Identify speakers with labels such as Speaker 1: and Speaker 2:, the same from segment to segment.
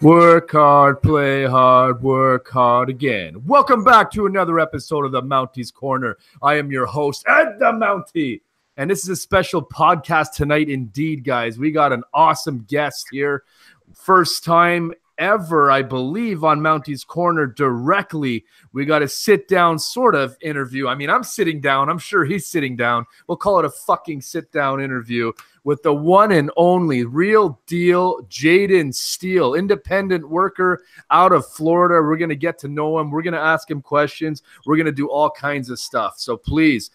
Speaker 1: Work hard, play hard, work hard again. Welcome back to another episode of the Mounties Corner. I am your host, Ed the Mountie. And this is a special podcast tonight indeed, guys. We got an awesome guest here. First time ever, I believe, on Mounties Corner directly. We got a sit-down sort of interview. I mean, I'm sitting down. I'm sure he's sitting down. We'll call it a fucking sit-down interview with the one and only real deal Jayden Steele, independent worker out of Florida. We're going to get to know him. We're going to ask him questions. We're going to do all kinds of stuff. So please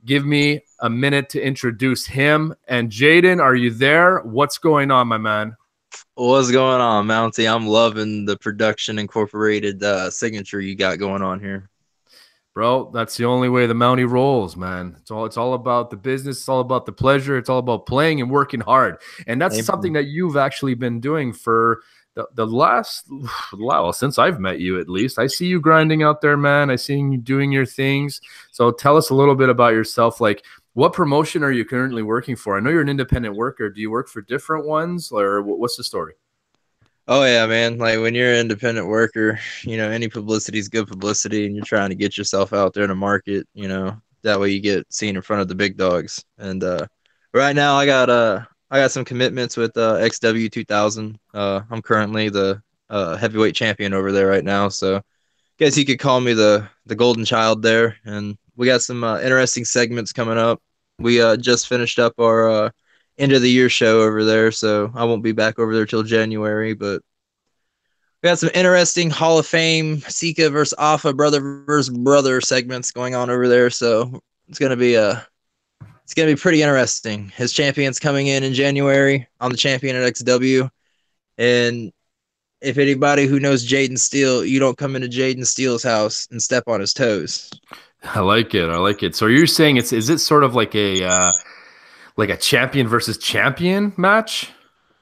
Speaker 1: give me a minute to introduce him. And Jayden, are you there? What's going on, my man?
Speaker 2: What's going on, Mountie? I'm loving the production incorporated signature you got going on here.
Speaker 1: Bro, that's the only way the Mountie rolls, man. It's all about the business. It's all about the pleasure. It's all about playing and working hard. And that's something that you've actually been doing for the last, well, since I've met you at least. I see you grinding out there, man. I see you doing your things. So tell us a little bit about yourself. Like, what promotion are you currently working for? I know you're an independent worker. Do you work for different ones, or what's the story?
Speaker 2: Oh, yeah, man. Like, when you're an independent worker, you know, any publicity is good publicity, and you're trying to get yourself out there in the market, you know, that way you get seen in front of the big dogs. And right now I got some commitments with XW 2000. I'm currently the heavyweight champion over there right now, so I guess you could call me the golden child there. And we got some interesting segments coming up. We just finished up our end of the year show over there, so I won't be back over there till January, but we got some interesting Hall of Fame Sika versus Alpha brother versus brother segments going on over there, so it's gonna be pretty interesting. His champion's coming in January. I'm the champion at XW, and if anybody who knows Jayden Steele, you don't come into Jayden Steele's house and step on his toes.
Speaker 1: I like it. I like it. So you're saying is it sort of like a champion versus champion match?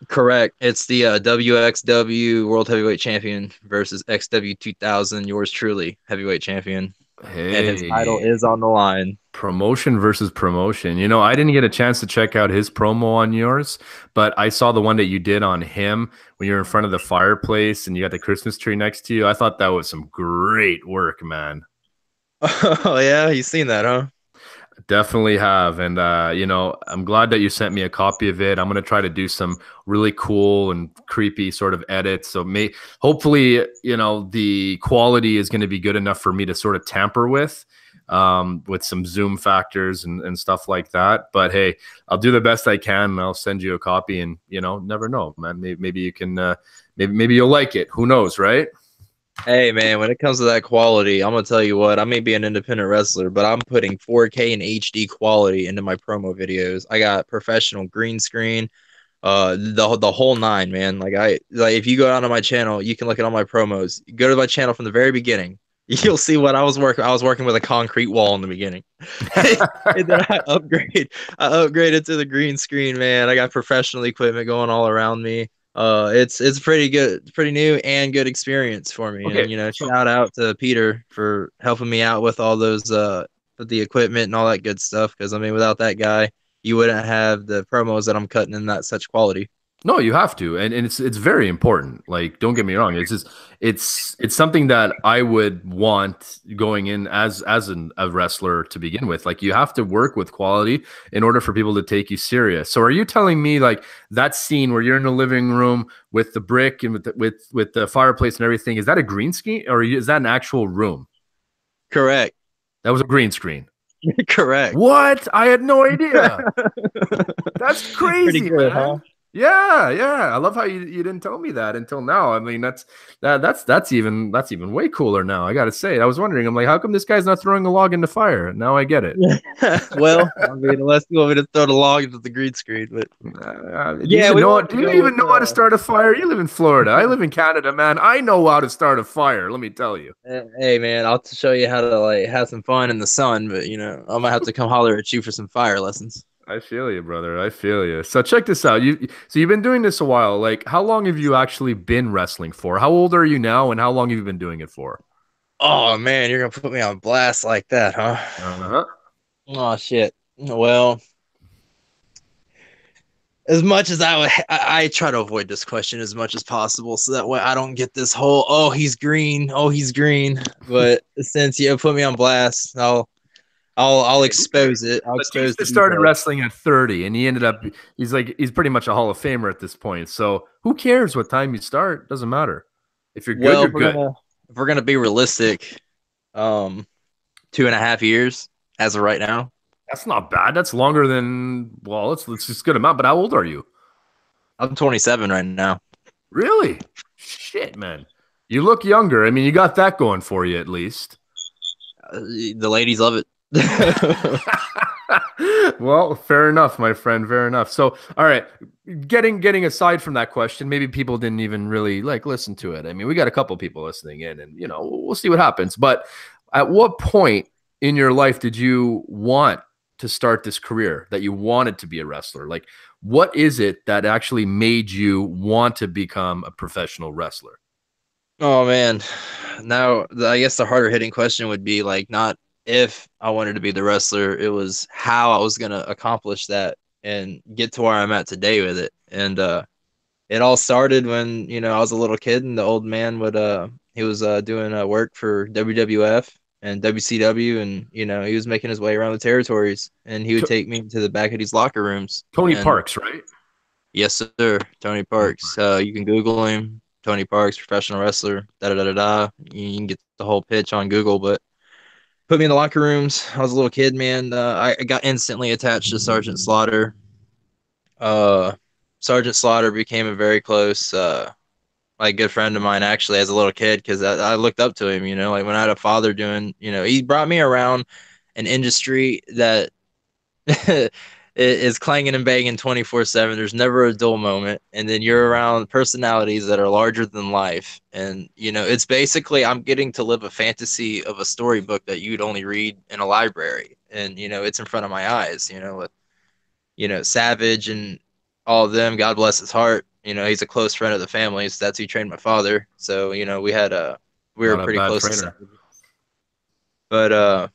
Speaker 2: Correct. It's the WXW World Heavyweight Champion versus XW 2000, yours truly, heavyweight champion.
Speaker 1: Hey,
Speaker 2: and his title is on the line.
Speaker 1: Promotion versus promotion. You know, I didn't get a chance to check out his promo on yours, but I saw the one that you did on him when you're in front of the fireplace and you got the Christmas tree next to you. I thought that was some great work, man.
Speaker 2: Oh, yeah? You seen that, huh?
Speaker 1: Definitely have. And, you know, I'm glad that you sent me a copy of it. I'm going to try to do some really cool and creepy sort of edits. So hopefully, you know, the quality is going to be good enough for me to sort of tamper with some zoom factors and stuff like that. But hey, I'll do the best I can and I'll send you a copy, and, you know, never know, man. Maybe you can, maybe you'll like it. Who knows, right?
Speaker 2: Hey, man, when it comes to that quality, I'm going to tell you what, I may be an independent wrestler, but I'm putting 4K and HD quality into my promo videos. I got professional green screen, the whole nine, man. Like if you go onto my channel, you can look at all my promos. Go to my channel from the very beginning. You'll see what I was working. I was working with a concrete wall in the beginning. And then I upgraded to the green screen, man. I got professional equipment going all around me. It's pretty good, pretty new and good experience for me.
Speaker 1: Okay.
Speaker 2: And, you know, shout out to Peter for helping me out with all those with the equipment and all that good stuff, because I mean, without that guy, you wouldn't have the promos that I'm cutting in that such quality.
Speaker 1: No, you have to, and it's very important. Like, don't get me wrong, it's something that I would want going in as a wrestler to begin with. Like, you have to work with quality in order for people to take you serious. So, are you telling me, like, that scene where you're in the living room with the brick and with the fireplace and everything, is that a green screen or is that an actual room?
Speaker 2: Correct.
Speaker 1: That was a green screen.
Speaker 2: Correct.
Speaker 1: What? I had no idea. That's crazy,
Speaker 2: Pretty good,
Speaker 1: man.
Speaker 2: huh?
Speaker 1: Yeah, yeah. I love how you didn't tell me that until now. I mean, that's even way cooler now. I gotta say. I was wondering, I'm like, how come this guy's not throwing a log in the fire? Now I get it.
Speaker 2: Well, I mean, unless you want me to throw the log into the green screen, but
Speaker 1: Do you
Speaker 2: yeah,
Speaker 1: even
Speaker 2: we
Speaker 1: know?
Speaker 2: wanted
Speaker 1: Do
Speaker 2: to
Speaker 1: you
Speaker 2: go
Speaker 1: even
Speaker 2: with
Speaker 1: know how to start a fire? You live in Florida. I live in Canada, man. I know how to start a fire. Let me tell you.
Speaker 2: hey man, I'll show you how to like have some fun in the sun, but I might have to come holler at you for some fire lessons.
Speaker 1: I feel you, brother. I feel you. So check this out. You've been doing this a while. Like, how long have you actually been wrestling for? How old are you now, and how long have you been doing it for?
Speaker 2: Oh man, you're gonna put me on blast like that, huh?
Speaker 1: Uh-huh.
Speaker 2: Oh shit. Well, as much as I try to avoid this question as much as possible, so that way I don't get this whole oh he's green. But since you put me on blast, I'll
Speaker 1: Hey, who cares?
Speaker 2: expose it. I'll expose
Speaker 1: Batista
Speaker 2: the
Speaker 1: started
Speaker 2: details.
Speaker 1: wrestling at 30, and he's pretty much a Hall of Famer at this point. So who cares what time you start? Doesn't matter. If you're good,
Speaker 2: Well,
Speaker 1: you're good.
Speaker 2: if we're gonna be realistic, um, 2.5 years as of right now.
Speaker 1: That's not bad. That's longer than let's just good amount. But how old are you?
Speaker 2: I'm 27 right now.
Speaker 1: Really? Shit, man. You look younger. I mean, you got that going for you at least.
Speaker 2: The ladies love it.
Speaker 1: Well, fair enough, my friend. Fair enough. So, all right, getting aside from that question, maybe people didn't even really like listen to it. I mean, we got a couple people listening in, and we'll see what happens. But at what point in your life did you want to start this career? That you wanted to be a wrestler? Like, what is it that actually made you want to become a professional wrestler?
Speaker 2: Oh man. Now, I guess the harder hitting question would be like not if I wanted to be the wrestler, it was how I was gonna accomplish that and get to where I'm at today with it. And it all started when, I was a little kid and the old man would he was doing work for WWF and WCW, and he was making his way around the territories, and he would
Speaker 1: T-
Speaker 2: take me to the back of these locker rooms.
Speaker 1: Tony
Speaker 2: And
Speaker 1: Parks, right?
Speaker 2: yes, sir. Tony
Speaker 1: Tony
Speaker 2: Parks.
Speaker 1: Parks.
Speaker 2: You can Google him. Tony Parks, professional wrestler. Da da da da da. You can get the whole pitch on Google. But put me in the locker rooms. I was a little kid, man. I got instantly attached to Sergeant Slaughter. Uh, Sergeant Slaughter became a very close, like good friend of mine actually as a little kid, because I looked up to him. Like when I had a father doing. He brought me around an industry that is clanging and banging 24/7. There's never a dull moment. And then you're around personalities that are larger than life. And, it's basically I'm getting to live a fantasy of a storybook that you'd only read in a library. And, it's in front of my eyes, with, Savage and all of them. God bless his heart. He's a close friend of the family. So that's who trained my father. So, we were
Speaker 1: Not a
Speaker 2: pretty
Speaker 1: bad
Speaker 2: close to
Speaker 1: trainer.
Speaker 2: Savage. But,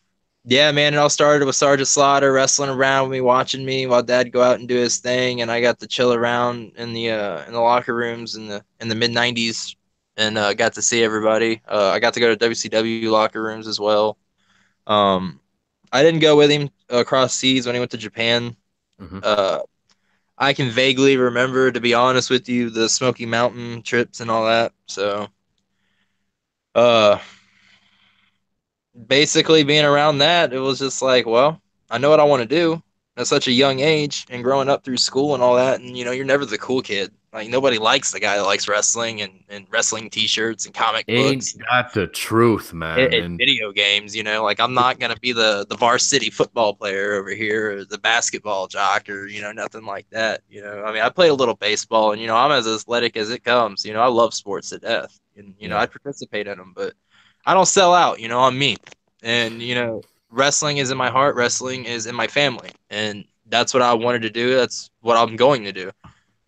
Speaker 2: yeah, man, it all started with Sergeant Slaughter wrestling around with me, watching me while Dad go out and do his thing, and I got to chill around in the locker rooms in the mid '90s, and got to see everybody. I got to go to WCW locker rooms as well. Um, I didn't go with him across seas when he went to Japan.
Speaker 1: Mhm.
Speaker 2: Uh, I can vaguely remember, to be honest with you, the Smoky Mountain trips and all that. So, uh, basically being around that, it was just like, well, I know what I want to do at such a young age and growing up through school and all that. And, you're never the cool kid. Like, nobody likes the guy that likes wrestling and wrestling t shirts and comic
Speaker 1: Ain't
Speaker 2: books
Speaker 1: that the truth, man?
Speaker 2: and
Speaker 1: And
Speaker 2: video games. Like, I'm not going to be the varsity football player over here or the basketball jock or, nothing like that. I mean, I played a little baseball and, I'm as athletic as it comes. I love sports to death and,
Speaker 1: yeah,
Speaker 2: I participate in them, but I don't sell out, I'm me. And, wrestling is in my heart. Wrestling is in my family. And that's what I wanted to do. That's what I'm going to do.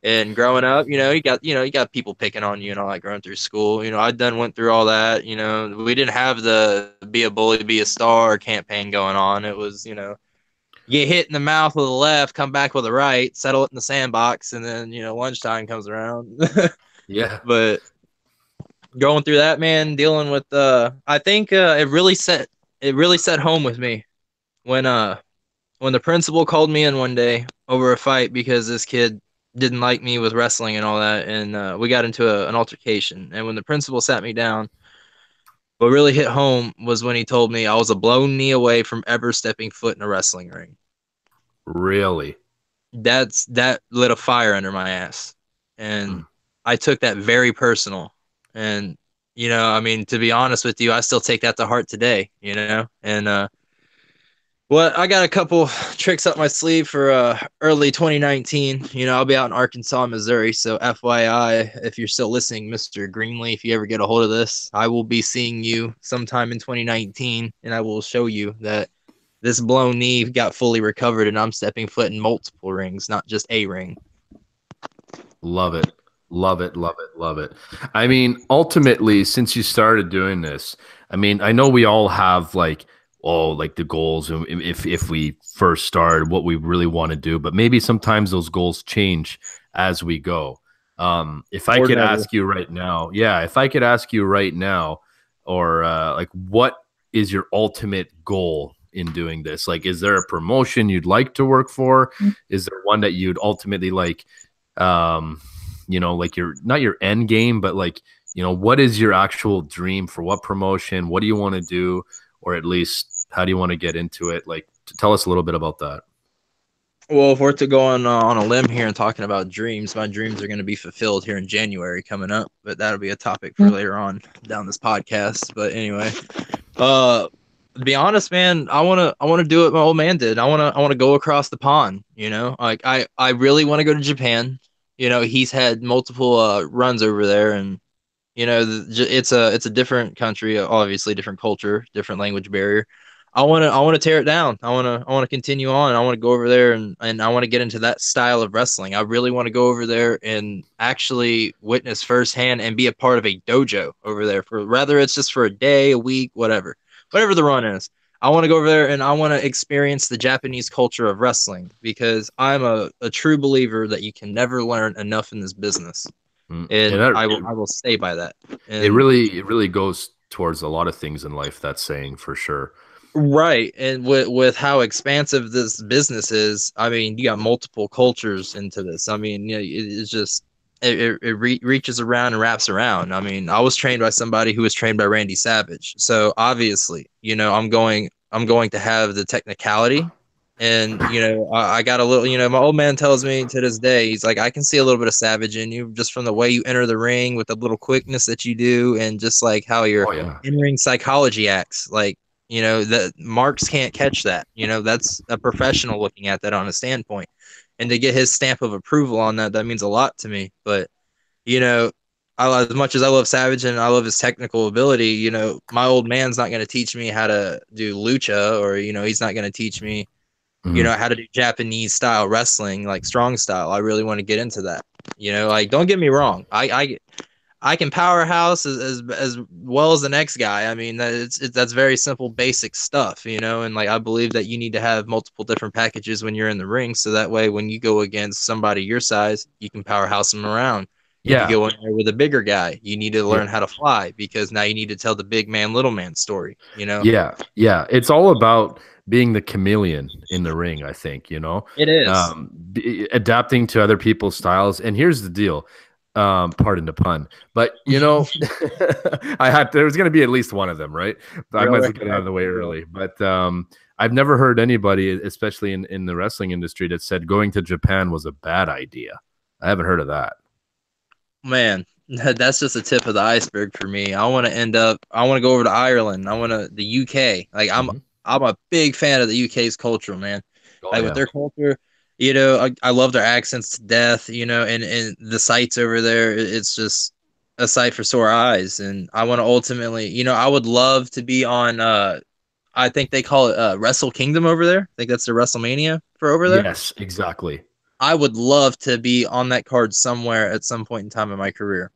Speaker 2: And growing up, you got people picking on you and all that growing through school. I done went through all that. We didn't have the be a bully, be a star campaign going on. It was, you get hit in the mouth with a left, come back with a right, settle it in the sandbox, and then, lunchtime comes around.
Speaker 1: yeah,
Speaker 2: But going through that, man, dealing with I think it really set home with me when the principal called me in one day over a fight because this kid didn't like me with wrestling and all that, and we got into an altercation. And when the principal sat me down, what really hit home was when he told me I was a blown knee away from ever stepping foot in a wrestling ring.
Speaker 1: really.
Speaker 2: that lit a fire under my ass, and I took that very personal. And I mean, to be honest with you, I still take that to heart today. And well, I got a couple tricks up my sleeve for early 2019. I'll be out in Arkansas, Missouri. So FYI, if you're still listening, Mr. Greenlee, if you ever get a hold of this, I will be seeing you sometime in 2019, and I will show you that this blown knee got fully recovered, and I'm stepping foot in multiple rings, not just a ring.
Speaker 1: Love it. Love it. Love it. Love it. I mean, ultimately, since you started doing this, I mean, I know we all have like the goals if we first started, what we really want to do, but maybe sometimes those goals change as we go. If I could ask you right now, if I could ask you right now, or like, what is your ultimate goal in doing this? Like, is there a promotion you'd like to work for? Is there one that you'd ultimately like, like not your end game, but like, what is your actual dream for what promotion? What do you want to do? Or at least, how do you want to get into it? Like, tell us a little bit about that.
Speaker 2: Well, if we're to go on a limb here and talking about dreams, my dreams are going to be fulfilled here in January coming up, but that'll be a topic for later on down this podcast. But anyway, to be honest, man, I want to do what my old man did. I want to go across the pond, like I really want to go to Japan. He's had multiple runs over there, and it's a different country, obviously different culture, different language barrier. I want to tear it down. I want to continue on. I want to go over there, and I want to get into that style of wrestling. I really want to go over there and actually witness firsthand and be a part of a dojo over there, for whether it's just for a day, a week, whatever the run is. I want to go over there and I want to experience the Japanese culture of wrestling, because I'm a true believer that you can never learn enough in this business. And I will stay by that. And
Speaker 1: it really goes towards a lot of things in life, that saying, for sure.
Speaker 2: Right. And with how expansive this business is, I mean, you got multiple cultures into this. I mean, it's just reaches around and wraps around. I mean, I was trained by somebody who was trained by Randy Savage. So obviously, I'm going to have the technicality. And I got a little, my old man tells me to this day, he's like, I can see a little bit of Savage in you, just from the way you enter the ring with the little quickness that you do, and just like how your in-ring psychology acts. Like, that marks can't catch that. That's a professional looking at that on a standpoint, and to get his stamp of approval on that means a lot to me. But as much as I love Savage and I love his technical ability, my old man's not going to teach me how to do lucha, or he's not going to teach me how to do Japanese style wrestling, like strong style. I really want to get into that. Like, don't get me wrong. I can powerhouse as well as the next guy. I mean, that's very simple, basic stuff, and like, I believe that you need to have multiple different packages when you're in the ring. So that way, when you go against somebody your size, you can powerhouse them around. If you go in there with a bigger guy, you need to learn how to fly, because now you need to tell the big man, little man story,
Speaker 1: Yeah. It's all about being the chameleon in the ring, I think,
Speaker 2: It is.
Speaker 1: Adapting to other people's styles. And here's the deal. Pardon the pun, but there was going to be at least one of them, right? Really? I might as well get out of the way early. But I've never heard anybody, especially in the wrestling industry, that said going to Japan was a bad idea. I haven't heard of that.
Speaker 2: Man, that's just the tip of the iceberg for me. I want to go over to Ireland. The UK. Like, I'm a big fan of the UK's culture, man. With their culture, I love their accents to death, and the sights over there, it's just a sight for sore eyes. And I want to ultimately, I would love to be on, I think they call it Wrestle Kingdom over there. I think that's the WrestleMania for over there.
Speaker 1: Yes, exactly.
Speaker 2: I would love to be on that card somewhere at some point in time in my career.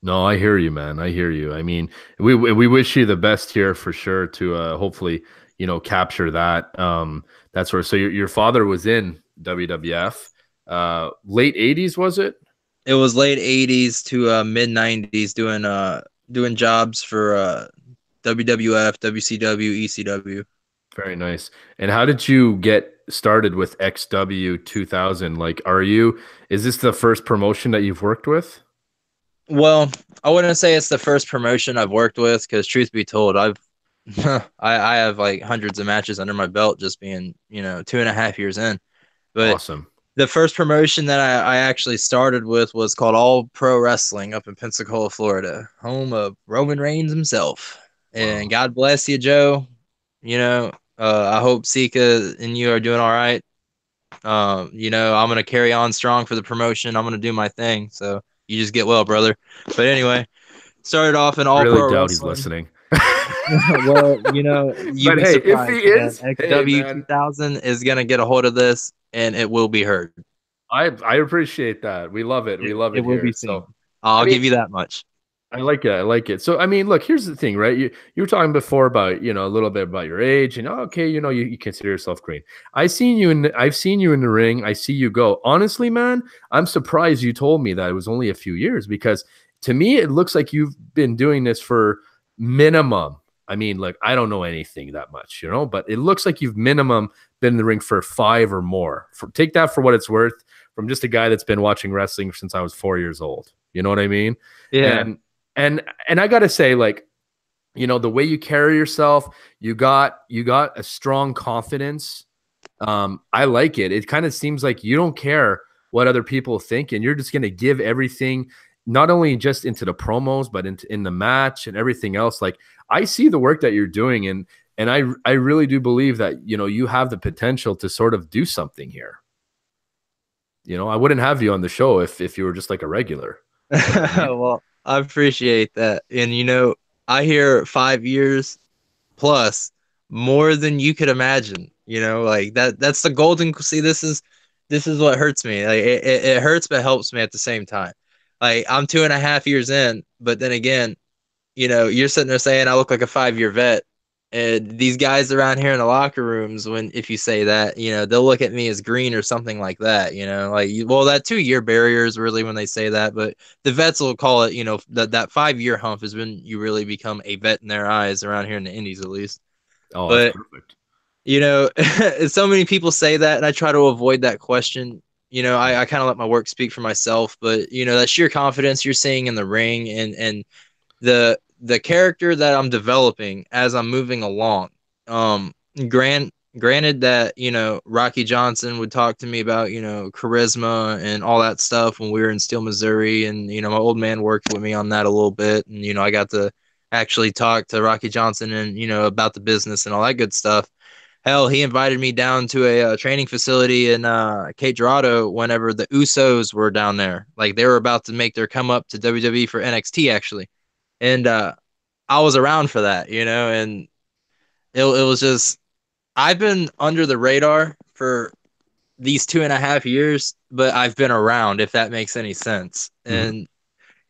Speaker 1: No, I hear you, man. I hear you. I mean, we wish you the best here for sure to hopefully, capture that. That's where. So your father was in WWF, late 80s, was it?
Speaker 2: It was late 80s to mid 90s, doing jobs for WWF, WCW, ECW.
Speaker 1: Very nice. And how did you get started with XW 2000? Like, is this the first promotion that you've worked with?
Speaker 2: Well, I wouldn't say it's the first promotion I've worked with, because truth be told, I have like hundreds of matches under my belt, just being, 2.5 years in. But
Speaker 1: awesome.
Speaker 2: The first promotion that I actually started with was called All Pro Wrestling up in Pensacola, Florida, home of Roman Reigns himself. And
Speaker 1: Wow.
Speaker 2: God bless you, Joe. You know, I hope Sika and you are doing all right. You know, I'm gonna carry on strong for the promotion. I'm gonna do my thing. So you just get well, brother. But anyway, started off in All
Speaker 1: Really
Speaker 2: Pro
Speaker 1: doubt he's
Speaker 2: Wrestling.
Speaker 1: listening.
Speaker 2: Well, you know, you'd
Speaker 1: But
Speaker 2: be
Speaker 1: hey, if he
Speaker 2: surprised, man.
Speaker 1: is, hey
Speaker 2: XW
Speaker 1: man,
Speaker 2: 2000 is gonna get a hold of this, and it will be heard.
Speaker 1: I appreciate that. We love it. We love
Speaker 2: It
Speaker 1: it
Speaker 2: will be
Speaker 1: here.
Speaker 2: seen.
Speaker 1: So I
Speaker 2: I'll
Speaker 1: mean,
Speaker 2: give you that much.
Speaker 1: I like it. I like it. So I mean, look, here's the thing, right? You were talking before about, a little bit about your age, and okay, you consider yourself green. I've seen you in the ring. I see you go. Honestly, man, I'm surprised you told me that it was only a few years, because to me it looks like you've been doing this for minimum. I mean, like, I don't know anything that much, but it looks like you've minimum been in the ring for 5 or more. Take that for what it's worth, from just a guy that's been watching wrestling since I was 4 years old. You know what I mean?
Speaker 2: Yeah.
Speaker 1: And I gotta say, like, the way you carry yourself, you got a strong confidence. I like it. It kind of seems like you don't care what other people think, and you're just gonna give everything, not only just into the promos, but in the match and everything else. Like, I see the work that you're doing, and I really do believe that you have the potential to sort of do something here. I wouldn't have you on the show if you were just like a regular. You know what I mean?
Speaker 2: Well, I appreciate that. And you know, I hear 5 years plus more than you could imagine. You know, like that's the golden see, this is what hurts me. Like it hurts but helps me at the same time. Like I'm 2.5 years in, but then again, you know, you're sitting there saying I look like a 5 year vet. And these guys around here in the locker rooms, when if you say that, you know, they'll look at me as green or something like that. You know, like well, that 2 year barrier is really when they say that, but the vets will call it. You know, that 5 year hump is when you really become a vet in their eyes around here in the Indies, at least.
Speaker 1: Oh, that's
Speaker 2: But
Speaker 1: perfect.
Speaker 2: you know, so many people say that, and I try to avoid that question. You know, I kind of let my work speak for myself, but you know, that sheer confidence you're seeing in the ring, and the character that I'm developing as I'm moving along. Um, granted that you know Rocky Johnson would talk to me about charisma and all that stuff when we were in Steel, Missouri, and you know my old man worked with me on that a little bit, and you know I got to actually talk to Rocky Johnson and about the business and all that good stuff. Hell, he invited me down to a training facility in Cape Girardeau whenever the Usos were down there. Like they were about to make their come up to WWE for NXT actually, and I was around for that, and it was just I've been under the radar for these 2.5 years, but I've been around, if that makes any sense.
Speaker 1: Mhm.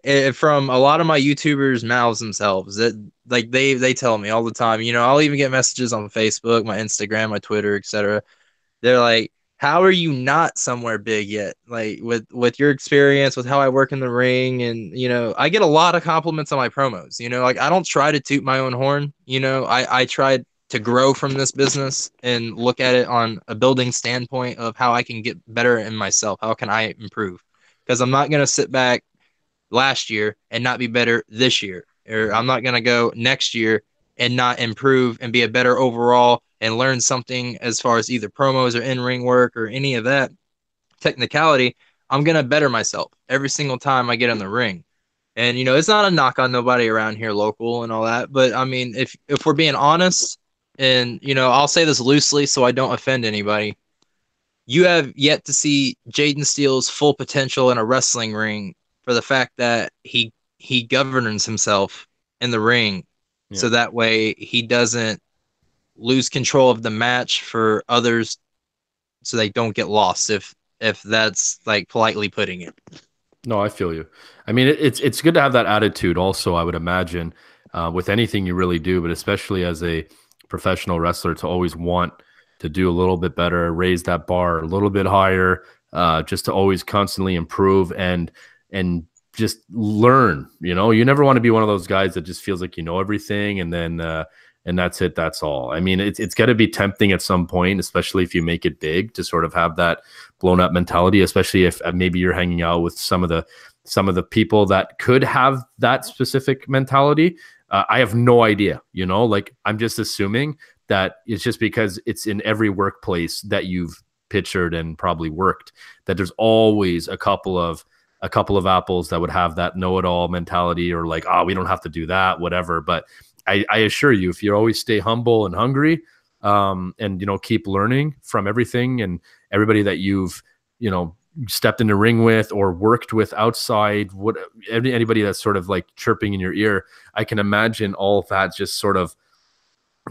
Speaker 2: And from a lot of my YouTubers' mouths themselves, that like they tell me all the time. You know, I'll even get messages on Facebook, my Instagram, my Twitter, etc. They're like, how are you not somewhere big yet? Like with your experience, with how I work in the ring, and I get a lot of compliments on my promos. Like I don't try to toot my own horn. I try to grow from this business and look at it on a building standpoint of how I can get better in myself. How can I improve? Because I'm not gonna sit back last year and not be better this year, or I'm not gonna go next year and not improve and be a better overall and learn something as far as either promos or in-ring work or any of that technicality. I'm going to better myself every single time I get in the ring. And, it's not a knock on nobody around here local and all that. But, I mean, if we're being honest, and, I'll say this loosely so I don't offend anybody, you have yet to see Jayden Steele's full potential in a wrestling ring for the fact that he governs himself in the ring
Speaker 1: Yeah.
Speaker 2: so that way he doesn't lose control of the match for others so they don't get lost if that's like politely putting it.
Speaker 1: No, I feel you. I mean, it's good to have that attitude. Also, I would imagine with anything you really do, but especially as a professional wrestler, to always want to do a little bit better, raise that bar a little bit higher, just to always constantly improve and just learn. You never want to be one of those guys that just feels like you know everything, and that's it. That's all. I mean, it's got to be tempting at some point, especially if you make it big, to sort of have that blown up mentality, especially if maybe you're hanging out with some of the people that could have that specific mentality. I have no idea, like I'm just assuming that it's just because it's in every workplace that you've pictured and probably worked, that there's always a couple of apples that would have that know-it-all mentality, or like, oh, we don't have to do that, whatever. But I assure you, if you always stay humble and hungry, and keep learning from everything and everybody that you've stepped in the ring with or worked with outside, anybody that's sort of like chirping in your ear, I can imagine all of that just sort of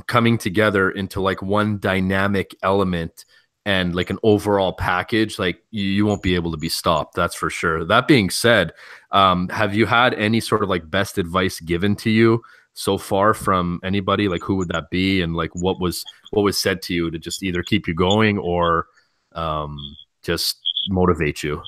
Speaker 1: coming together into like one dynamic element and like an overall package. Like you won't be able to be stopped, that's for sure. That being said, have you had any sort of like best advice given to you so far from anybody? Like, who would that be, and like what was said to you to just either keep you going or just motivate you?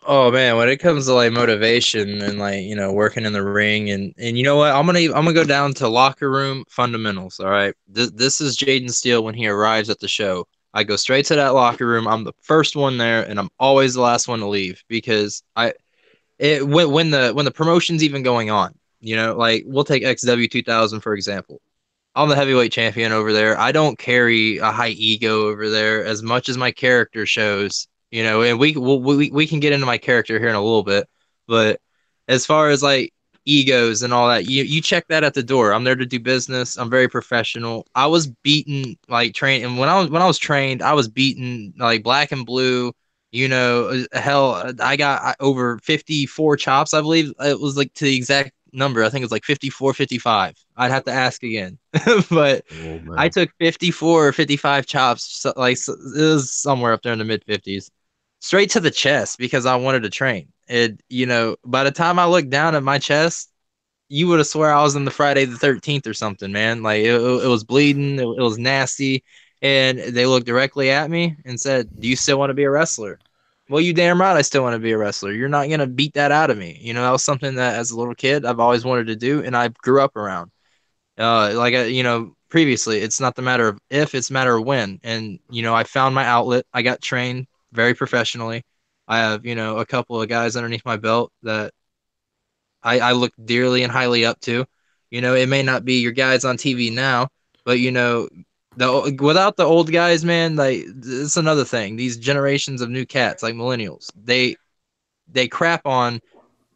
Speaker 2: Oh man, when it comes to like motivation and like, working in the ring, and you know what? I'm gonna go down to locker room fundamentals. All right. This is Jayden Steele when he arrives at the show. I go straight to that locker room. I'm the first one there, and I'm always the last one to leave, because when the promotion's even going on, like we'll take XW 2000 for example. I'm the heavyweight champion over there. I don't carry a high ego over there as much as my character shows, and we can get into my character here in a little bit, but as far as like egos and all that, you check that at the door. I'm there to do business. I'm very professional. I was beaten like trained, and when I was trained, I was beaten like black and blue. Hell, I got over 54 chops. I believe it was like to the exact number. I think it was like 54, 55. I'd have to ask again. But I took 54 or 55 chops. So, like, it was somewhere up there in the mid 50s, straight to the chest, because I wanted to train. By the time I looked down at my chest, you would have swear I was in the Friday the 13th or something, man. Like it was bleeding. It was nasty. And they looked directly at me and said, "Do you still want to be a wrestler?" Well, you damn right I still want to be a wrestler. You're not going to beat that out of me. That was something that as a little kid I've always wanted to do, and I grew up around. Previously, it's not the matter of if, it's a matter of when. And, I found my outlet. I got trained very professionally. I have, a couple of guys underneath my belt that I look dearly and highly up to. It may not be your guys on TV now, but, without the old guys, man, like it's another thing. These generations of new cats, like millennials, they crap on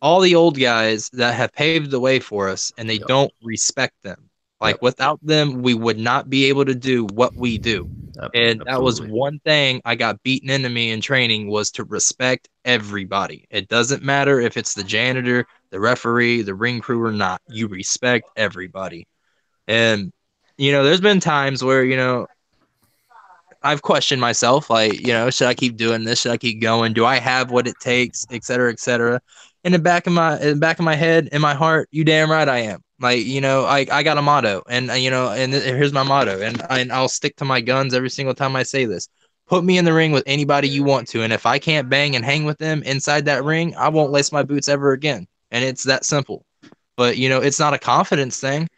Speaker 2: all the old guys that have paved the way for us, and they don't respect them. Like without them, we would not be able to do what we do. And that was one thing I got beaten into me in training, was to respect everybody. It doesn't matter if it's the janitor, the referee, the ring crew or not. You respect everybody. And there's been times where I've questioned myself, like, should I keep doing this? Should I keep going? Do I have what it takes, et cetera, et cetera? In the back of my head, in my heart, you damn right I am. Like, I got a motto, and here's my motto, and I'll stick to my guns every single time I say this. Put me in the ring with anybody you want to, and if I can't bang and hang with them inside that ring, I won't lace my boots ever again. And it's that simple. But it's not a confidence thing.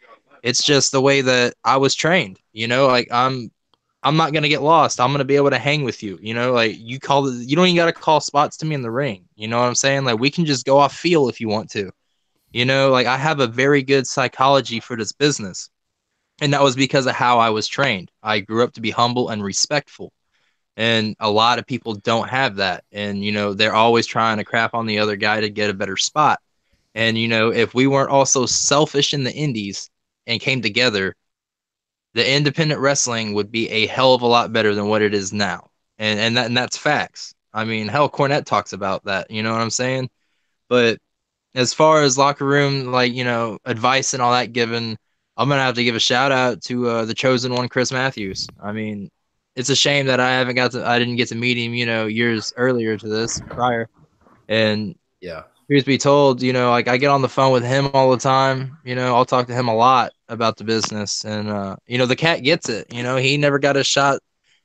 Speaker 2: It's just the way that I was trained. Like I'm not gonna get lost. I'm gonna be able to hang with you. Like you don't even gotta call spots to me in the ring. You know what I'm saying? Like we can just go off feel if you want to. Like I have a very good psychology for this business. And that was because of how I was trained. I grew up to be humble and respectful. And a lot of people don't have that. And, they're always trying to crap on the other guy to get a better spot. And, if we weren't also selfish in the indies and came together, the independent wrestling would be a hell of a lot better than what it is now. And that's facts. I mean, hell, Cornette talks about that. You know what I'm saying? But as far as locker room, like, advice and all that given, I'm going to have to give a shout out to the chosen one, Chris Matthews. I mean, it's a shame that I didn't get to meet him, years earlier to this prior. And
Speaker 1: yeah,
Speaker 2: truth be told, like I get on the phone with him all the time. I'll talk to him a lot about the business, and the cat gets it. He never got a shot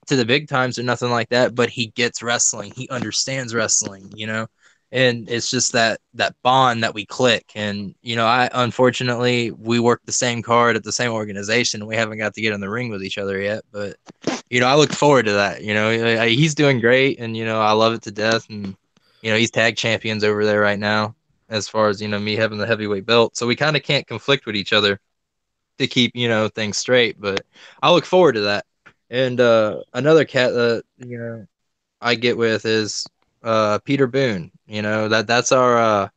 Speaker 2: to the big times or nothing like that, but he gets wrestling. He understands wrestling. And it's just that bond that we click. And I unfortunately we work the same card at the same organization. We haven't got to get in the ring with each other yet, but I look forward to that. He's doing great, and I love it to death. And he's tag champions over there right now, as far as, me having the heavyweight belt. So we kind of can't conflict with each other to keep, things straight. But I look forward to that. And another cat that, I get with is Peter Boone. You know, that's our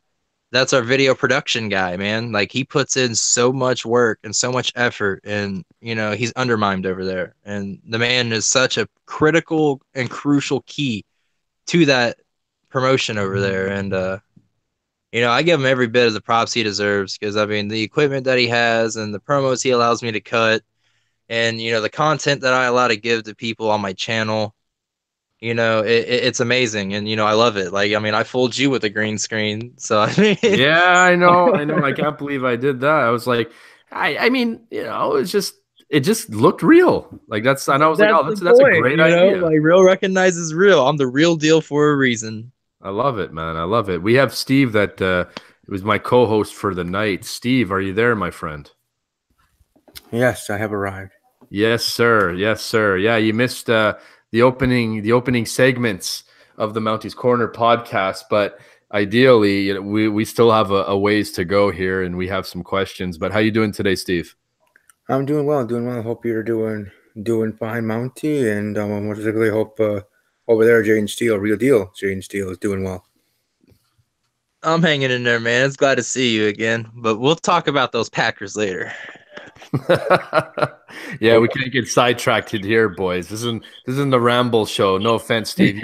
Speaker 2: video production guy, man. Like he puts in so much work and so much effort, and you know he's undermined over there. And the man is such a critical and crucial key to that promotion over there. And you know, I give him every bit of the props he deserves because I mean the equipment that he has and the promos he allows me to cut, and you know the content that I allow to give to people on my channel. You know, it's amazing, and you know I love it. Like I mean, I fooled you with a green screen, so I mean.
Speaker 1: Yeah, I know. I know. I can't believe I did that. I was like, I mean, it just looked real. Like that's, and I was like,
Speaker 2: That's
Speaker 1: oh,
Speaker 2: the
Speaker 1: that's a
Speaker 2: point,
Speaker 1: great
Speaker 2: you know,
Speaker 1: idea.
Speaker 2: like real recognizes real. I'm the real deal for a reason.
Speaker 1: I love it, man. I love it. We have Steve that was my co-host for the night. Steve, are you there, my friend?
Speaker 3: Yes, I have arrived.
Speaker 1: Yes, sir. Yes, sir. Yeah, you missed the opening segments of the Mounties Corner podcast, but ideally, you know, we still have a ways to go here, and we have some questions. But how you doing today, Steve?
Speaker 3: I'm doing well. Doing well. Hope you're doing fine, Mountie, and I particularly hope over there, Jayden Steele, real deal. Jayden Steele is doing well.
Speaker 2: I'm hanging in there, man. It's glad to see you again, but we'll talk about those Packers later.
Speaker 1: Yeah, we can't get sidetracked here, boys. This isn't the Ramble show. No offense, Steve.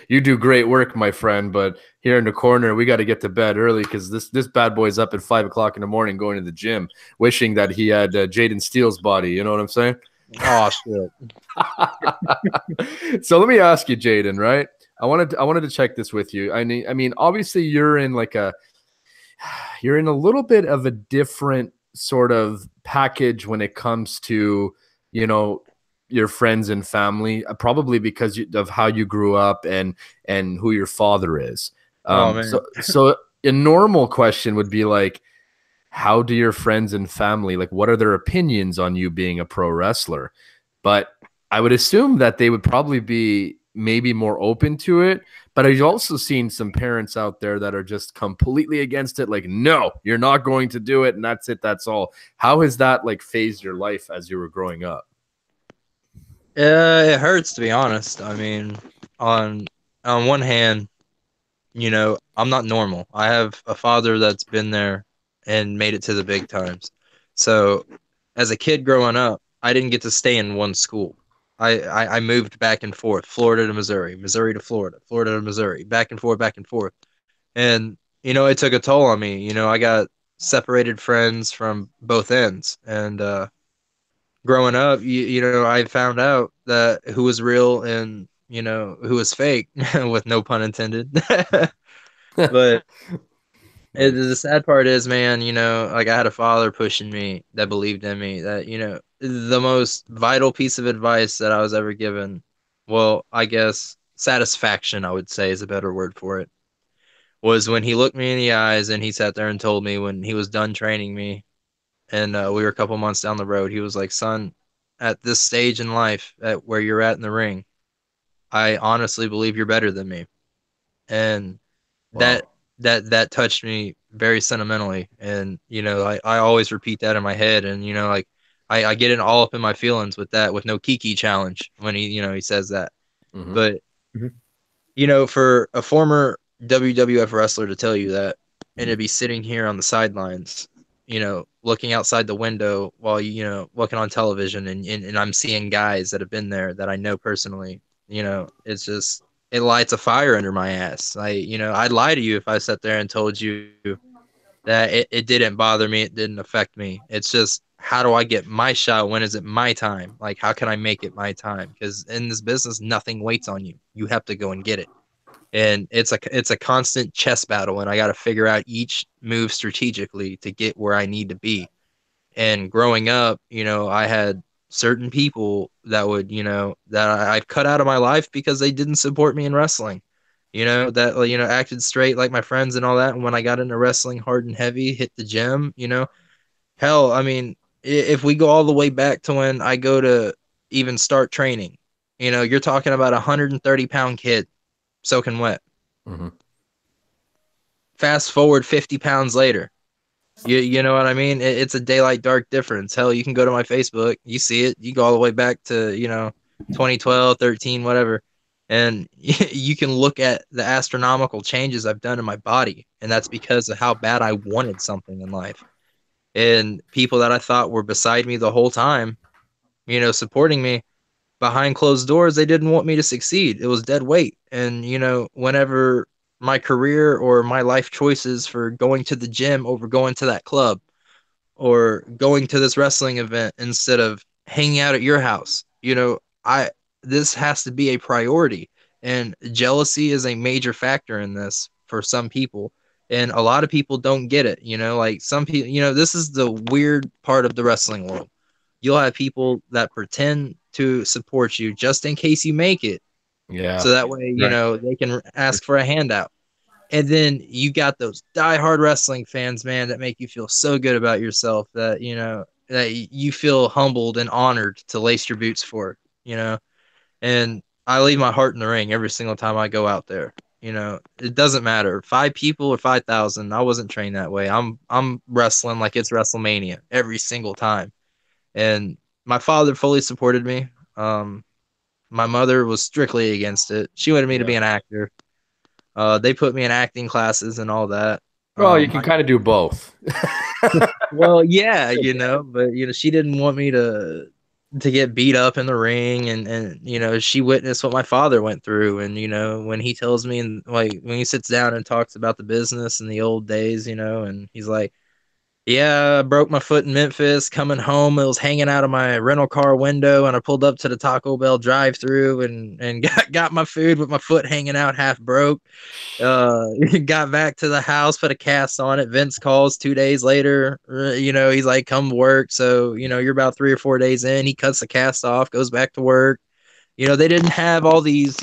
Speaker 1: You do great work, my friend. But here in the corner, we got to get to bed early because this bad boy's up at 5 o'clock in the morning going to the gym, wishing that he had Jayden Steele's body. You know what I'm saying?
Speaker 2: Oh shit!
Speaker 1: So let me ask you, Jayden. Right? I wanted to check this with you. I mean, obviously you're in you're in a little bit of a different sort of package when it comes to, you know, your friends and family, probably because of how you grew up and who your father is.
Speaker 2: Oh man.
Speaker 1: So a normal question would be like, how do your friends and family, like, what are their opinions on you being a pro wrestler? But I would assume that they would probably be maybe more open to it. But I've also seen some parents out there that are just completely against it. Like, no, you're not going to do it. And that's it. That's all. How has that like phased your life as you were growing up?
Speaker 2: It hurts to be honest. I mean, on one hand, you know, I'm not normal. I have a father that's been there and made it to the big times. So, as a kid growing up, I didn't get to stay in one school. I moved back and forth, Florida to Missouri, Missouri to Florida, Florida to Missouri, back and forth, back and forth. And, you know, it took a toll on me. You know, I got separated friends from both ends. And growing up, you know, I found out that who was real and, you know, who was fake, with no pun intended. But the sad part is, man, you know, like I had a father pushing me that believed in me, that, you know, the most vital piece of advice that I was ever given, well, I guess satisfaction, I would say is a better word for it, was when he looked me in the eyes and he sat there and told me when he was done training me and we were a couple months down the road, he was like, son, at this stage in life, at where you're at in the ring, I honestly believe you're better than me. And
Speaker 1: Wow.
Speaker 2: that touched me very sentimentally. And, you know, I always repeat that in my head. And, you know, like I get it all up in my feelings with that, with no Kiki challenge when he, you know, he says that.
Speaker 1: Mm-hmm.
Speaker 2: But,
Speaker 3: Mm-hmm.
Speaker 2: you know, for a former WWF wrestler to tell you that and to be sitting here on the sidelines, you know, looking outside the window while you know, looking on television and I'm seeing guys that have been there that I know personally, you know, it's just, it lights a fire under my ass. You know, I'd lie to you if I sat there and told you that it didn't bother me, it didn't affect me. It's just, how do I get my shot? When is it my time? Like, how can I make it my time? Because in this business, nothing waits on you. You have to go and get it. And it's a constant chess battle, and I got to figure out each move strategically to get where I need to be. And growing up, you know, I had certain people that would, you know, that I've cut out of my life because they didn't support me in wrestling. You know, that, you know, acted straight like my friends and all that. And when I got into wrestling hard and heavy, hit the gym, you know, hell, I mean, if we go all the way back to when I go to even start training, you know, you're talking about a 130-pound kid soaking wet.
Speaker 1: Mm-hmm.
Speaker 2: Fast forward 50 pounds later. You know what I mean? It's a daylight dark difference. Hell, you can go to my Facebook. You see it. You go all the way back to, you know, 2012, 13, whatever. And you can look at the astronomical changes I've done in my body, and that's because of how bad I wanted something in life. And people that I thought were beside me the whole time, supporting me behind closed doors, they didn't want me to succeed. It was dead weight. And, whenever my career or my life choices for going to the gym over going to that club or going to this wrestling event instead of hanging out at your house, I this has to be a priority. And jealousy is a major factor in this for some people. And a lot of people don't get it, like some people, this is the weird part of the wrestling world. You'll have people that pretend to support you just in case you make it.
Speaker 1: Yeah.
Speaker 2: So that way,
Speaker 3: Right.
Speaker 2: they can ask for a handout. And then you got those diehard wrestling fans, man, that make you feel so good about yourself that, that you feel humbled and honored to lace your boots for. And I leave my heart in the ring every single time I go out there. It doesn't matter. 5 people or 5,000. I wasn't trained that way. I'm wrestling like it's WrestleMania every single time. And my father fully supported me. My mother was strictly against it. She wanted me to be
Speaker 1: Yeah.
Speaker 2: an actor. They put me in acting classes and all that.
Speaker 1: Well, you can kind of do both.
Speaker 2: Well, yeah, but she didn't want me to get beat up in the ring, and she witnessed what my father went through, and when he tells me, and like when he sits down and talks about the business and the old days, and he's like, yeah, I broke my foot in Memphis. Coming home, it was hanging out of my rental car window, and I pulled up to the Taco Bell drive-through and got my food with my foot hanging out, half broke. Got back to the house, put a cast on it. Vince calls 2 days later. He's like, "Come work." So you're about 3 or 4 days in. He cuts the cast off, goes back to work. They didn't have all these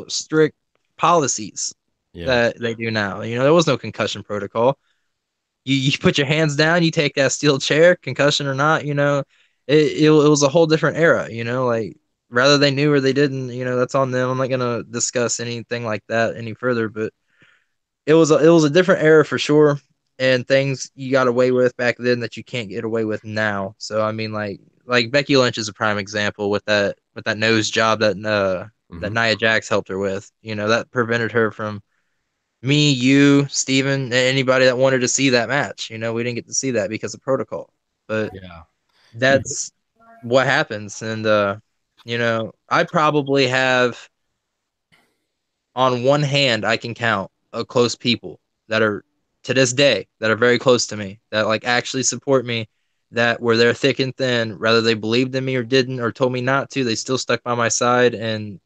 Speaker 2: strict policies
Speaker 1: Yeah.
Speaker 2: that they do now. There was no concussion protocol. You put your hands down, you take that steel chair, concussion or not, it was a whole different era, like rather they knew or they didn't, that's on them. I'm not gonna discuss anything like that any further, but it was a different era for sure, and things you got away with back then that you can't get away with now. So I mean, like Becky Lynch is a prime example with that nose job that Nia Jax helped her with. That prevented her from me, you, Steven, anybody that wanted to see that match. We didn't get to see that because of protocol. But
Speaker 1: Yeah.
Speaker 2: that's what happens. And I probably have on one hand I can count close people that are to this day that are very close to me, that like actually support me, that were there thick and thin, whether they believed in me or didn't or told me not to, they still stuck by my side. And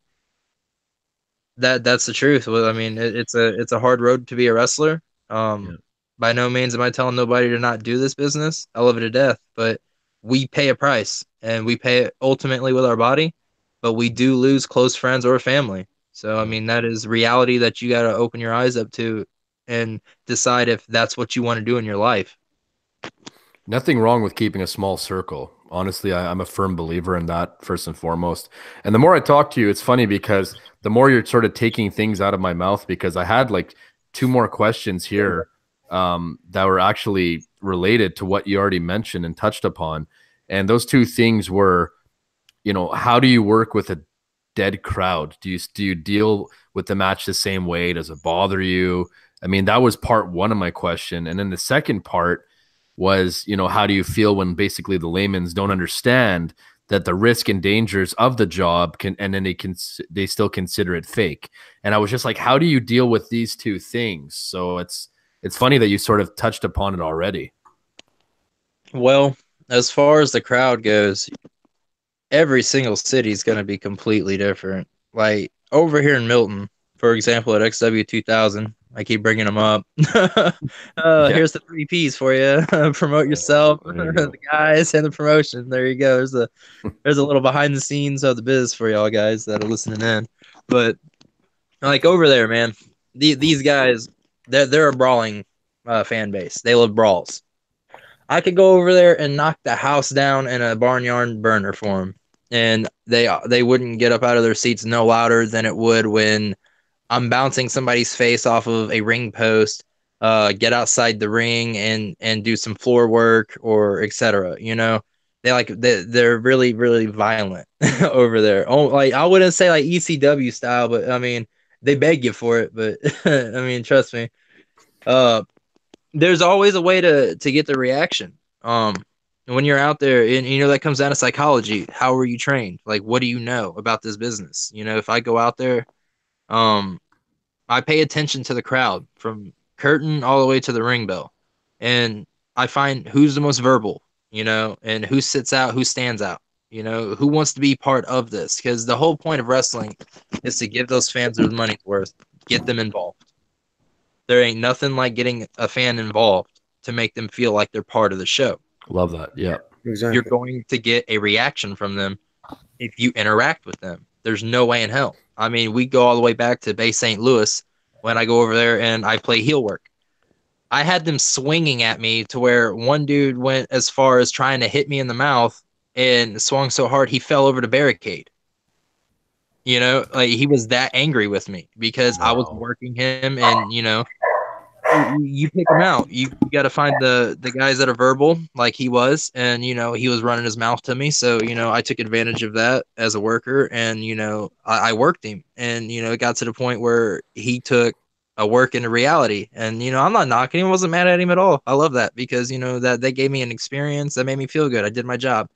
Speaker 2: that's the truth. Well, I mean, it's a hard road to be a wrestler.
Speaker 1: Yeah.
Speaker 2: By no means am I telling nobody to not do this business. I love it to death, but we pay a price, and we pay it ultimately with our body. But we do lose close friends or family. So I
Speaker 1: Yeah.
Speaker 2: mean, that is reality that you got to open your eyes up to and decide if that's what you want to do in your life.
Speaker 1: Nothing wrong with keeping a small circle. Honestly, I'm a firm believer in that first and foremost. And the more I talk to you, it's funny because the more you're sort of taking things out of my mouth, because I had like two more questions here that were actually related to what you already mentioned and touched upon. And those two things were, how do you work with a dead crowd? Do you deal with the match the same way? Does it bother you? I mean, that was part one of my question. And then the second part was, how do you feel when basically the layman's don't understand that the risk and dangers of the job and then they still consider it fake. And I was just like, how do you deal with these two things? So it's funny that you sort of touched upon it already.
Speaker 2: Well, as far as the crowd goes, every single city is going to be completely different. Like over here in Milton, for example, at XW 2000, I keep bringing them up.
Speaker 1: Yeah.
Speaker 2: Here's the 3 Ps for you. Promote yourself,
Speaker 1: There you go.
Speaker 2: the guys, and the promotion. There you go. There's a little behind the scenes of the biz for y'all guys that are listening in. But like over there, man, these guys, they're a brawling fan base. They love brawls. I could go over there and knock the house down in a barnyard burner for them, and they wouldn't get up out of their seats no louder than it would when I'm bouncing somebody's face off of a ring post, get outside the ring and do some floor work or etc. they're really, really violent over there. Oh, like I wouldn't say like ECW style, but I mean they beg you for it. But I mean, trust me, uh, there's always a way to get the reaction. When you're out there, and that comes down to psychology. How were you trained? Like, what do you know about this business? If I go out there, um, I pay attention to the crowd from curtain all the way to the ring bell, and I find who's the most verbal, and who sits out, who stands out, who wants to be part of this. Because the whole point of wrestling is to give those fans their money's worth, get them involved. There ain't nothing like getting a fan involved to make them feel like they're part of the show.
Speaker 1: Love that. Yeah,
Speaker 3: Exactly.
Speaker 2: You're going to get a reaction from them if you interact with them. There's no way in hell. I mean, we go all the way back to Bay St. Louis when I go over there and I play heel work. I had them swinging at me to where one dude went as far as trying to hit me in the mouth and swung so hard he fell over the barricade. Like he was that angry with me because I was working him, and you pick him out. You got to find the guys that are verbal like he was, and he was running his mouth to me, so I took advantage of that as a worker, and I worked him, and it got to the point where he took a work into reality, and I'm not knocking him, wasn't mad at him at all. I love that because that they gave me an experience that made me feel good. I did my job.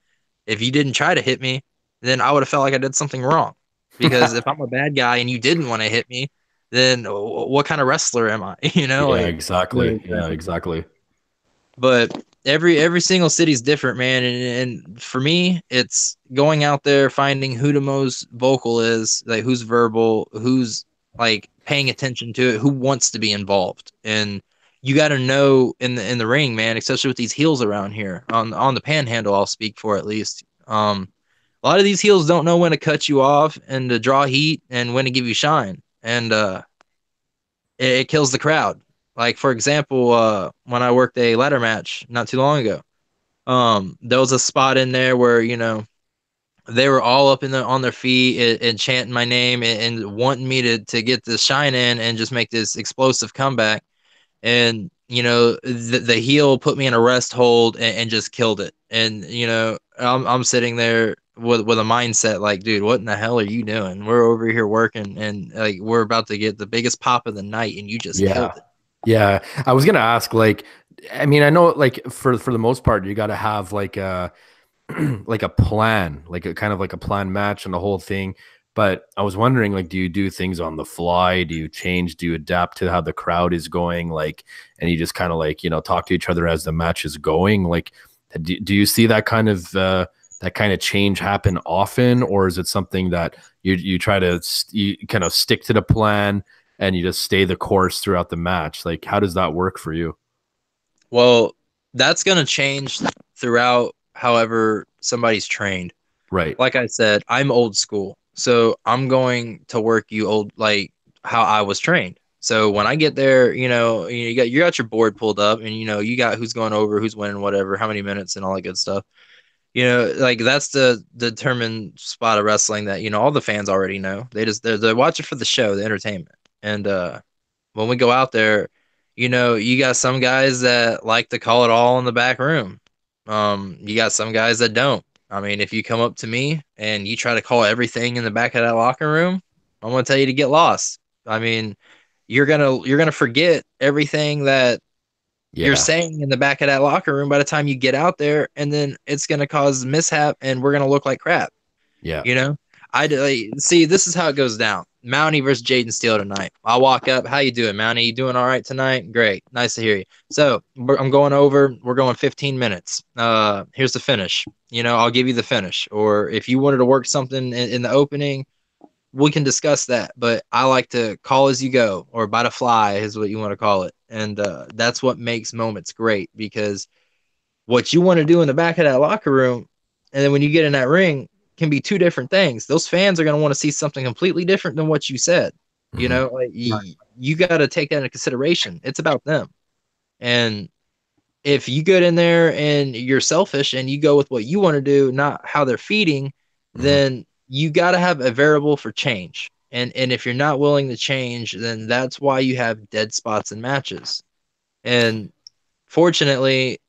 Speaker 2: If you didn't try to hit me, then I would have felt like I did something wrong, because if I'm a bad guy and you didn't want to hit me, then what kind of wrestler am I?
Speaker 1: Yeah, exactly. Yeah, exactly.
Speaker 2: But every single city's different, man. And for me, it's going out there, finding who the most vocal is, like who's verbal, who's like paying attention to it, who wants to be involved. And you got to know in the ring, man, especially with these heels around here on the Panhandle. I'll speak for at least. A lot of these heels don't know when to cut you off and to draw heat and when to give you shine. And it kills the crowd. Like, for example, when I worked a ladder match not too long ago, there was a spot in there where, they were all up on their feet and chanting my name and wanting me to get this shine in and just make this explosive comeback. And, the heel put me in a rest hold and just killed it. And, I'm sitting there with a mindset like, dude, what in the hell are you doing? We're over here working, and like we're about to get the biggest pop of the night, and you just killed it.
Speaker 1: Yeah. I was gonna ask, like, I mean, I know like for the most part, you gotta have like a like a plan, like a kind of like a planned match and the whole thing. But I was wondering, like, do you do things on the fly? Do you change? Do you adapt to how the crowd is going? Like, and you just kind of like, talk to each other as the match is going. Like, do you see that kind of change happen often, or is it something that you try to you kind of stick to the plan and you just stay the course throughout the match? Like, how does that work for you?
Speaker 2: Well, that's gonna change throughout however somebody's trained.
Speaker 1: Right.
Speaker 2: Like I said, I'm old school, so I'm going to work you old like how I was trained. So when I get there, you got your board pulled up, and you got who's going over, who's winning, whatever, how many minutes, and all that good stuff. Like that's the determined spot of wrestling that all the fans already know. They're watching for the show, the entertainment. And when we go out there, you got some guys that like to call it all in the back room. You got some guys that don't. I mean, if you come up to me and you try to call everything in the back of that locker room, I'm gonna tell you to get lost. I mean, you're gonna forget everything that you're saying in the back of that locker room by the time you get out there, and then it's gonna cause mishap, and we're gonna look like crap.
Speaker 1: Yeah.
Speaker 2: I see. This is how it goes down. Mountie versus Jayden Steele tonight. I walk up. How you doing, Mountie? You doing all right tonight? Great. Nice to hear you. So I'm going over. We're going 15 minutes. Here's the finish. I'll give you the finish. Or if you wanted to work something in the opening, we can discuss that. But I like to call as you go, or by the fly is what you want to call it. And that's what makes moments great, because what you want to do in the back of that locker room, and then when you get in that ring, can be two different things. Those fans are going to want to see something completely different than what you said. Like you got to take that into consideration. It's about them. And if you get in there and you're selfish and you go with what you want to do, not how they're feeding, then you got to have a variable for change. And if you're not willing to change, then that's why you have dead spots in matches. And fortunately,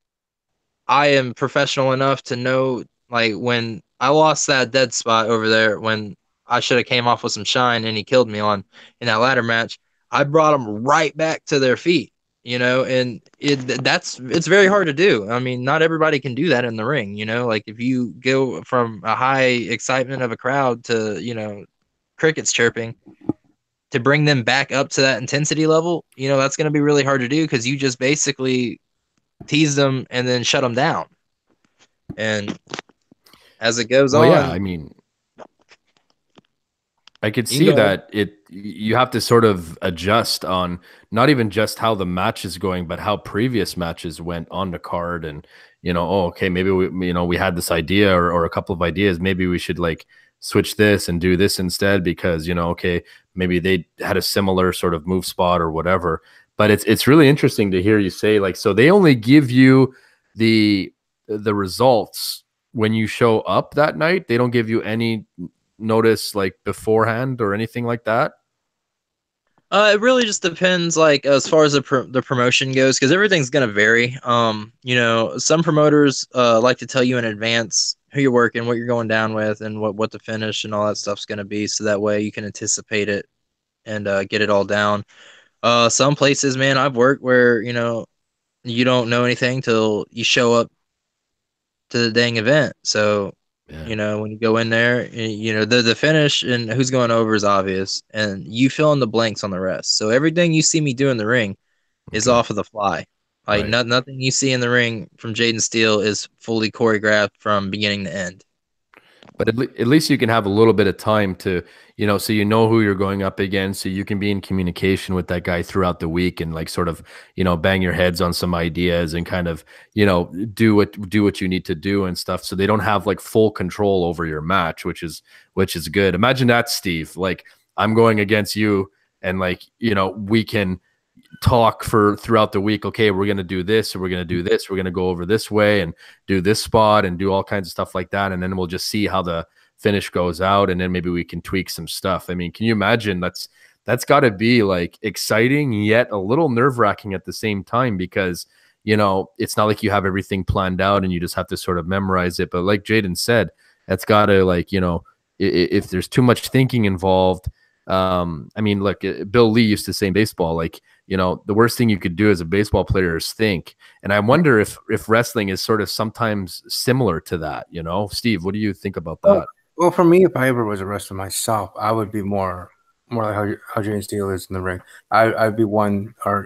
Speaker 2: I am professional enough to know, like, when I lost that dead spot over there, when I should have came off with some shine and he killed me on in that ladder match, I brought him right back to their feet, and it's very hard to do. I mean, not everybody can do that in the ring, like if you go from a high excitement of a crowd to, crickets chirping, to bring them back up to that intensity level, that's going to be really hard to do because you just basically tease them and then shut them down. And as it goes
Speaker 1: Well,
Speaker 2: on,
Speaker 1: yeah, I mean, I could see that you have to sort of adjust on not even just how the match is going, but how previous matches went on the card. And, okay, maybe we had this idea or a couple of ideas. Maybe we should like switch this and do this instead because, okay, maybe they had a similar sort of move spot or whatever. But it's really interesting to hear you say, like, so they only give you the results when you show up that night. They don't give you any notice like beforehand or anything like that.
Speaker 2: It really just depends, like as far as the promotion goes, because everything's gonna vary. Some promoters like to tell you in advance who you're working, what you're going down with, and what the finish and all that stuff's gonna be, so that way you can anticipate it and get it all down. Some places, man, I've worked where you don't know anything till you show up to the dang event. So, when you go in there, the finish and who's going over is obvious, and you fill in the blanks on the rest. So everything you see me do in the ring is off of the fly. Like nothing you see in the ring from Jayden Steele is fully choreographed from beginning to end.
Speaker 1: But at least you can have a little bit of time to, so who you're going up against, so you can be in communication with that guy throughout the week and like sort of, bang your heads on some ideas and kind of, do what you need to do and stuff. So they don't have like full control over your match, which is good. Imagine that, Steve. Like I'm going against you and like, we can talk throughout the week. Okay, we're going to do this, or we're going to do this. We're going to go over this way and do this spot and do all kinds of stuff like that. And then we'll just see how the finish goes out. And then maybe we can tweak some stuff. I mean, can you imagine that's got to be like exciting, yet a little nerve wracking at the same time, because, it's not like you have everything planned out and you just have to sort of memorize it. But like Jayden said, that's got to like, if there's too much thinking involved, I mean, look, Bill Lee used to say in baseball, like, the worst thing you could do as a baseball player is think. And I wonder if wrestling is sort of sometimes similar to that, Steve, what do you think about that?
Speaker 3: Well, for me, if I ever was a wrestler myself, I would be more like how Jayden Steele is in the ring. I'd be one, or,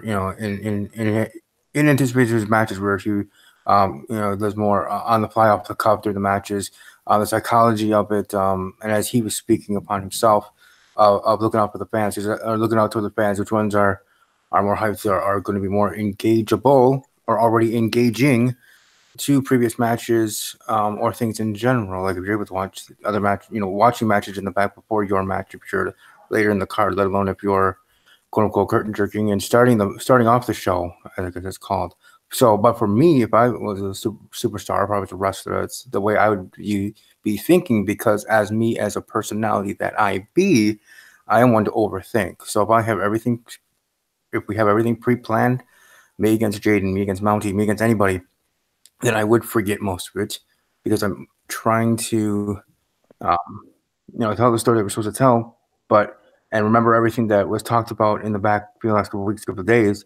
Speaker 3: in anticipation of matches where if you, there's more on the fly, off the cuff during the matches, the psychology of it. And as he was speaking upon himself, of looking out for the fans, looking out toward the fans, which ones are more hyped, are going to be more engageable or already engaging to previous matches, or things in general. Like if you're able to watch other match, watching matches in the back before your match, if you're later in the card, let alone if you're quote unquote curtain jerking and starting off the show, I think it's called. So, but for me, if I was a superstar, if I was a wrestler, it's the way I would be thinking, because as a personality that I am one to overthink. So if we have everything pre-planned, me against Jayden, me against Mountie, me against anybody, then I would forget most of it, because I'm trying to, tell the story that we're supposed to tell, and remember everything that was talked about in the back for the last couple of weeks, couple of days,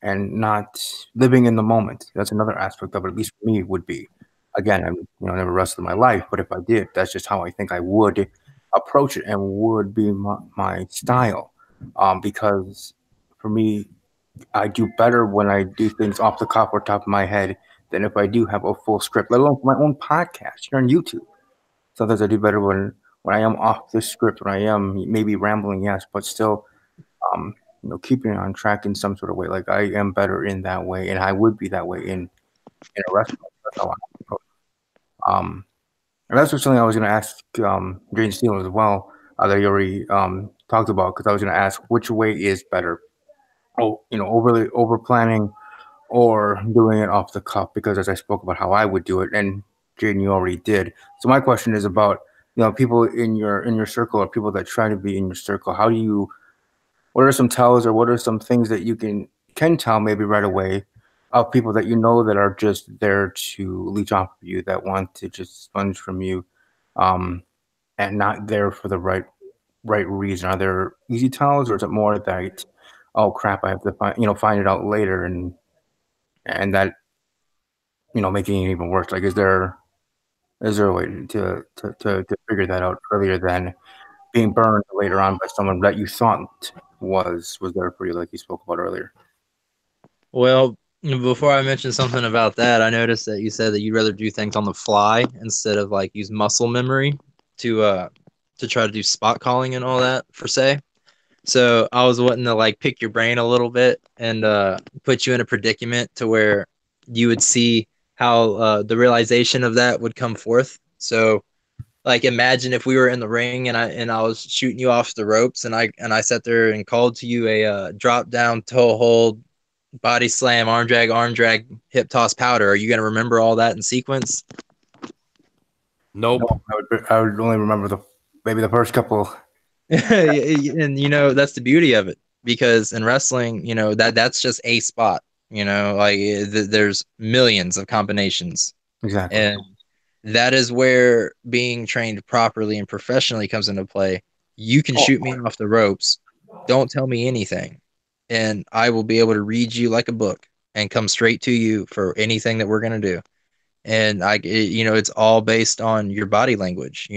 Speaker 3: and not living in the moment. That's another aspect of it, at least for me, would be. Again, I've never wrestled in my life, but if I did, that's just how I think I would approach it and would be my style. Because for me, I do better when I do things off the cuff or top of my head than if I do have a full script, let alone my own podcast here on YouTube. Sometimes I do better when I am off the script, when I am maybe rambling, yes, but still, keeping it on track in some sort of way. Like I am better in that way, and I would be that way in a restaurant. That's how I approach it. And that's something I was going to ask Jayden Steele as well, that you already talked about, because I was going to ask which way is better. Overly over planning or doing it off the cuff, because as I spoke about how I would do it, and Jayden, you already did. So my question is about, people in your circle, or people that try to be in your circle. What are some tells, or what are some things that you can tell maybe right away of people that you know that are just there to leech off of you, that want to just sponge from you, and not there for the right reason? Are there easy tunnels, or is it more that, oh crap, I have to find it out later, and that making it even worse? Like, is there a way to figure that out earlier than being burned later on by someone that you thought was there for you, like you spoke about earlier?
Speaker 2: Well, before I mention something about that, I noticed that you said that you'd rather do things on the fly instead of like use muscle memory to try to do spot calling and all that for say. So I was wanting to like pick your brain a little bit and put you in a predicament to where you would see how the realization of that would come forth. So like imagine if we were in the ring and I was shooting you off the ropes and I sat there and called to you a drop down toe hold body slam arm drag hip toss powder. Are you going to remember all that in sequence?
Speaker 1: Nope.
Speaker 3: No, I would only remember maybe the first couple.
Speaker 2: And that's the beauty of it, because in wrestling, that's just a spot, like there's millions of combinations.
Speaker 3: Exactly.
Speaker 2: And that is where being trained properly and professionally comes into play. You can shoot me off the ropes. Don't tell me anything. And I will be able to read you like a book and come straight to you for anything that we're going to do. And it's all based on your body language.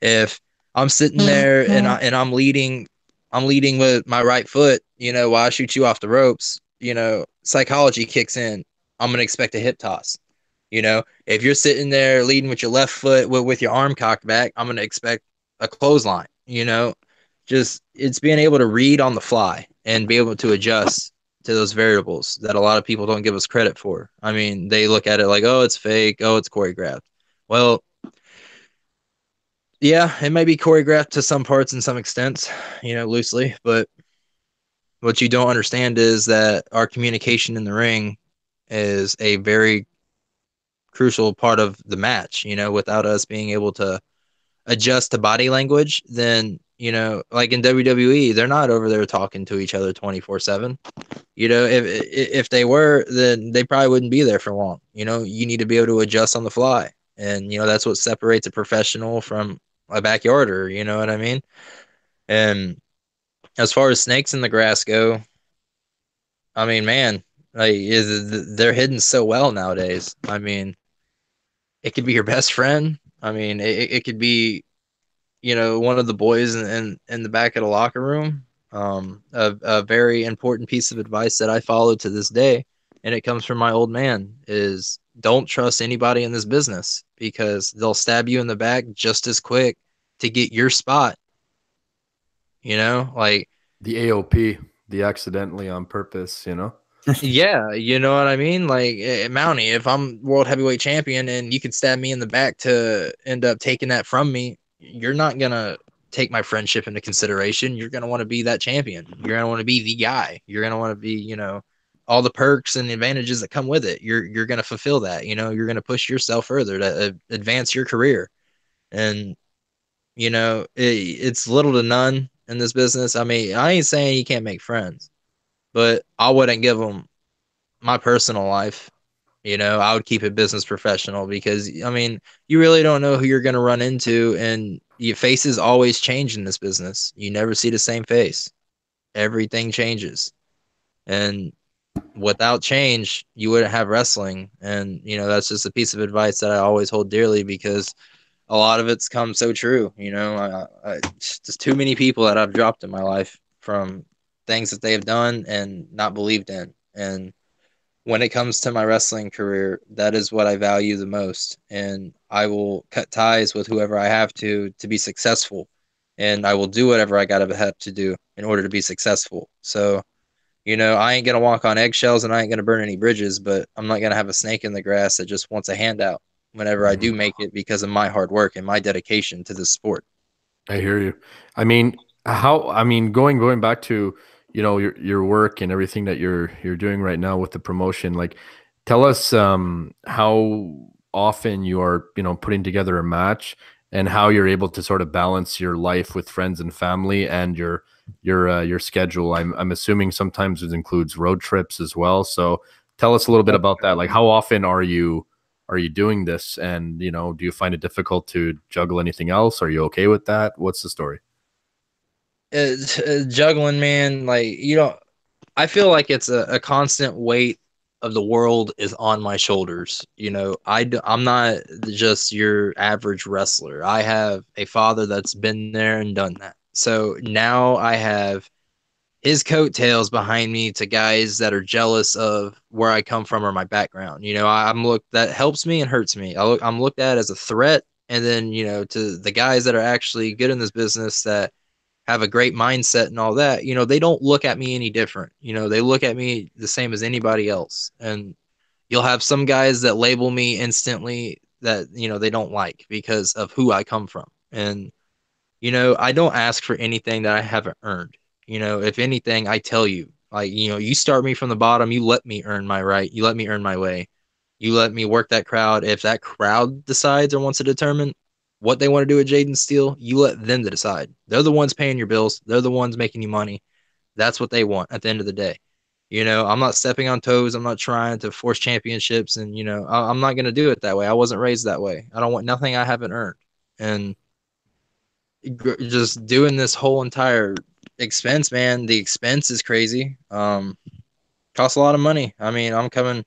Speaker 2: If I'm sitting there and I'm leading with my right foot, while I shoot you off the ropes, psychology kicks in. I'm going to expect a hip toss. If you're sitting there leading with your left foot with your arm cocked back, I'm going to expect a clothesline. Just it's being able to read on the fly and be able to adjust to those variables that a lot of people don't give us credit for. I mean, they look at it like, oh, it's fake, oh, it's choreographed. Well, yeah, it might be choreographed to some parts and some extent, loosely, but what you don't understand is that our communication in the ring is a very crucial part of the match. Without us being able to adjust to body language, then like in WWE, they're not over there talking to each other 24/7. If they were, then they probably wouldn't be there for long. You need to be able to adjust on the fly, and that's what separates a professional from a backyarder. You know what I mean? And as far as snakes in the grass go, I mean, man, like they're hidden so well nowadays. I mean, it could be your best friend. I mean, it could be one of the boys in the back of the locker room. A very important piece of advice that I follow to this day, and it comes from my old man, is don't trust anybody in this business, because they'll stab you in the back just as quick to get your spot. Like
Speaker 1: the AOP, the accidentally on purpose,
Speaker 2: Yeah, you know what I mean? Like, Mountie, if I'm world heavyweight champion and you can stab me in the back to end up taking that from me, you're not going to take my friendship into consideration. You're going to want to be that champion. You're going to want to be the guy. You're going to want to be, all the perks and advantages that come with it. You're going to fulfill that. You're going to push yourself further to advance your career. And, it's little to none in this business. I mean, I ain't saying you can't make friends, but I wouldn't give them my personal life. I would keep it business professional, because, I mean, you really don't know who you're going to run into, and your faces always change in this business. You never see the same face. Everything changes. And without change, you wouldn't have wrestling. And, that's just a piece of advice that I always hold dearly, because a lot of it's come so true. Just too many people that I've dropped in my life from things that they have done and not believed in. And when it comes to my wrestling career, that is what I value the most. And I will cut ties with whoever I have to be successful. And I will do whatever I gotta have to do in order to be successful. So, I ain't gonna walk on eggshells and I ain't gonna burn any bridges, but I'm not gonna have a snake in the grass that just wants a handout whenever I do make it, because of my hard work and my dedication to this sport.
Speaker 1: I hear you. I mean, going back to, your work and everything that you're doing right now with the promotion, like, tell us how often you are, putting together a match, and how you're able to sort of balance your life with friends and family and your schedule. I'm assuming sometimes it includes road trips as well. So Tell us a little bit about that. Like, how often are you doing this? And, you know, do you find it difficult to juggle anything else? Are you okay with that? What's the story?
Speaker 2: Juggling, man, like, you know, I feel like it's a constant weight of the world is on my shoulders. You know, I'm not just your average wrestler. I have a father that's been there and done that. So now I have his coattails behind me to guys that are jealous of where I come from or my background. You know, I'm looked that helps me and hurts me. I'm looked at as a threat, and then, you know, to the guys that are actually good in this business that have a great mindset and all that, you know, they don't look at me any different. You know, they look at me the same as anybody else. And you'll have some guys that label me instantly that, you know, they don't like because of who I come from. And, you know, I don't ask for anything that I haven't earned. You know, if anything, I tell you, like, you know, you start me from the bottom, you let me earn my right, you let me earn my way, you let me work that crowd. If that crowd decides or wants to determine what they want to do with Jayden Steele, you let them to decide. They're the ones paying your bills. They're the ones making you money. That's what they want at the end of the day. You know, I'm not stepping on toes. I'm not trying to force championships. And, you know, I'm not going to do it that way. I wasn't raised that way. I don't want nothing I haven't earned. And just doing this whole entire expense, man, the expense is crazy. Costs a lot of money. I mean, I'm coming,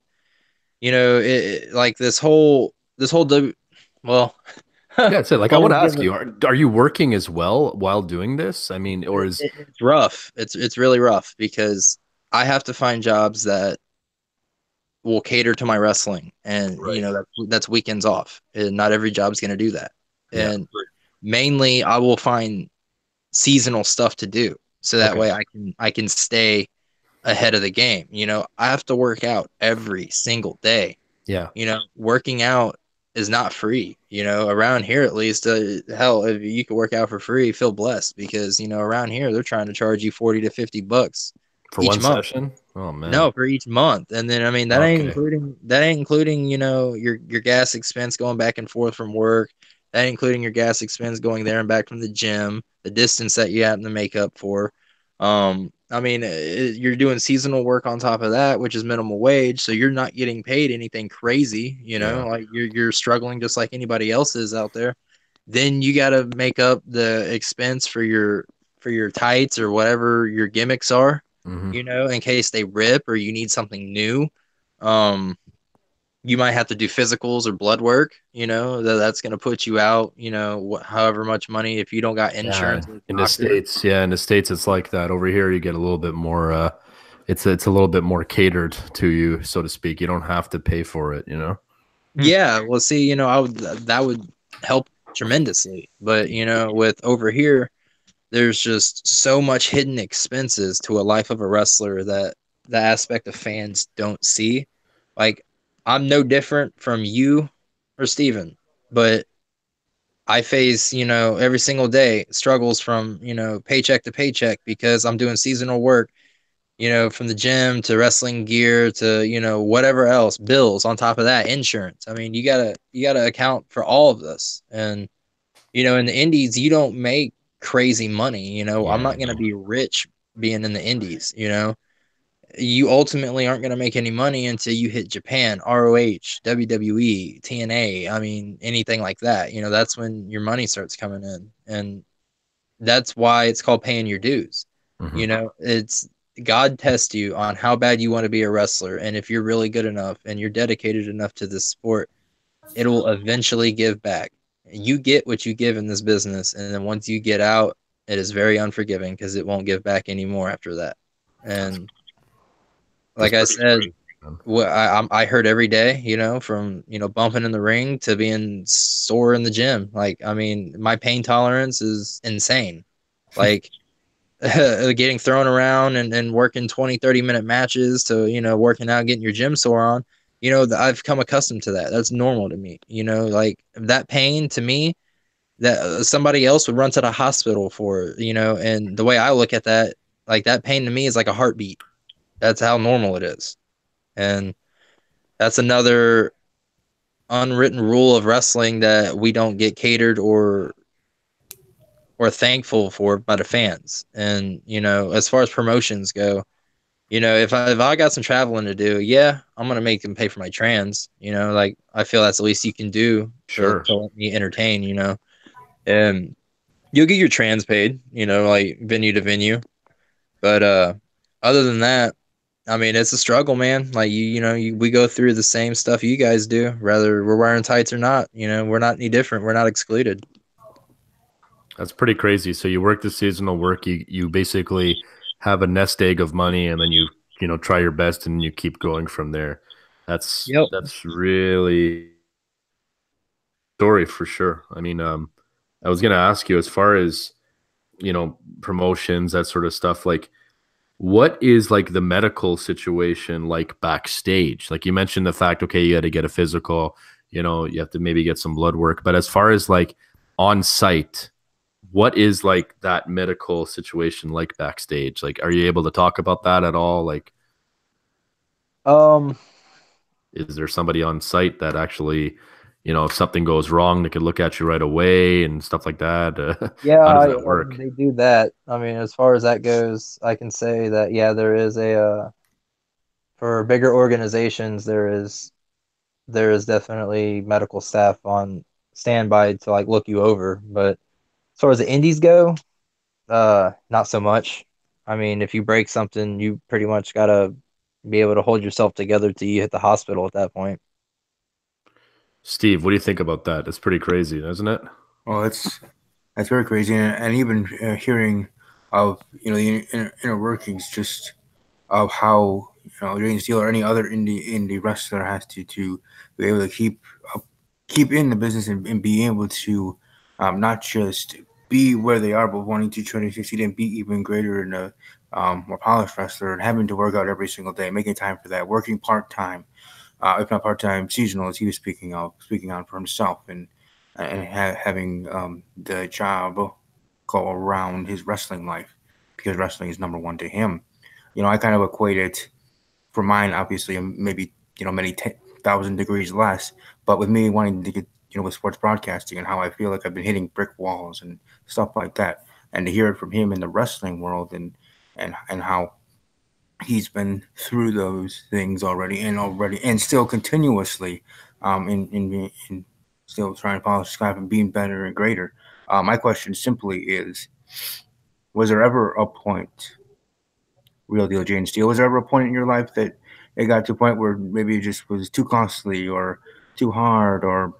Speaker 2: you know, like well,
Speaker 1: Yeah, it's it. Like, I
Speaker 2: I'll
Speaker 1: want to
Speaker 2: give
Speaker 1: ask
Speaker 2: it-
Speaker 1: you, are you working as well while doing this? I mean, or is
Speaker 2: it's rough. It's really rough because I have to find jobs that will cater to my wrestling, and you
Speaker 1: right?
Speaker 2: know that's weekends off, and not every job's going to do that.
Speaker 1: Yeah.
Speaker 2: And mainly, I will find seasonal stuff to do, so that
Speaker 1: Okay.
Speaker 2: way I can stay ahead of the game. You know, I have to work out every single day.
Speaker 1: Yeah.
Speaker 2: You know, working out is not free. You know, around here at least, hell, if you could work out for free, feel blessed because, you know, around here they're trying to charge you 40 to 50 bucks
Speaker 1: For
Speaker 2: each
Speaker 1: one
Speaker 2: month.
Speaker 1: session? Oh man.
Speaker 2: No, for each month. And then I mean
Speaker 1: Okay.
Speaker 2: that ain't including, you know, your gas expense going back and forth from work. That ain't including your gas expense going there and back from the gym, the distance that you have to make up for. I mean, you're doing seasonal work on top of that, which is minimum wage, so you're not getting paid anything crazy, you know,
Speaker 1: Yeah.
Speaker 2: like you're struggling just like anybody else is out there. Then you got to make up the expense for your tights or whatever your gimmicks are,
Speaker 1: Mm-hmm.
Speaker 2: you know, in case they rip or you need something new. Um, you might have to do physicals or blood work, you know, that's going to put you out, you know, however much money if you don't got
Speaker 1: Yeah.
Speaker 2: insurance with a
Speaker 1: In the
Speaker 2: doctor.
Speaker 1: States, yeah, in the States it's like that. Over here you get a little bit more it's a little bit more catered to you, so to speak. You don't have to pay for it, you know?
Speaker 2: Yeah, well, see, you know, that would help tremendously. But, you know, with over here, there's just so much hidden expenses to a life of a wrestler that the aspect of fans don't see. Like, I'm no different from you or Steven, but I face, you know, every single day struggles from, you know, paycheck to paycheck because I'm doing seasonal work, you know, from the gym to wrestling gear to, you know, whatever else, bills on top of that, insurance. I mean, you gotta account for all of this. And, you know, in the indies, you don't make crazy money. You know, I'm
Speaker 1: Yeah, I
Speaker 2: not gonna
Speaker 1: know.
Speaker 2: be rich being in the indies, you know. You ultimately aren't gonna make any money until you hit Japan, ROH, WWE, TNA. I mean, anything like that. You know, that's when your money starts coming in. And that's why it's called paying your dues.
Speaker 1: Mm-hmm.
Speaker 2: You know, it's God tests you on how bad you want to be a wrestler. And if you're really good enough and you're dedicated enough to this sport, it will eventually give back. You get what you give in this business. And then once you get out, it is very unforgiving because it won't give back anymore after that. And
Speaker 1: That's
Speaker 2: like I
Speaker 1: pretty
Speaker 2: said,
Speaker 1: crazy, man.
Speaker 2: I hurt every day, you know, from, you know, bumping in the ring to being sore in the gym. Like, I mean, my pain tolerance is insane. Like, getting thrown around and working 20, 30-minute matches to, you know, working out, getting your gym sore on, you know, I've come accustomed to that. That's normal to me. You know, like that pain to me that somebody else would run to the hospital for, you know, and the way I look at that, like that pain to me is like a heartbeat. That's how normal it is. And that's another unwritten rule of wrestling that we don't get catered or thankful for by the fans. And, you know, as far as promotions go, if I got some traveling to do, yeah, I'm gonna make them pay for my trans. Like I feel that's the least you can do
Speaker 1: Sure.
Speaker 2: to let me entertain. And you'll get your trans paid. Like venue to venue. But other than that, I mean, it's a struggle, man. Like we go through the same stuff you guys do, whether we're wearing tights or not. We're not any different. We're not excluded.
Speaker 1: That's pretty crazy. So you work the seasonal work. You basically have a nest egg of money, and then you try your best, and you keep going from there. That's
Speaker 2: Yep.
Speaker 1: that's really story for sure. I mean, I was gonna ask you as far as promotions, that sort of stuff. Like, what is like the medical situation like backstage? Like you mentioned the fact, okay, you had to get a physical. You have to maybe get some blood work. But as far as like on site, what is like that medical situation like backstage? Like, are you able to talk about that at all? Like,
Speaker 2: Um.
Speaker 1: is there somebody on site that actually, if something goes wrong, they could look at you right away and stuff like that?
Speaker 2: Yeah,
Speaker 1: How does that work?
Speaker 2: they do that. I mean, as far as that goes, I can say that yeah, there is a for bigger organizations, there is definitely medical staff on standby to like look you over. But as far as the indies go, not so much. I mean, if you break something, you pretty much gotta be able to hold yourself together till you hit the hospital at that point.
Speaker 1: Steve, what do you think about that? It's pretty crazy, isn't it?
Speaker 3: Well, that's very crazy, and even hearing of the inner workings just of how Jayden Steele or any other indie wrestler has to be able to keep in the business and be able to not just be where they are, but wanting to try to succeed and be even greater in a more polished wrestler, and having to work out every single day, making time for that, working part time, if not part time, seasonal, as he was speaking on for himself, and having the job go around his wrestling life, because wrestling is number one to him. I kind of equate it for mine, obviously, maybe many 10,000 degrees less, but with me wanting to get with sports broadcasting and how I feel like I've been hitting brick walls and stuff like that, and to hear it from him in the wrestling world and how he's been through those things already and still continuously in still trying to polish his craft and being better and greater. My question simply is, was there ever a point, real deal Jayden Steele, was there ever a point in your life that it got to a point where maybe it just was too costly or too hard, or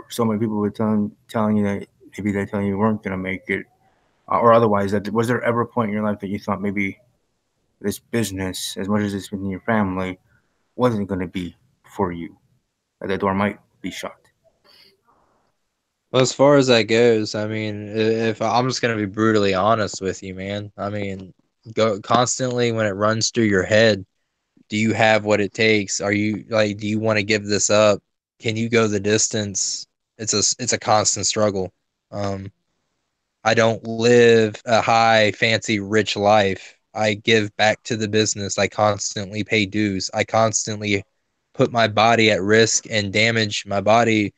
Speaker 3: so many people were telling you that maybe they're telling you weren't going to make it, or otherwise, that was there ever a point in your life that you thought maybe this business, as much as it's been in your family, wasn't going to be for you, that the door might be shut?
Speaker 2: Well, as far as that goes, I mean, if I'm just gonna be brutally honest with you, man. I mean, go constantly when it runs through your head, do you have what it takes? Are you like, do you want to give this up? Can you go the distance? It's a constant struggle. Um, I don't live a high, fancy, rich life. I give back to the business. I constantly pay dues. I constantly put my body at risk and damage my body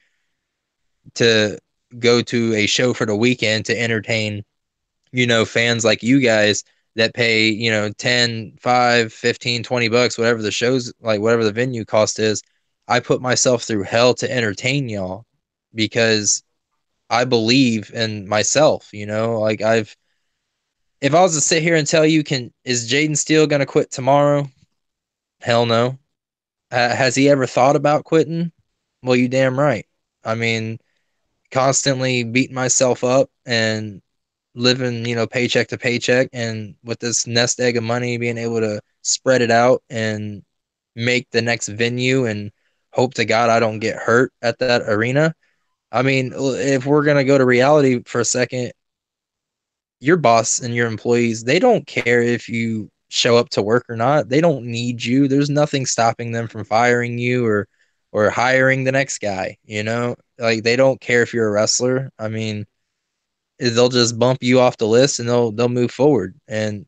Speaker 2: to go to a show for the weekend to entertain, fans like you guys that pay, 10, 5, 15, 20 bucks, whatever the show's like, whatever the venue cost is. I put myself through hell to entertain y'all because I believe in myself, like if I was to sit here and tell you, is Jayden Steele going to quit tomorrow? Hell no. Has he ever thought about quitting? Well, you damn right. I mean, constantly beating myself up and living, paycheck to paycheck, and with this nest egg of money, being able to spread it out and make the next venue and hope to God I don't get hurt at that arena. I mean, if we're going to go to reality for a second, your boss and your employees, they don't care if you show up to work or not. They don't need you. There's nothing stopping them from firing you or hiring the next guy, Like they don't care if you're a wrestler. I mean, they'll just bump you off the list and they'll move forward. And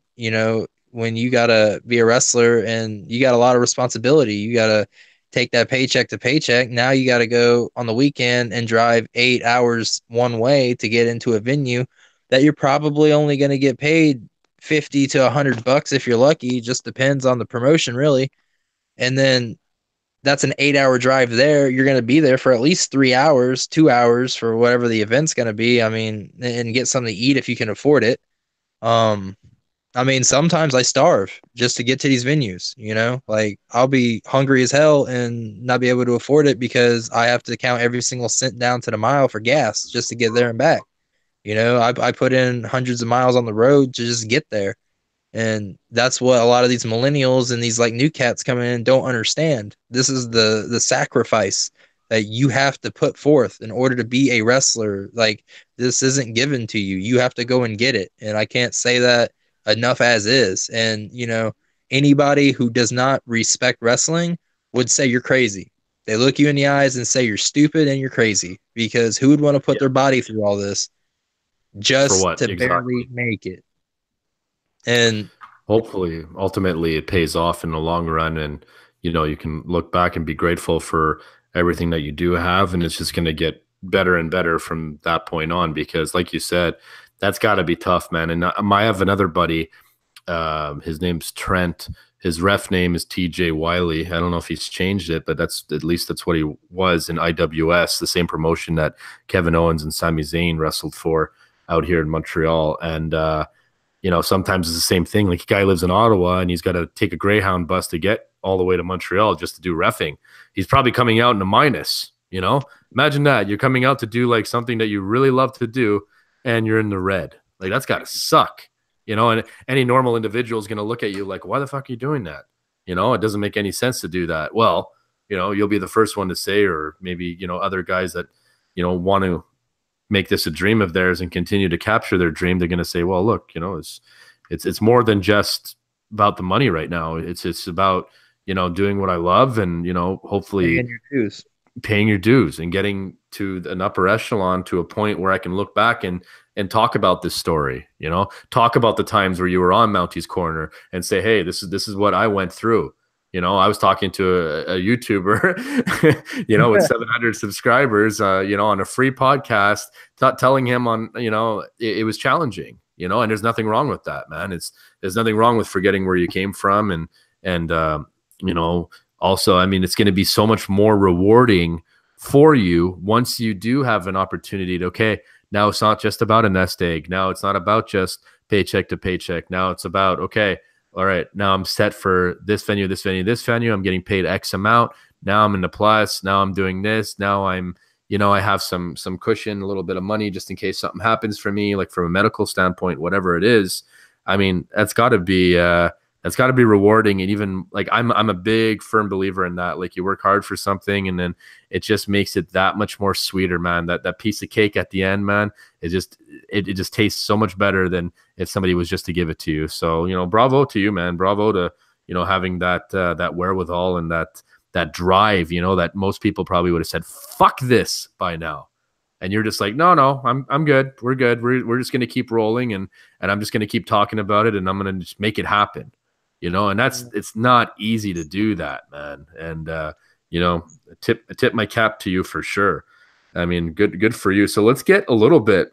Speaker 2: when you gotta be a wrestler and you got a lot of responsibility, you gotta take that paycheck to paycheck. Now you gotta go on the weekend and drive 8 hours one way to get into a venue that you're probably only gonna get paid $50 to $100 if you're lucky. Just depends on the promotion, really. And then that's an 8-hour drive there. You're going to be there for at least 3 hours, 2 hours for whatever the event's going to be. I mean, and get something to eat if you can afford it. I mean, sometimes I starve just to get to these venues, you know, like I'll be hungry as hell and not be able to afford it because I have to count every single cent down to the mile for gas just to get there and back. You know, I put in hundreds of miles on the road to just get there. And that's what a lot of these millennials and these like new cats coming in don't understand. This is the sacrifice that you have to put forth in order to be a wrestler. Like this isn't given to you. You have to go and get it. And I can't say that enough as is. And you know, anybody who does not respect wrestling would say you're crazy. They look you in the eyes and say you're stupid and you're crazy because who would want to put their body through all this just to
Speaker 1: Exactly.
Speaker 2: barely make it? And
Speaker 1: Hopefully, ultimately, it pays off in the long run, and you know you can look back and be grateful for everything that you do have, and it's just going to get better and better from that point on. Because, like you said, that's got to be tough, man. And I have another buddy. His name's Trent. His ref name is TJ Wiley. I don't know if he's changed it, but that's what he was in IWS, the same promotion that Kevin Owens and Sami Zayn wrestled for out here in Montreal, and you know, sometimes it's the same thing. Like a guy lives in Ottawa and he's got to take a Greyhound bus to get all the way to Montreal just to do reffing. He's probably coming out in a minus, you know? Imagine that. You're coming out to do like something that you really love to do and you're in the red. Like that's got to suck, you know? And any normal individual is going to look at you like, why the fuck are you doing that? You know, it doesn't make any sense to do that. Well, you know, you'll be the first one to say, or maybe, you know, other guys that, you know, want to make this a dream of theirs and continue to capture their dream, they're going to say, well, look, you know, it's more than just about the money right now. It's about, you know, doing what I love and, you know, hopefully paying your dues and getting to an upper echelon to a point where I can look back and talk about this story, you know, talk about the times where you were on Mounties Corner and say, hey, this is what I went through. You know, I was talking to a YouTuber, you know, with 700 subscribers, you know, on a free podcast, telling him on, you know, it was challenging, you know, and there's nothing wrong with that, man. There's nothing wrong with forgetting where you came from. And you know, also, I mean, it's going to be so much more rewarding for you once you do have an opportunity to, okay, now it's not just about a nest egg. Now it's not about just paycheck to paycheck. Now it's about, okay, all right, now I'm set for this venue, this venue, this venue. I'm getting paid X amount. Now I'm in the plus. Now I'm doing this. Now I'm, you know, I have some cushion, a little bit of money just in case something happens for me, like from a medical standpoint, whatever it is. I mean, that's got to be rewarding. And even like I'm a big firm believer in that. Like you work hard for something, and then it just makes it that much more sweeter, man. That piece of cake at the end, man, it just tastes so much better than if somebody was just to give it to you. So, you know, bravo to you, man. Bravo to, you know, having that wherewithal and that drive, you know, that most people probably would have said, fuck this by now. And you're just like, no, I'm good. We're good. We're just going to keep rolling. And I'm just going to keep talking about it, and I'm going to just make it happen, you know? And it's not easy to do that, man. And, you know, I tip my cap to you for sure. I mean, good for you. So let's get a little bit,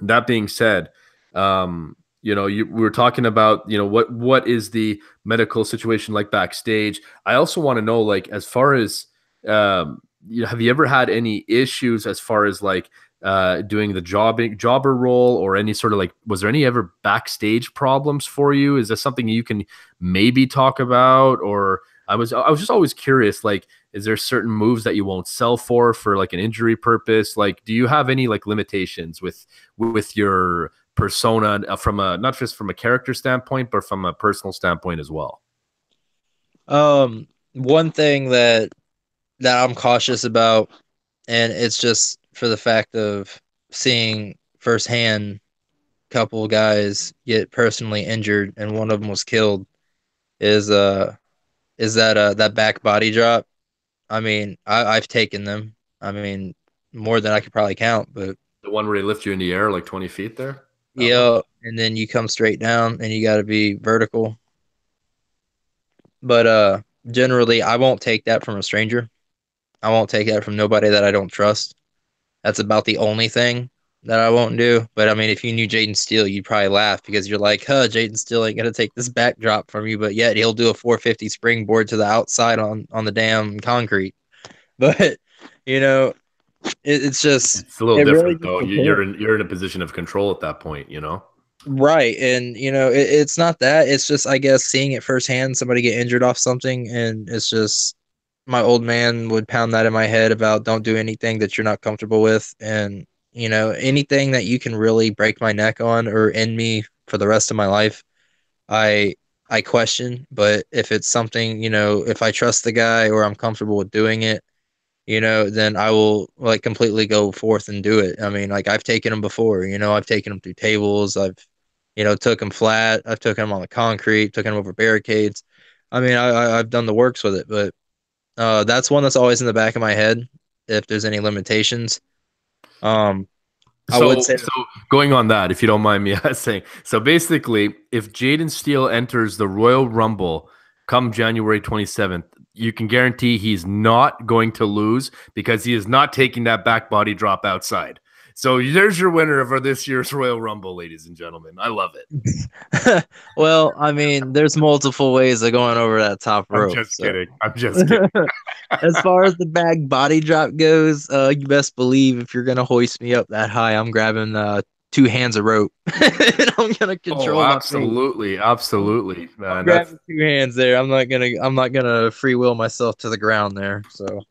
Speaker 1: that being said, you know, we were talking about, you know, what is the medical situation like backstage? I also want to know, like, as far as, you know, have you ever had any issues as far as like doing the jobber role, or any sort of like, was there any ever backstage problems for you? Is this something you can maybe talk about? Or I was just always curious, like, is there certain moves that you won't sell for like an injury purpose? Like, do you have any like limitations with your persona from a, not just from a character standpoint, but from a personal standpoint as well?
Speaker 2: One thing that I'm cautious about, and it's just for the fact of seeing firsthand couple guys get personally injured and one of them was killed, is that back body drop. I mean, I've taken them. I mean, more than I could probably count, but
Speaker 1: The one where they lift you in the air like 20 feet there?
Speaker 2: yeah, and then you come straight down and you got to be vertical. But generally I won't take that from a stranger. I won't take that from nobody that I don't trust. That's about the only thing. that I won't do. But I mean, if you knew Jayden Steele, you'd probably laugh because you're like, huh, Jayden Steele ain't gonna take this backdrop from you, but yet he'll do a 450 springboard to the outside on the damn concrete. But you know, it's just
Speaker 1: It's a little
Speaker 2: it really
Speaker 1: different
Speaker 2: just
Speaker 1: though.
Speaker 2: depends.
Speaker 1: You're in a position of control at that point, you know.
Speaker 2: Right. And, it's not that. It's just, I guess, seeing it firsthand, somebody get injured off something. And it's just, my old man would pound that in my head about don't do anything that you're not comfortable with. And, anything that you can really break my neck on or end me for the rest of my life, I. I question, but if it's something, if I trust the guy or I'm comfortable with doing it, then I will like completely go forth and do it. I mean, like I've taken them before, I've taken them through tables. I've, took them flat. I've taken them on the concrete, taken them over barricades. I mean, I've done the works with it, but that's one that's always in the back of my head. If there's any limitations, um, I would
Speaker 1: So,
Speaker 2: say,
Speaker 1: so going on that, if you don't mind me saying, so basically, if Jayden Steele enters the Royal Rumble come January 27th, you can guarantee he's not going to lose because he is not taking that back body drop outside. So there's your winner for this year's Royal Rumble, ladies and gentlemen. I love it.
Speaker 2: well, I mean, there's multiple ways of going over that top
Speaker 1: I'm
Speaker 2: rope.
Speaker 1: just
Speaker 2: So.
Speaker 1: kidding. I'm just kidding.
Speaker 2: As far as the back body drop goes, you best believe if you're gonna hoist me up that high, I'm grabbing two hands of rope and I'm gonna
Speaker 1: Oh,
Speaker 2: control my fate.
Speaker 1: absolutely, absolutely,
Speaker 2: I'm
Speaker 1: man. That's
Speaker 2: grabbing two hands there. I'm not gonna free will myself to the ground there. So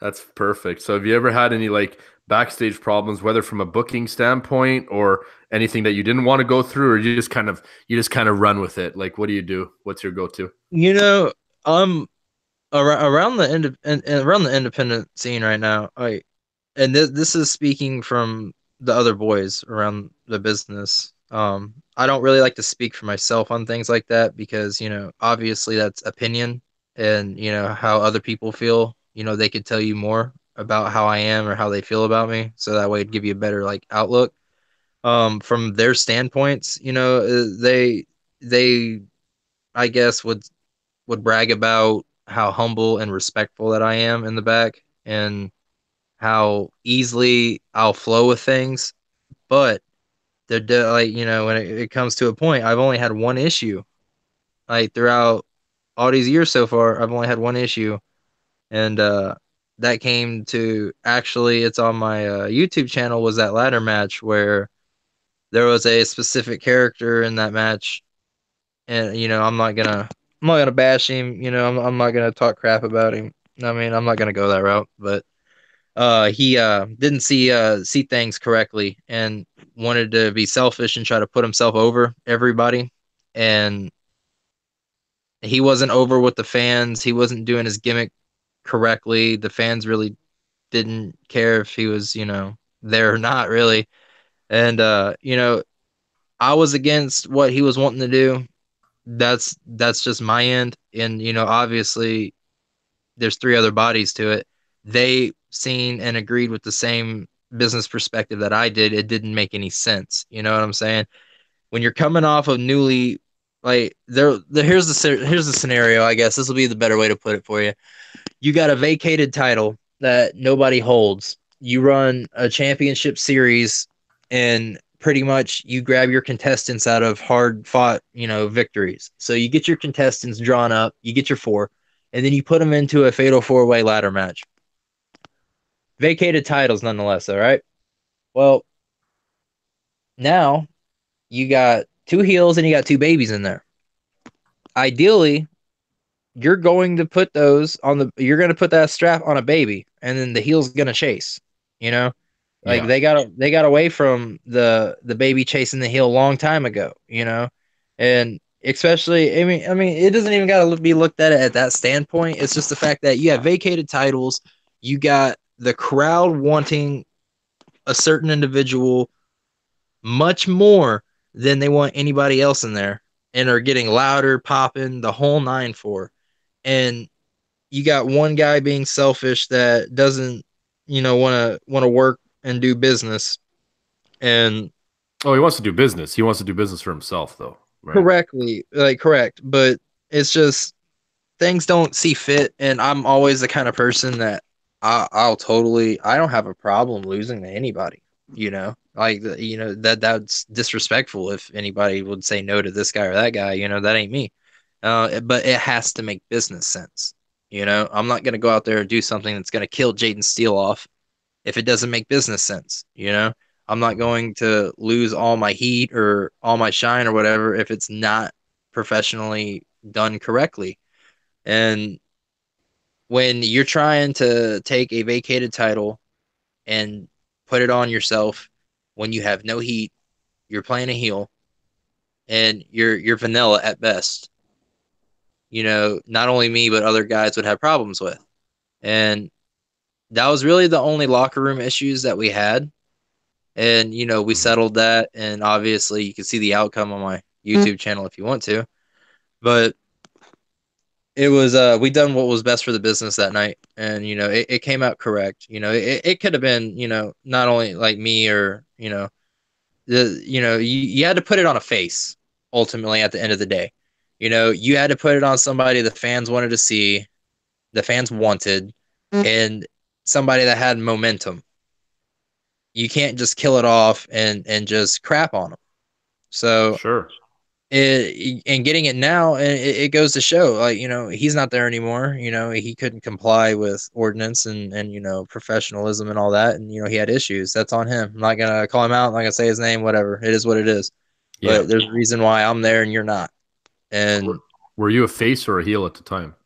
Speaker 1: That's perfect. So have you ever had any like backstage problems, whether from a booking standpoint or anything that you didn't want to go through, or you just kind of run with it? Like, what do you do? What's your go-to?
Speaker 2: I'm around the around the independent scene right now. And this is speaking from the other boys around the business. I don't really like to speak for myself on things like that because, obviously that's opinion and, how other people feel. They could tell you more about how I am or how they feel about me. So that way it'd give you a better like outlook. From their standpoints, they I guess would brag about how humble and respectful that I am in the back and how easily I'll flow with things. But like, when it comes to a point, I've only had one issue. Like throughout all these years so far, I've only had one issue. And that came to actually, it's on my YouTube channel, was that ladder match where there was a specific character in that match. And, I'm not gonna bash him. I'm not gonna talk crap about him. I mean, I'm not gonna go that route, but he didn't see things correctly and wanted to be selfish and try to put himself over everybody, and he wasn't over with the fans. He wasn't doing his gimmick correctly. The fans really didn't care if he was there or not really. And I was against what he was wanting to do. That's just my end. And obviously there's three other bodies to it. They seen and agreed with the same business perspective that I did. It didn't make any sense. You know what I'm saying? When you're coming off of newly, like here's the scenario. I guess this will be the better way to put it for you. You got a vacated title that nobody holds. You run a championship series, and pretty much you grab your contestants out of hard fought, victories. So you get your contestants drawn up, you get your four, and then you put them into a fatal four-way ladder match. Vacated titles nonetheless, all right? Well, now you got two heels and you got two babies in there. Ideally, you're going to put you're going to put that strap on a baby and then the heel's going to chase, you know? Like
Speaker 1: Yeah.
Speaker 2: they got away from the baby chasing the heel a long time ago, and especially I mean it doesn't even got to be looked at that standpoint. It's just the fact that you have vacated titles, you got the crowd wanting a certain individual much more than they want anybody else in there, and are getting louder, popping the whole nine for, and you got one guy being selfish that doesn't want to work and do business and
Speaker 1: Oh, he wants to do business. He wants to do business for himself, though, right?
Speaker 2: correct, but it's just things don't see fit, and I'm always the kind of person that I don't have a problem losing to anybody. Like that's disrespectful if anybody would say no to this guy or that guy. That ain't me. But it has to make business sense. I'm not gonna go out there and do something that's gonna kill Jayden Steele off if it doesn't make business sense. I'm not going to lose all my heat or all my shine or whatever if it's not professionally done correctly. And when you're trying to take a vacated title and put it on yourself when you have no heat, you're playing a heel, and you're vanilla at best. Not only me but other guys would have problems with. And that was really the only locker room issues that we had. And we settled that, and obviously you can see the outcome on my YouTube channel if you want to. But it was we done what was best for the business that night, and it came out correct. It could have been not only like me or you had to put it on a face ultimately at the end of the day. You had to put it on somebody the fans wanted to see, the fans wanted, and somebody that had momentum. You can't just kill it off and just crap on them. So
Speaker 1: Sure.
Speaker 2: And getting it now, and it goes to show, like, he's not there anymore. He couldn't comply with ordinance and professionalism and all that, and he had issues. That's on him. I'm not gonna call him out. I'm not gonna say his name. Whatever. It is what it is.
Speaker 1: Yeah.
Speaker 2: But there's a reason why I'm there and you're not. And
Speaker 1: were you a face or a heel at the time?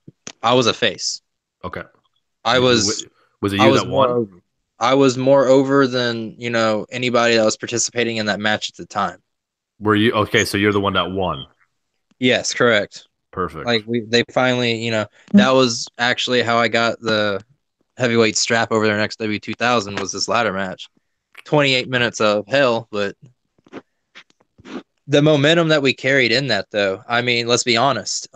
Speaker 2: I was a face.
Speaker 1: Okay.
Speaker 2: I was.
Speaker 1: Was it you that won?
Speaker 2: I was more over than anybody that was participating in that match at the time.
Speaker 1: Were you okay? So you're the one that won.
Speaker 2: Yes, correct.
Speaker 1: Perfect.
Speaker 2: Like they finally, that was actually how I got the heavyweight strap over their next W2000 was this ladder match. 28 minutes of hell, but the momentum that we carried in that, though. I mean, let's be honest.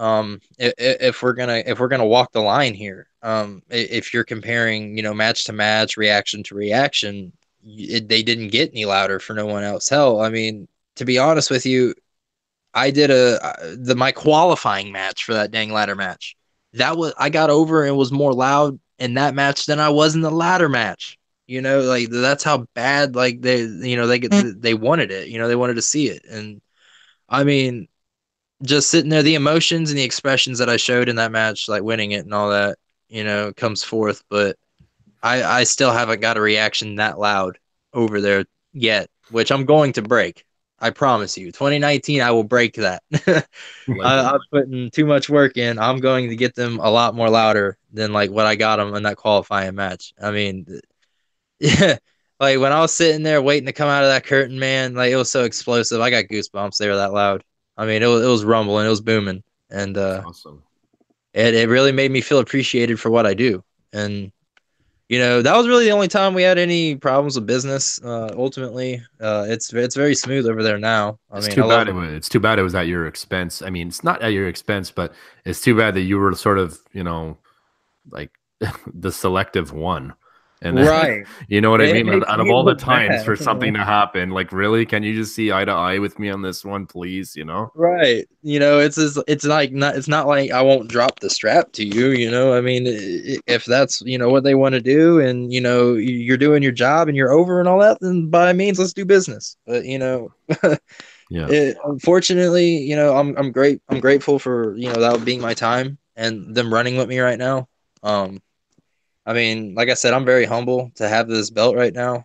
Speaker 2: If we're gonna walk the line here, if you're comparing, match to match, reaction to reaction, they didn't get any louder for no one else. Hell, I mean, to be honest with you, I did my qualifying match for that dang ladder match. I got over and was more loud in that match than I was in the ladder match. Like that's how bad like they wanted it. They wanted to see it. And I mean, just sitting there, the emotions and the expressions that I showed in that match, like winning it and all that, comes forth. But I still haven't got a reaction that loud over there yet, which I'm going to break. I promise you, 2019, I will break that. I'm putting too much work in. I'm going to get them a lot more louder than like what I got them in that qualifying match. I mean, yeah, like when I was sitting there waiting to come out of that curtain, man, like it was so explosive. I got goosebumps. They were that loud. I mean, it was rumbling, it was booming, and
Speaker 1: awesome.
Speaker 2: It really made me feel appreciated for what I do. And that was really the only time we had any problems with business. Ultimately, it's very smooth over there now.
Speaker 1: It's too bad it was at your expense. I mean, it's not at your expense, but it's too bad that you were sort of, like the selective one. And then,
Speaker 2: right.
Speaker 1: You know what I mean? Out of all the times for something to happen, like, really, can you just see eye to eye with me on this one, please?
Speaker 2: Right. It's not like I won't drop the strap to you. I mean, if that's what they want to do, and you're doing your job and you're over and all that, then by means, let's do business. But
Speaker 1: yeah.
Speaker 2: Unfortunately, I'm grateful for that being my time and them running with me right now. I mean, like I said, I'm very humble to have this belt right now.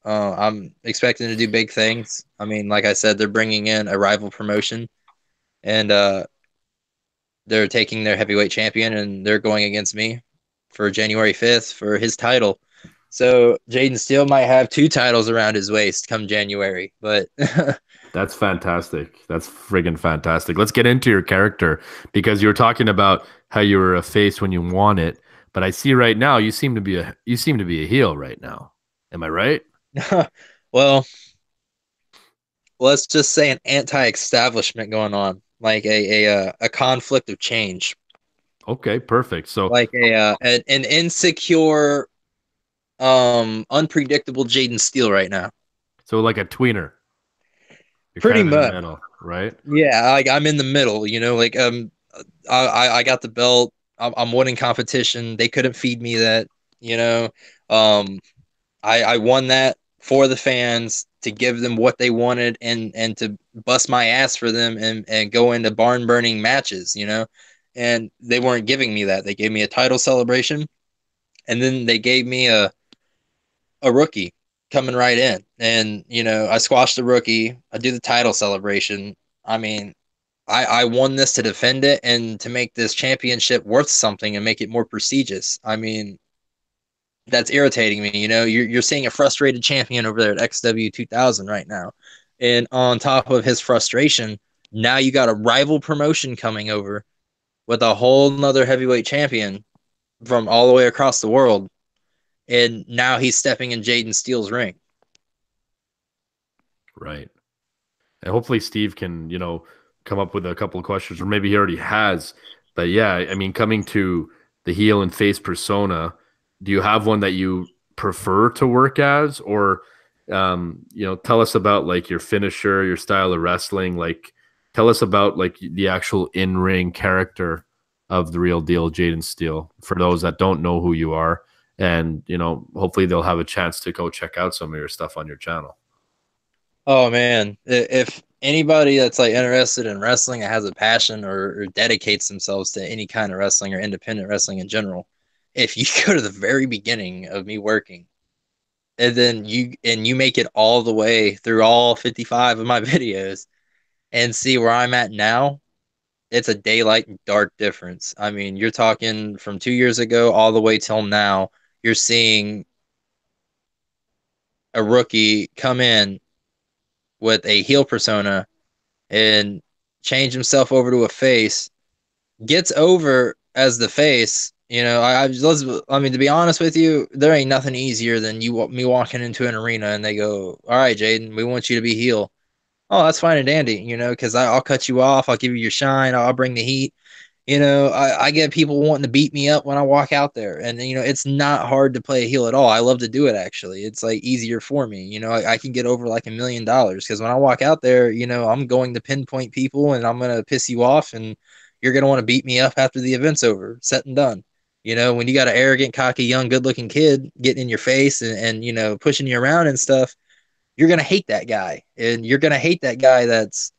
Speaker 2: I'm expecting to do big things. I mean, like I said, they're bringing in a rival promotion, and they're taking their heavyweight champion, and they're going against me for January 5th for his title. So Jayden Steele might have 2 titles around his waist come January, but
Speaker 1: that's fantastic. That's friggin' fantastic. Let's get into your character, because you were talking about how you were a face when you won it. But I see right now you seem to be a heel right now. Am I right?
Speaker 2: Well, let's just say an anti-establishment going on, like a conflict of change.
Speaker 1: Okay, perfect. So
Speaker 2: like an insecure, unpredictable Jayden Steele right now.
Speaker 1: So like a tweener.
Speaker 2: You're pretty much,
Speaker 1: in the middle, right?
Speaker 2: Yeah, like I'm in the middle. Like I got the belt. I'm winning competition. They couldn't feed me that, I won that for the fans, to give them what they wanted, and to bust my ass for them, and go into barn burning matches, you know. And they weren't giving me that. They gave me a title celebration, and then they gave me a rookie coming right in. And, you know, I squashed the rookie. I do the title celebration. I mean, I won this to defend it and to make this championship worth something and make it more prestigious. I mean, that's irritating me. You know, you're seeing a frustrated champion over there at XW 2000 right now. And on top of his frustration, now you got a rival promotion coming over with a whole nother heavyweight champion from all the way across the world. And now he's stepping in Jayden Steele's ring.
Speaker 1: Right. And hopefully Steve can, you know, come up with a couple of questions, or maybe he already has. But yeah, I mean, coming to the heel and face persona, do you have one that you prefer to work as? Or, you know, tell us about like your finisher, your style of wrestling. Like, tell us about like the actual in-ring character of the real deal, Jayden Steele, for those that don't know who you are. And, you know, hopefully they'll have a chance to go check out some of your stuff on your channel.
Speaker 2: Oh man, if anybody that's like interested in wrestling and has a passion, or dedicates themselves to any kind of wrestling or independent wrestling in general, if you go to the very beginning of me working, and then you make it all the way through all 55 of my videos and see where I'm at now, it's a daylight and dark difference. I mean, you're talking from 2 years ago all the way till now. You're seeing a rookie come in with a heel persona and change himself over to a face, gets over as the face. You know, I mean, to be honest with you, there ain't nothing easier than me walking into an arena and they go, "All right, Jayden, we want you to be heel." Oh, that's fine and dandy, you know, because I'll cut you off, I'll give you your shine, I'll bring the heat. You know, I get people wanting to beat me up when I walk out there. And, you know, it's not hard to play a heel at all. I love to do it, actually. It's like easier for me. You know, I can get over like $1 million because when I walk out there, you know, I'm going to pinpoint people and I'm going to piss you off and you're going to want to beat me up after the event's over, set and done. You know, when you got an arrogant, cocky, young, good looking kid getting in your face and, you know, pushing you around and stuff, you're going to hate that guy. And you're going to hate that guy that's,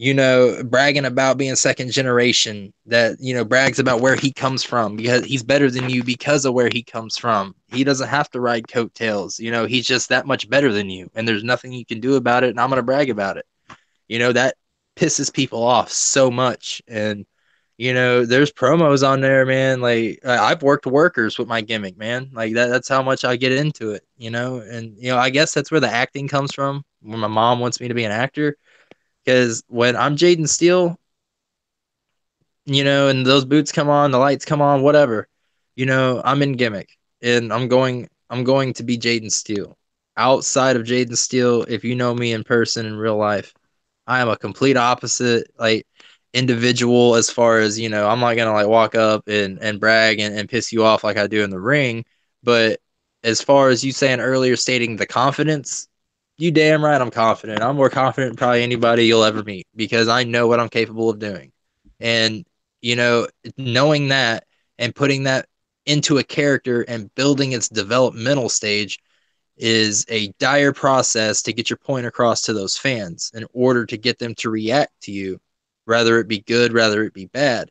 Speaker 2: you know, bragging about being second generation, that, you know, brags about where he comes from because he's better than you because of where he comes from. He doesn't have to ride coattails. You know, he's just that much better than you and there's nothing you can do about it. And I'm going to brag about it. You know, that pisses people off so much. And, you know, there's promos on there, man. Like I've worked workers with my gimmick, man. Like that's how much I get into it, you know? And, you know, I guess that's where the acting comes from, where my mom wants me to be an actor. Because when I'm Jayden Steele, you know, and those boots come on, the lights come on, whatever, you know, I'm in gimmick and I'm going to be Jayden Steele. Outside of Jayden Steele, if you know me in person in real life, I am a complete opposite like individual as far as, you know, I'm not gonna like walk up and brag and piss you off like I do in the ring. But as far as you saying earlier, stating the confidence, you damn right I'm confident. I'm more confident than probably anybody you'll ever meet because I know what I'm capable of doing. And, you know, knowing that and putting that into a character and building its developmental stage is a dire process to get your point across to those fans in order to get them to react to you, whether it be good, whether it be bad.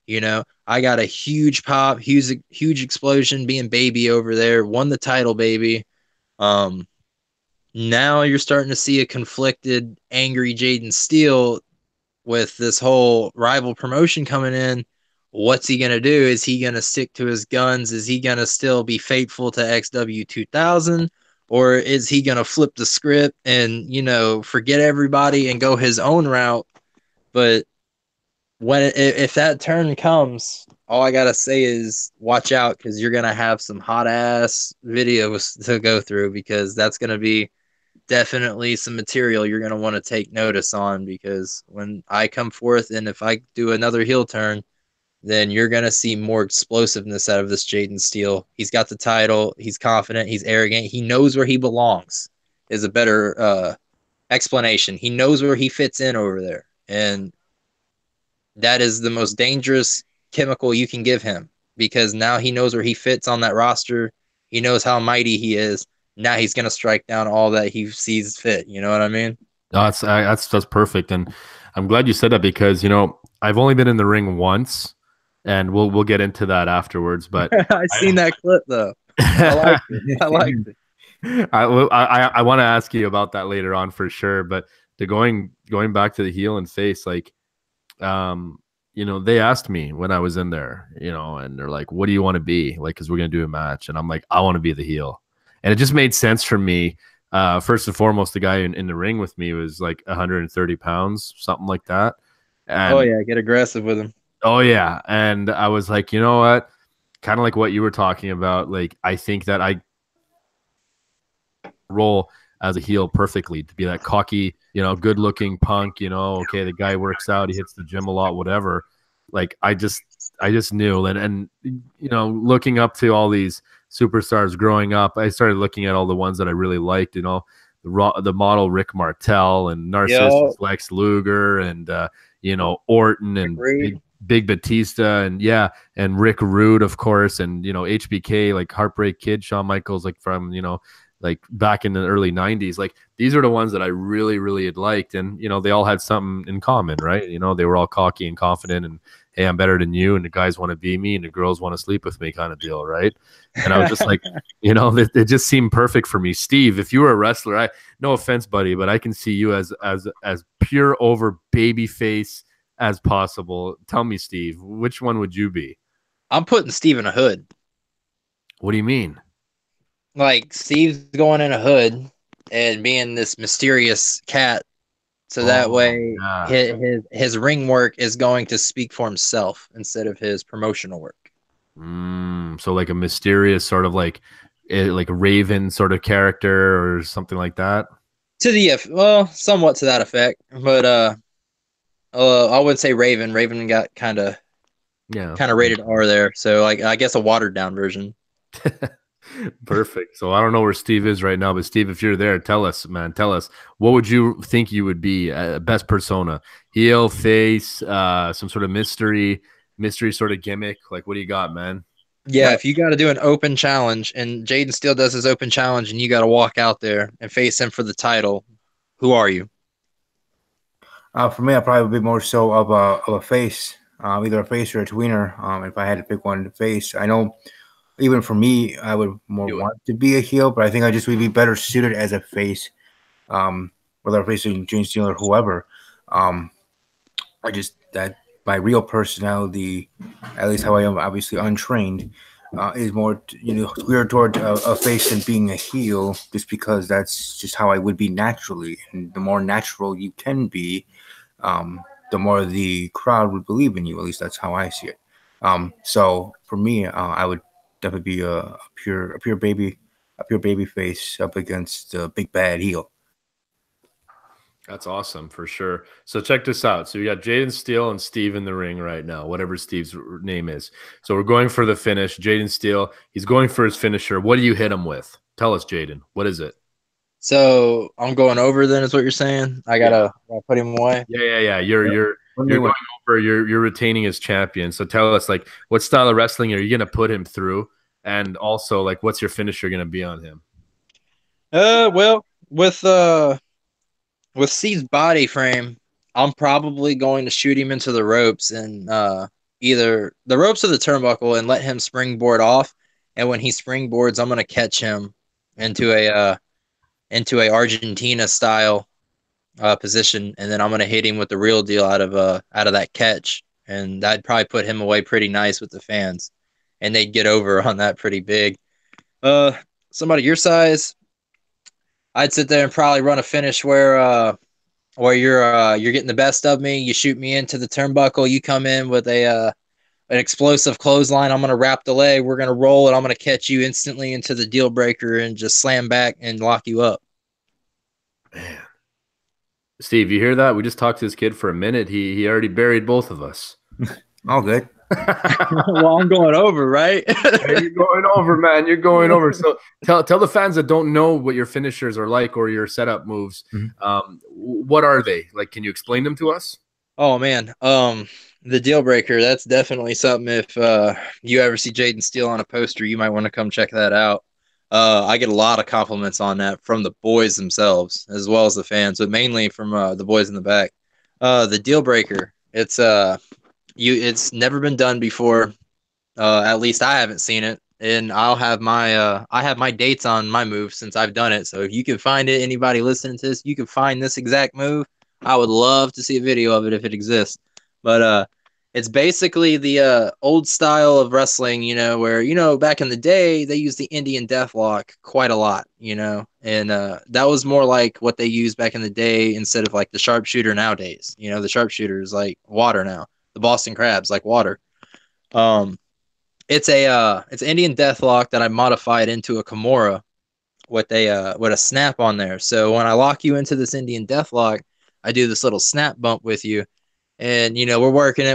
Speaker 2: You know, I got a huge pop, huge explosion being baby over there, won the title, baby. Now you're starting to see a conflicted, angry Jayden Steele with this whole rival promotion coming in. What's he going to do? Is he going to stick to his guns? Is he going to still be faithful to XW 2000? Or is he going to flip the script and, you know, forget everybody and go his own route? But if that turn comes, all I got to say is watch out because you're going to have some hot ass videos to go through because that's going to be definitely some material you're going to want to take notice on because when I come forth and if I do another heel turn, then you're going to see more explosiveness out of this Jayden Steele. He's got the title. He's confident. He's arrogant. He knows where he belongs is a better explanation. He knows where he fits in over there. And that is the most dangerous chemical you can give him because now he knows where he fits on that roster. He knows how mighty he is. now he's gonna strike down all that he sees fit. You know what I mean?
Speaker 1: No, that's perfect, and I'm glad you said that because I've only been in the ring once, and we'll get into that afterwards. But
Speaker 2: I seen that clip though. I like it. I like it.
Speaker 1: I want to ask you about that later on for sure. But going back to the heel and face, like, they asked me when I was in there, and they're like, "What do you want to be?" Like, because we're gonna do a match, and I'm like, "I want to be the heel," and it just made sense for me. First and foremost, the guy in the ring with me was like 130 pounds, something like that. And,
Speaker 2: oh yeah, get aggressive with him.
Speaker 1: Oh yeah, and I was like, you know what? Kind of like what you were talking about. Like, I think that I role as a heel perfectly to be that cocky, good-looking punk. Okay, the guy works out, he hits the gym a lot, whatever. Like, I just knew, and looking up to all these superstars growing up, I started looking at all the ones that I really liked. The model Rick Martel and Narcissus Lex Luger and Orton and Big Batista and Rick Rude, of course, and HBK, like Heartbreak Kid, Shawn Michaels, like from like back in the early 90s. Like, these are the ones that I really, really had liked. And, they all had something in common, right? They were all cocky and confident and, hey, I'm better than you. And the guys want to be me and the girls want to sleep with me kind of deal, right? And I was just like, it just seemed perfect for me. Steve, if you were a wrestler, no offense, buddy, but I can see you as pure over baby face as possible. Tell me, Steve, which one would you be?
Speaker 2: I'm putting Steve in a hood.
Speaker 1: What do you mean?
Speaker 2: Like, Steve's going in a hood and being this mysterious cat, so that way his ring work is going to speak for himself instead of his promotional work.
Speaker 1: So like a mysterious sort of like a Raven sort of character or something like that. Somewhat to that effect, but I would say Raven. Raven got kind of rated R there, so like I guess a watered down version. Perfect. So I don't know where Steve is right now, but Steve, if you're there, tell us, man. Tell us, what would you think you would be? Best persona, heel, face, some sort of mystery sort of gimmick. Like, what do you got, man?
Speaker 2: Yeah, if you got to do an open challenge, and Jayden Steele does his open challenge, and you got to walk out there and face him for the title, who are you?
Speaker 3: For me, I probably would be more so of a face, either a face or a tweener. If I had to pick one to face, I know. Even for me, I would more want to be a heel, but I think I just would be better suited as a face, whether I'm facing Jayden Steele or whoever. That my real personality, at least how I am, obviously untrained, is more geared toward a face and being a heel, just because that's just how I would be naturally. And the more natural you can be, the more the crowd would believe in you. At least that's how I see it. So for me, I would definitely be a pure baby face up against a big bad heel.
Speaker 1: That's awesome for sure. So check this out. So you got Jayden Steele and Steve in the ring right now, whatever Steve's name is. So we're going for the finish. Jayden Steele, he's going for his finisher. What do you hit him with? Tell us, Jayden. What is it?
Speaker 2: So I'm going over. Then is what you're saying? I gotta put him away.
Speaker 1: Yeah. You're going over. You're retaining as champion. So tell us, like, what style of wrestling are you gonna put him through? And also, like, what's your finisher going to be on him?
Speaker 2: Well, with Steve's body frame, I'm probably going to shoot him into the ropes and either the ropes or the turnbuckle and let him springboard off. And when he springboards, I'm going to catch him into a Argentina style position, and then I'm going to hit him with the real deal out of that catch, and that'd probably put him away pretty nice with the fans. And they'd get over on that pretty big. Somebody your size, I'd sit there and probably run a finish where you're getting the best of me. You shoot me into the turnbuckle. You come in with an explosive clothesline. I'm gonna wrap the leg. We're gonna roll it. I'm gonna catch you instantly into the deal breaker and just slam back and lock you up.
Speaker 1: Man, Steve, you hear that? We just talked to this kid for a minute. He already buried both of us.
Speaker 3: All good.
Speaker 2: Well, I'm going over, right?
Speaker 1: You're going over, man. You're going over. So tell the fans that don't know what your finishers are like or your setup moves. Mm-hmm. What are they? Like, can you explain them to us?
Speaker 2: Oh man, the deal breaker. That's definitely something. If you ever see Jayden Steele on a poster, you might want to come check that out. I get a lot of compliments on that from the boys themselves, as well as the fans, but mainly from the boys in the back. The deal breaker. It's never been done before. At least I haven't seen it, and I have my dates on my move since I've done it. So if you can find it, anybody listening to this, you can find this exact move. I would love to see a video of it if it exists. But it's basically the old style of wrestling, where back in the day they used the Indian Deathlock quite a lot, and that was more like what they used back in the day instead of like the sharpshooter nowadays. The sharpshooter is like water now. The Boston Crab's like water. It's Indian Deathlock that I modified into a Kimura with a snap on there. So when I lock you into this Indian Deathlock, I do this little snap bump with you, and we're working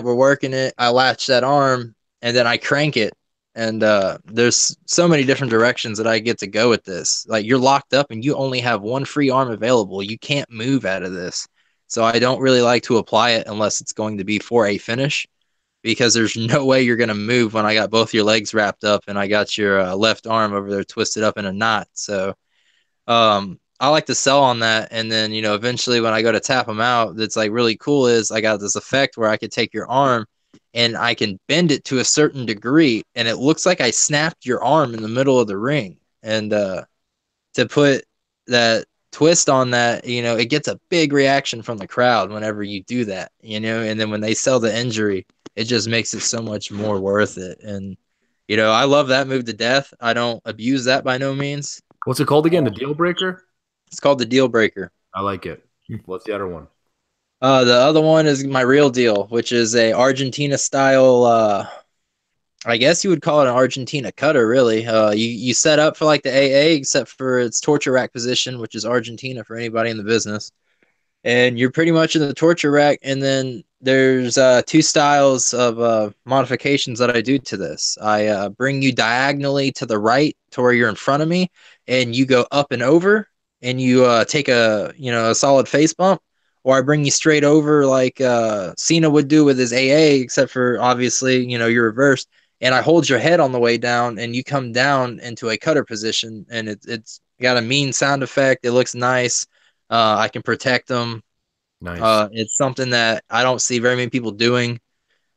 Speaker 2: it. I latch that arm, and then I crank it, and there's so many different directions that I get to go with this. Like, you're locked up, and you only have one free arm available. You can't move out of this. So I don't really like to apply it unless it's going to be for a finish, because there's no way you're going to move when I got both your legs wrapped up and I got your left arm over there twisted up in a knot. So I like to sell on that. And then, eventually when I go to tap them out, that's like really cool is I got this effect where I could take your arm and I can bend it to a certain degree. And it looks like I snapped your arm in the middle of the ring. And to put that twist on that, it gets a big reaction from the crowd whenever you do that, and then when they sell the injury, it just makes it so much more worth it. And, I love that move to death. I don't abuse that by no means.
Speaker 1: What's it called again? The deal breaker?
Speaker 2: It's called the deal breaker.
Speaker 1: I like it. What's the other one?
Speaker 2: The other one is my real deal, which is a Argentina style, I guess you would call it an Argentina cutter, really. You set up for like the AA, except for its torture rack position, which is Argentina for anybody in the business. And you're pretty much in the torture rack, and then there's two styles of modifications that I do to this. I bring you diagonally to the right to where you're in front of me, and you go up and over, and you take a solid face bump, or I bring you straight over like Cena would do with his AA, except for obviously you're reversed, and I hold your head on the way down, and you come down into a cutter position, and it's got a mean sound effect. It looks nice. I can protect them.
Speaker 1: Nice.
Speaker 2: It's something that I don't see very many people doing.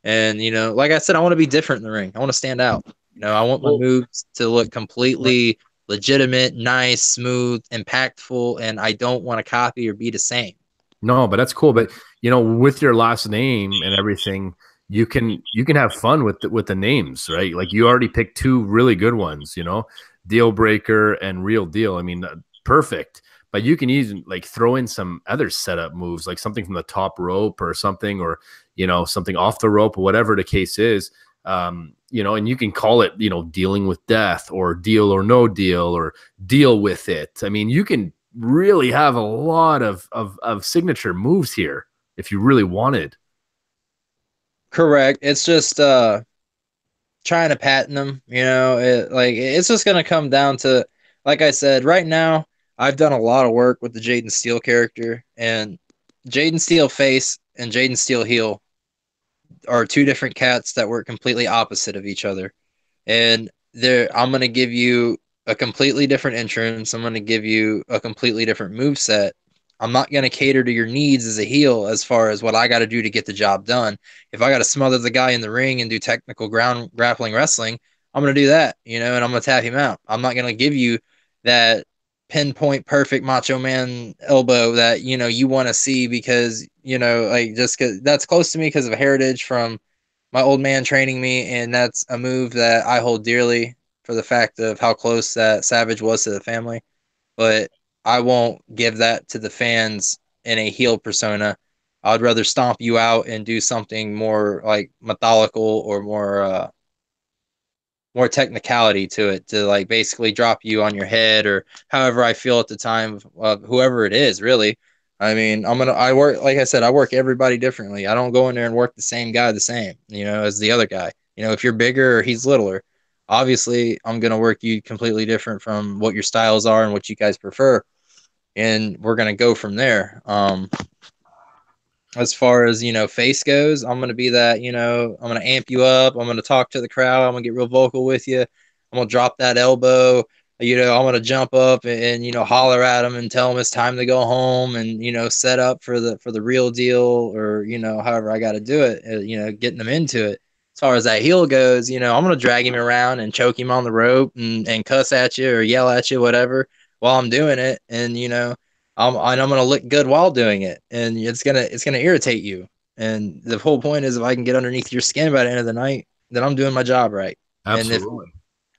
Speaker 2: And, like I said, I want to be different in the ring. I want to stand out. I want my moves to look completely legitimate, nice, smooth, impactful, and I don't want to copy or be the same.
Speaker 1: No, but that's cool. But, with your last name and everything, you can have fun with the names, right? Like, you already picked two really good ones, Deal Breaker and Real Deal. I mean, perfect. But you can even like throw in some other setup moves, like something from the top rope or something, or something off the rope, or whatever the case is. And you can call it dealing with death, or deal or no deal, or deal with it. I mean, you can really have a lot of signature moves here if you really wanted.
Speaker 2: Correct. It's just trying to patent them. It's just gonna come down to, like I said, right now. I've done a lot of work with the Jayden Steele character, and Jayden Steele face and Jayden Steele heel are two different cats that work completely opposite of each other. And I'm going to give you a completely different entrance. I'm going to give you a completely different move set. I'm not going to cater to your needs as a heel as far as what I got to do to get the job done. If I got to smother the guy in the ring and do technical ground grappling wrestling, I'm going to do that, and I'm going to tap him out. I'm not going to give you that pinpoint perfect Macho Man elbow that you want to see, because just because that's close to me because of heritage from my old man training me, and that's a move that I hold dearly for the fact of how close that Savage was to the family. But I won't give that to the fans in a heel persona. I'd rather stomp you out and do something more like methodical or more technicality to it, to like basically drop you on your head, or however I feel at the time of whoever it is, really. I mean, I work, like I said, I work everybody differently. I don't go in there and work the same guy the same, as the other guy. If you're bigger or he's littler, obviously I'm going to work you completely different from what your styles are and what you guys prefer. And we're going to go from there. As far as, face goes, I'm going to be that, I'm going to amp you up. I'm going to talk to the crowd. I'm going to get real vocal with you. I'm going to drop that elbow. I'm going to jump up and, holler at them and tell them it's time to go home and, set up for the real deal or, however I got to do it, getting them into it. As far as that heel goes, I'm going to drag him around and choke him on the rope and cuss at you or yell at you, whatever, while I'm doing it. And, I'm going to look good while doing it. And it's going to irritate you. And the whole point is if I can get underneath your skin by the end of the night, then I'm doing my job right.
Speaker 1: Absolutely.
Speaker 2: And if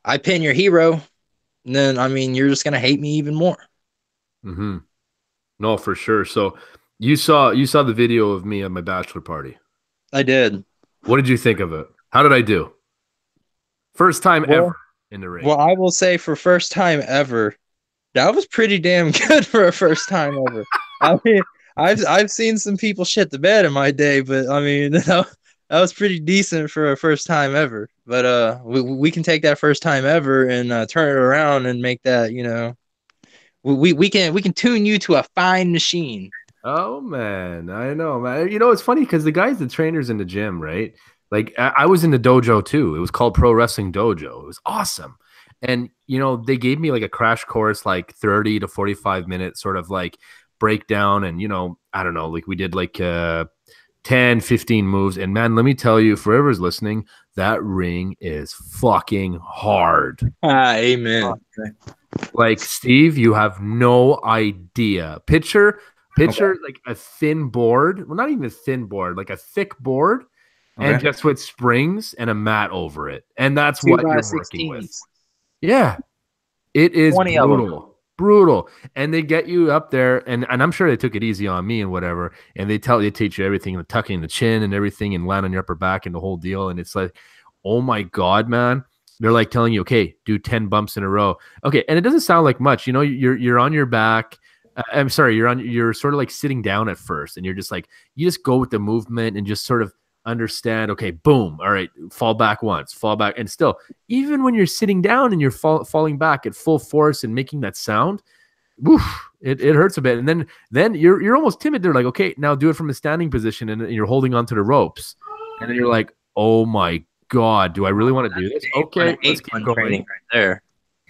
Speaker 2: I pin your hero, then, you're just going to hate me even more.
Speaker 1: Mm-hmm. No, for sure. So you saw the video of me at my bachelor party.
Speaker 2: I did.
Speaker 1: What did you think of it? How did I do? First time ever in the ring.
Speaker 2: Well, I will say for first time ever, that was pretty damn good for a first time ever. I've seen some people shit the bed in my day, but that was pretty decent for a first time ever. But we can take that first time ever and turn it around and make that, we can tune you to a fine machine.
Speaker 1: Oh man, I know, man. It's funny because the trainers in the gym, right? Like I was in the dojo too. It was called Pro Wrestling Dojo. It was awesome. And they gave me like a crash course, like 30 to 45 minutes sort of like breakdown. And I don't know, like we did like 10, 15 moves. And man, let me tell you, for whoever's listening, that ring is fucking hard.
Speaker 2: Amen.
Speaker 1: Like, Steve, you have no idea. Picture like a thin board. Well, not even a thin board, like a thick board. Okay. And just with springs and a mat over it. And that's what you're working with. Yeah. It is brutal. And they get you up there, and I'm sure they took it easy on me and whatever. And they teach you everything, the tucking the chin and everything, and land on your upper back and the whole deal. And it's like, oh my God, man. They're like telling you, okay, do 10 bumps in a row. Okay, and it doesn't sound like much. You're on your back. I'm sorry, you're sort of like sitting down at first, and you're just like, you just go with the movement and just sort of understand, okay, boom, all right, fall back once, fall back. And still, even when you're sitting down and you're falling back at full force and making that sound, woof, it hurts a bit. And then you're almost timid. They're like, okay, now do it from a standing position, and you're holding onto the ropes. And then you're like, oh my God, do I really want to do this? Okay, let's keep going.
Speaker 2: Training right there.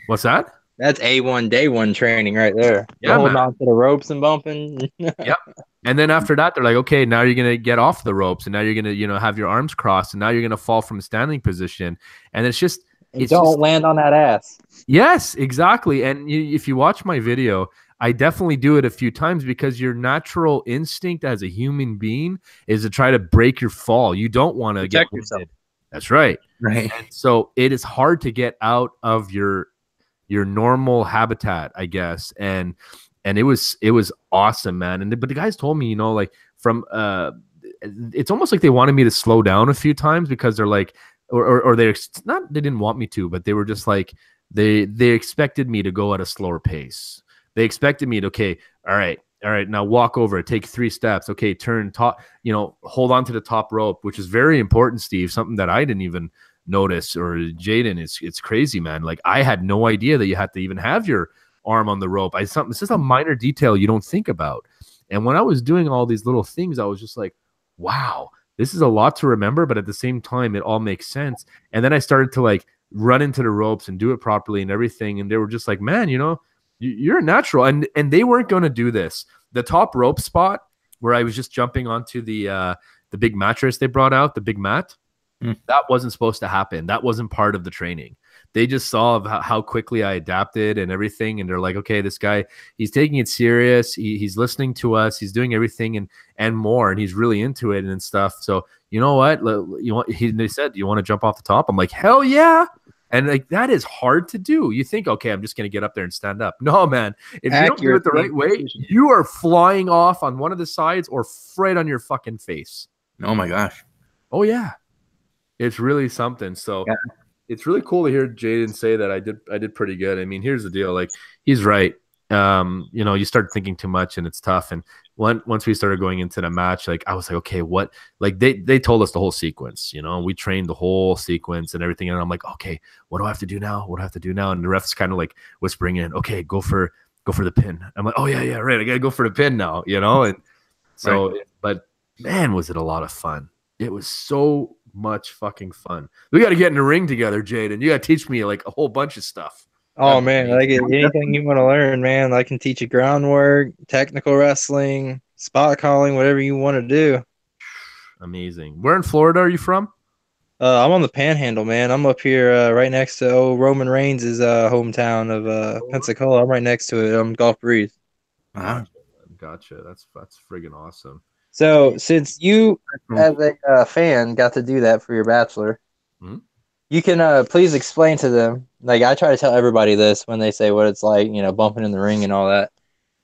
Speaker 1: What's that?
Speaker 2: That's A1 day one training right there.
Speaker 1: Yeah,
Speaker 2: holding on to the ropes and bumping.
Speaker 1: Yep. And then after that, they're like, okay, now you're gonna get off the ropes, and now you're gonna, have your arms crossed, and now you're gonna fall from a standing position, and don't
Speaker 2: land on that ass.
Speaker 1: Yes, exactly. And if you watch my video, I definitely do it a few times because your natural instinct as a human being is to try to break your fall. You don't want to get yourself. That's right.
Speaker 3: Right.
Speaker 1: And so it is hard to get out of your normal habitat, I guess. And it was awesome, man. But the guys told me, like from it's almost like they wanted me to slow down a few times because they're like, or they didn't want me to, but they were just like, they expected me to go at a slower pace. They expected me to, okay, all right, now walk over it, take 3 steps. Okay, turn top, hold on to the top rope, which is very important, Steve, something that I didn't even notice, or Jayden, it's crazy, man. Like I had no idea that you had to even have your arm on the rope. It's just a minor detail you don't think about. And when I was doing all these little things, I was just like, wow, this is a lot to remember, but at the same time, it all makes sense. And then I started to like run into the ropes and do it properly and everything. And they were just like, man, you're a natural. And they weren't going to do this. The top rope spot where I was just jumping onto the big mattress they brought out, the big mat, that wasn't supposed to happen. That wasn't part of the training. They just saw how quickly I adapted and everything. And they're like, okay, this guy, he's taking it serious. He's listening to us. He's doing everything and more. And he's really into it and stuff. So you know what? They said, do you want to jump off the top? I'm like, hell yeah. And like, that is hard to do. You think, okay, I'm just going to get up there and stand up. No, man. If you don't do it the right way, you are flying off on one of the sides or right on your fucking face.
Speaker 3: Oh my gosh.
Speaker 1: Oh yeah. It's really something. So yeah. It's really cool to hear Jayden say that I did pretty good. I mean, here's the deal. Like, he's right. You start thinking too much and it's tough. And once we started going into the match, like I was like, okay, what? Like they told us the whole sequence. We trained the whole sequence and everything. And I'm like, okay, what do I have to do now? What do I have to do now? And the ref's kind of like whispering in, okay, go for the pin. I'm like, oh yeah, right. I gotta go for the pin now. And so, right. But man, was it a lot of fun. It was so much fucking fun. We got to get in the ring together, Jayden. You got to teach me like a whole bunch of stuff.
Speaker 2: Oh man, like anything you want to learn, man. I can teach you groundwork, technical wrestling, spot calling, whatever you want to do.
Speaker 1: Amazing. Where in Florida are you from?
Speaker 2: I'm on the Panhandle, man. I'm up here right next to Roman Reigns' hometown of Pensacola. I'm right next to it. I'm Gulf Breeze.
Speaker 1: Gotcha. That's friggin' awesome.
Speaker 2: So since you, as a fan, got to do that for your bachelor, you can please explain to them. Like I try to tell everybody this when they say what it's like, bumping in the ring and all that,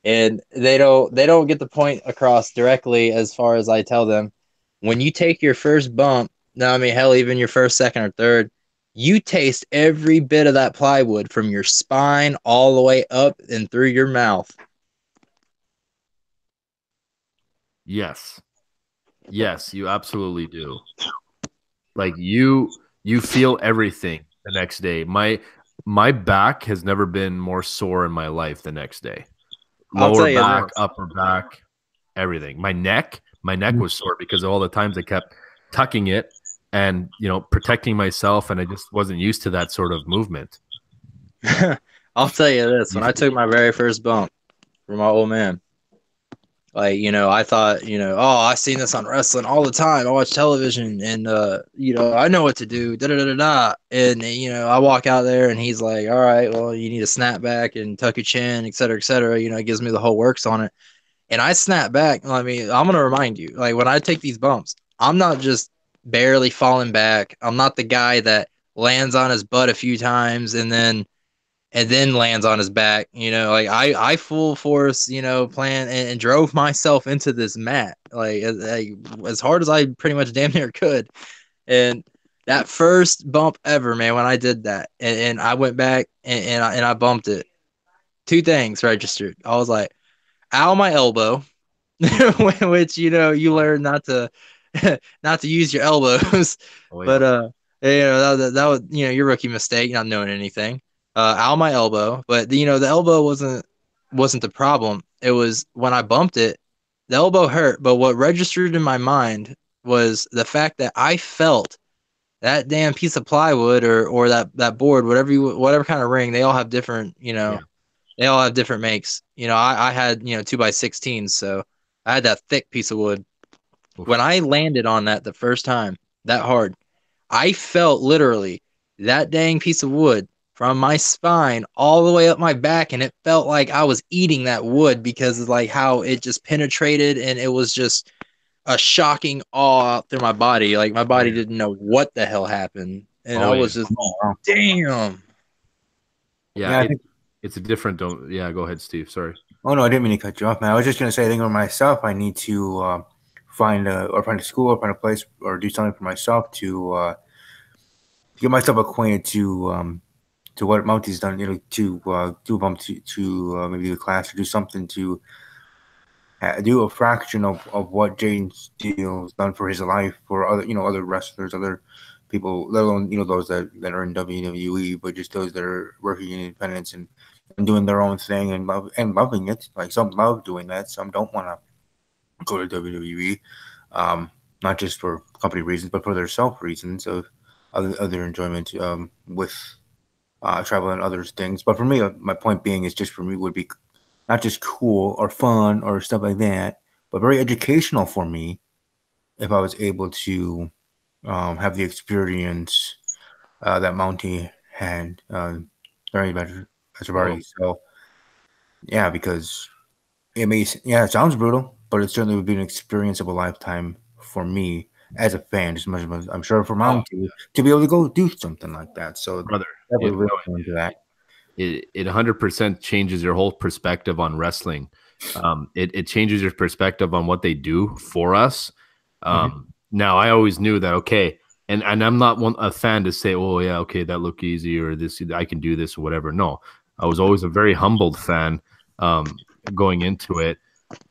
Speaker 2: and they don't get the point across directly as far as I tell them. When you take your first bump, now I mean hell, even your first, second, or third, you taste every bit of that plywood from your spine all the way up and through your mouth.
Speaker 1: Yes, you absolutely do. Like you feel everything the next day. My back has never been more sore in my life the next day. Lower back, upper back, everything. My neck was sore because of all the times I kept tucking it and protecting myself, and I just wasn't used to that sort of movement.
Speaker 2: I'll tell you this: when I took my very first bump from my old man, like I thought, oh, I've seen this on wrestling all the time. I watch television, and I know what to do. Da da da da. And I walk out there, and he's like, "All right, well, you need to snap back and tuck your chin, et cetera, et cetera." He gives me the whole works on it. And I snap back. I mean, I'm going to remind you, like when I take these bumps, I'm not just barely falling back. I'm not the guy that lands on his butt a few times and then lands on his back. Like I full force, plan and drove myself into this mat, like as hard as I pretty much damn near could. And that first bump ever, man, when I did that and I went back and I bumped it, two things registered. I was like, ow, my elbow. Which you learn not to not to use your elbows. Oh, yeah. But that was your rookie mistake, not knowing anything. Ow, my elbow. But the elbow wasn't the problem. It was when I bumped it, the elbow hurt. But what registered in my mind was the fact that I felt that damn piece of plywood or that board, whatever kind of ring. They all have different They all have different makes. I had 2x16, so I had that thick piece of wood. Oof. When I landed on that the first time, that hard, I felt literally that dang piece of wood from my spine all the way up my back, and it felt like I was eating that wood because of like how it just penetrated, and it was just a shocking awe through my body. Like my body didn't know what the hell happened, and I was just, damn.
Speaker 1: Yeah, I think it's a different. Yeah, go ahead, Steve. Sorry.
Speaker 3: Oh no, I didn't mean to cut you off, man. I was just gonna say, I think for myself, I need to find a school or find a place or do something for myself to get myself acquainted to what Mounties done. To do a bump to maybe a class or do something to do a fraction of what Jayden Steele's done for his life, for other wrestlers, other people, let alone those that are in WWE, but just those that are working in independence and doing their own thing and loving it. Like some love doing that, some don't want to go to WWE, not just for company reasons, but for their self reasons of other enjoyment with travel and other things. But for me, my point being is just for me would be not just cool or fun or stuff like that, but very educational for me if I was able to have the experience that Mountie had during Bachelor. So yeah, because it sounds brutal, but it certainly would be an experience of a lifetime for me as a fan, just as much as I'm sure for Mountie to be able to go do something like that. So
Speaker 1: brother,
Speaker 3: into that.
Speaker 1: It 100% changes your whole perspective on wrestling. It changes your perspective on what they do for us. Now, I always knew that, okay, and I'm not a fan to say, oh, yeah, okay, that looked easy or this, I can do this or whatever. No, I was always a very humbled fan going into it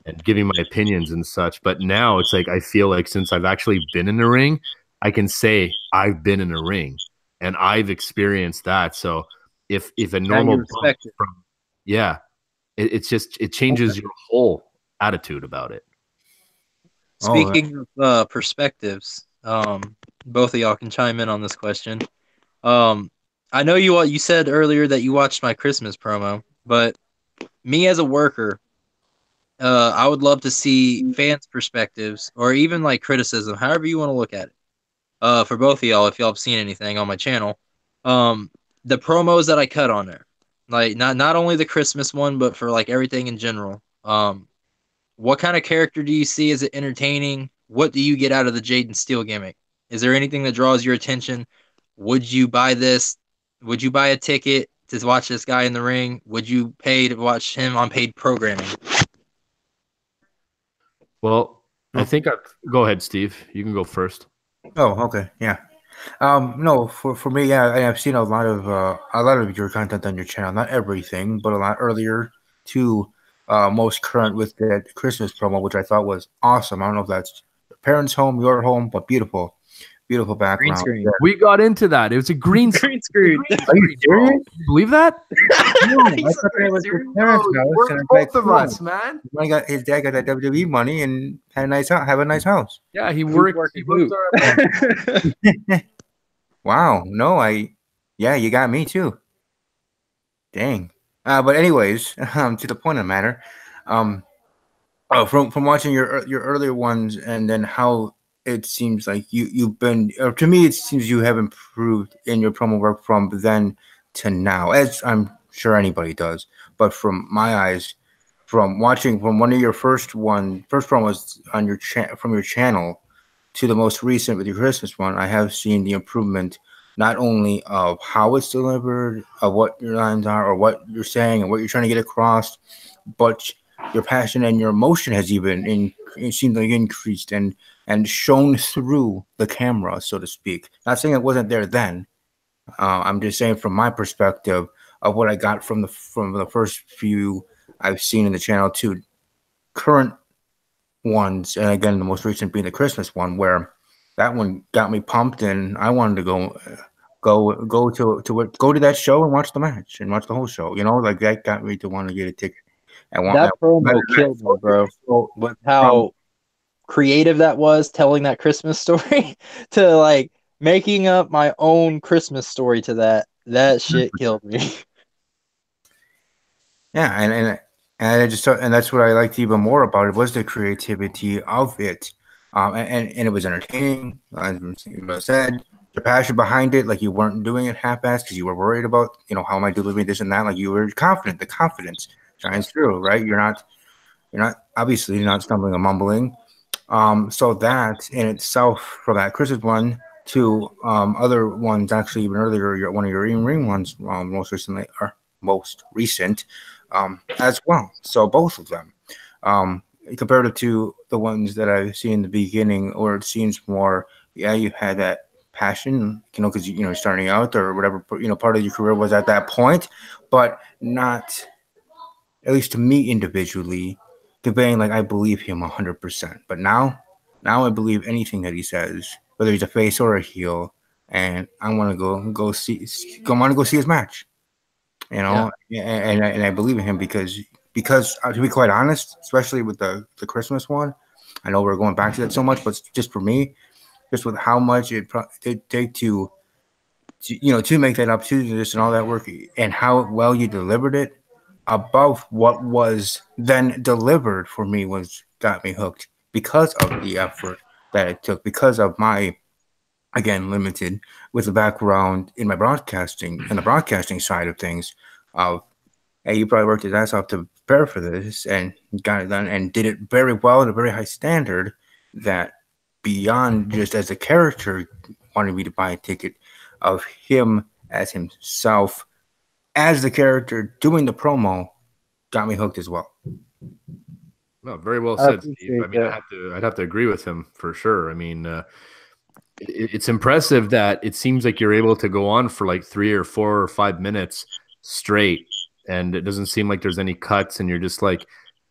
Speaker 1: and giving my opinions and such. But now it's like I feel like since I've actually been in a ring, I can say I've been in a ring and I've experienced that. So if a normal bump from, it changes your whole attitude about it.
Speaker 2: Speaking of perspectives, both of y'all can chime in on this question. I I know you said earlier that you watched my Christmas promo, but me as a worker, I would love to see fans' perspectives or even like criticism, however you want to look at it. For both of y'all, if y'all have seen anything on my channel, the promos that I cut on there, like not only the Christmas one, but for like everything in general. What kind of character do you see? Is it entertaining? What do you get out of the Jayden Steele gimmick? Is there anything that draws your attention? Would you buy this? Would you buy a ticket to watch this guy in the ring? Would you pay to watch him on paid programming?
Speaker 1: Well, I think go ahead, Steve. You can go first.
Speaker 3: Oh, okay, yeah. No, for me, yeah, I've seen a lot of your content on your channel. Not everything, but a lot earlier to most current with that Christmas promo, which I thought was awesome. I don't know if that's your parents' home, your home, but beautiful background.
Speaker 2: Green screen.
Speaker 3: Yeah.
Speaker 1: We got into that. It was a green
Speaker 2: Green screen.
Speaker 3: Are you serious?
Speaker 1: You believe that?
Speaker 3: No, I thought that was your parents' house.
Speaker 1: We're
Speaker 3: And I'm
Speaker 1: both
Speaker 3: like,
Speaker 1: of
Speaker 3: cool.
Speaker 1: us, man.
Speaker 3: His dad got that WWE money and had a nice house. Have a nice house.
Speaker 1: Yeah, he worked.
Speaker 3: Wow. No, yeah, you got me too. Dang. But anyways, to the point of the matter, from watching your earlier ones and then how it seems like you've been, to me, it seems you have improved in your promo work from then to now, as I'm sure anybody does. But from my eyes, from watching from one of your first promos on your from your channel to the most recent with your Christmas one, I have seen the improvement not only of how it's delivered, of what your lines are, or what you're saying, and what you're trying to get across, but your passion and your emotion has even it seems like increased and shown through the camera, so to speak. Not saying it wasn't there then. I'm just saying from my perspective of what I got from the first few I've seen in the channel to current ones, and again the most recent being the Christmas one, where that one got me pumped and I wanted to go to that show and watch the match and watch the whole show. You know, like that got me to want to get a ticket.
Speaker 2: That promo killed me, bro. With how creative that was, telling that Christmas story to like making up my own Christmas story to that shit killed me.
Speaker 3: Yeah, and I just and that's what I liked even more about it was the creativity of it, and it was entertaining. As I said, the passion behind it, like you weren't doing it half-assed because you were worried about, how am I delivering this and that. Like you were confident. The confidence shines through, right? You're not obviously not stumbling or mumbling. So that in itself, from that Christmas one to other ones, actually even earlier, one of your in-ring ones, most recent, as well. So both of them, compared to the ones that I've seen in the beginning, or it seems more, yeah, you had that passion, because you're starting out or whatever, part of your career was at that point, but not, at least to me individually, conveying like I believe him 100%. But now I believe anything that he says, whether he's a face or a heel, and I want to go see his match. And I believe in him because to be quite honest, especially with the Christmas one, I know we're going back to that so much, but just for me, just with how much it take to make that up to this and all that work, and how well you delivered it above what was then delivered for me got me hooked because of the effort that it took, because of my, again, limited with the background in my broadcasting and the broadcasting side of things. Hey, you probably worked his ass off to prepare for this and got it done and did it very well at a very high standard that beyond just as a character wanted me to buy a ticket, of him as himself, as the character doing the promo, got me hooked as well.
Speaker 1: No, very well said, Steve. I mean, I'd have to agree with him for sure. I mean, it's impressive that it seems like you're able to go on for like 3 or 4 or 5 minutes straight, and it doesn't seem like there's any cuts, and you're just like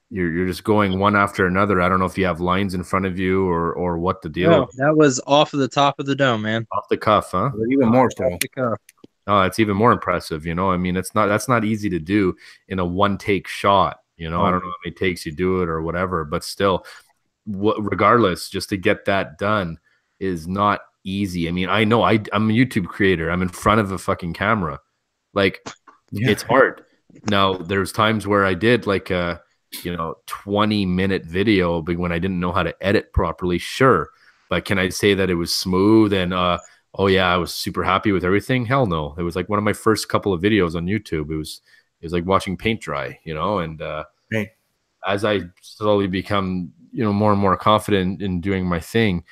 Speaker 1: you're just going one after another. I don't know if you have lines in front of you or what the deal.
Speaker 2: No, that was off of the top of the dome, man.
Speaker 1: Off the cuff, huh?
Speaker 3: Even more so.
Speaker 2: Off the cuff.
Speaker 1: Oh, it's even more impressive. I mean, that's not easy to do in a one-take shot. I don't know how many takes you do it or whatever, but still, regardless, just to get that done is not easy. I mean, I know I'm a YouTube creator. I'm in front of a fucking camera. Like, it's hard. Now, there's times where I did like a 20-minute video, but when I didn't know how to edit properly, sure. But can I say that it was smooth and oh yeah, I was super happy with everything? Hell no. It was like one of my first couple of videos on YouTube. It was like watching paint dry, and
Speaker 3: Right.
Speaker 1: as I slowly become, more and more confident in doing my thing,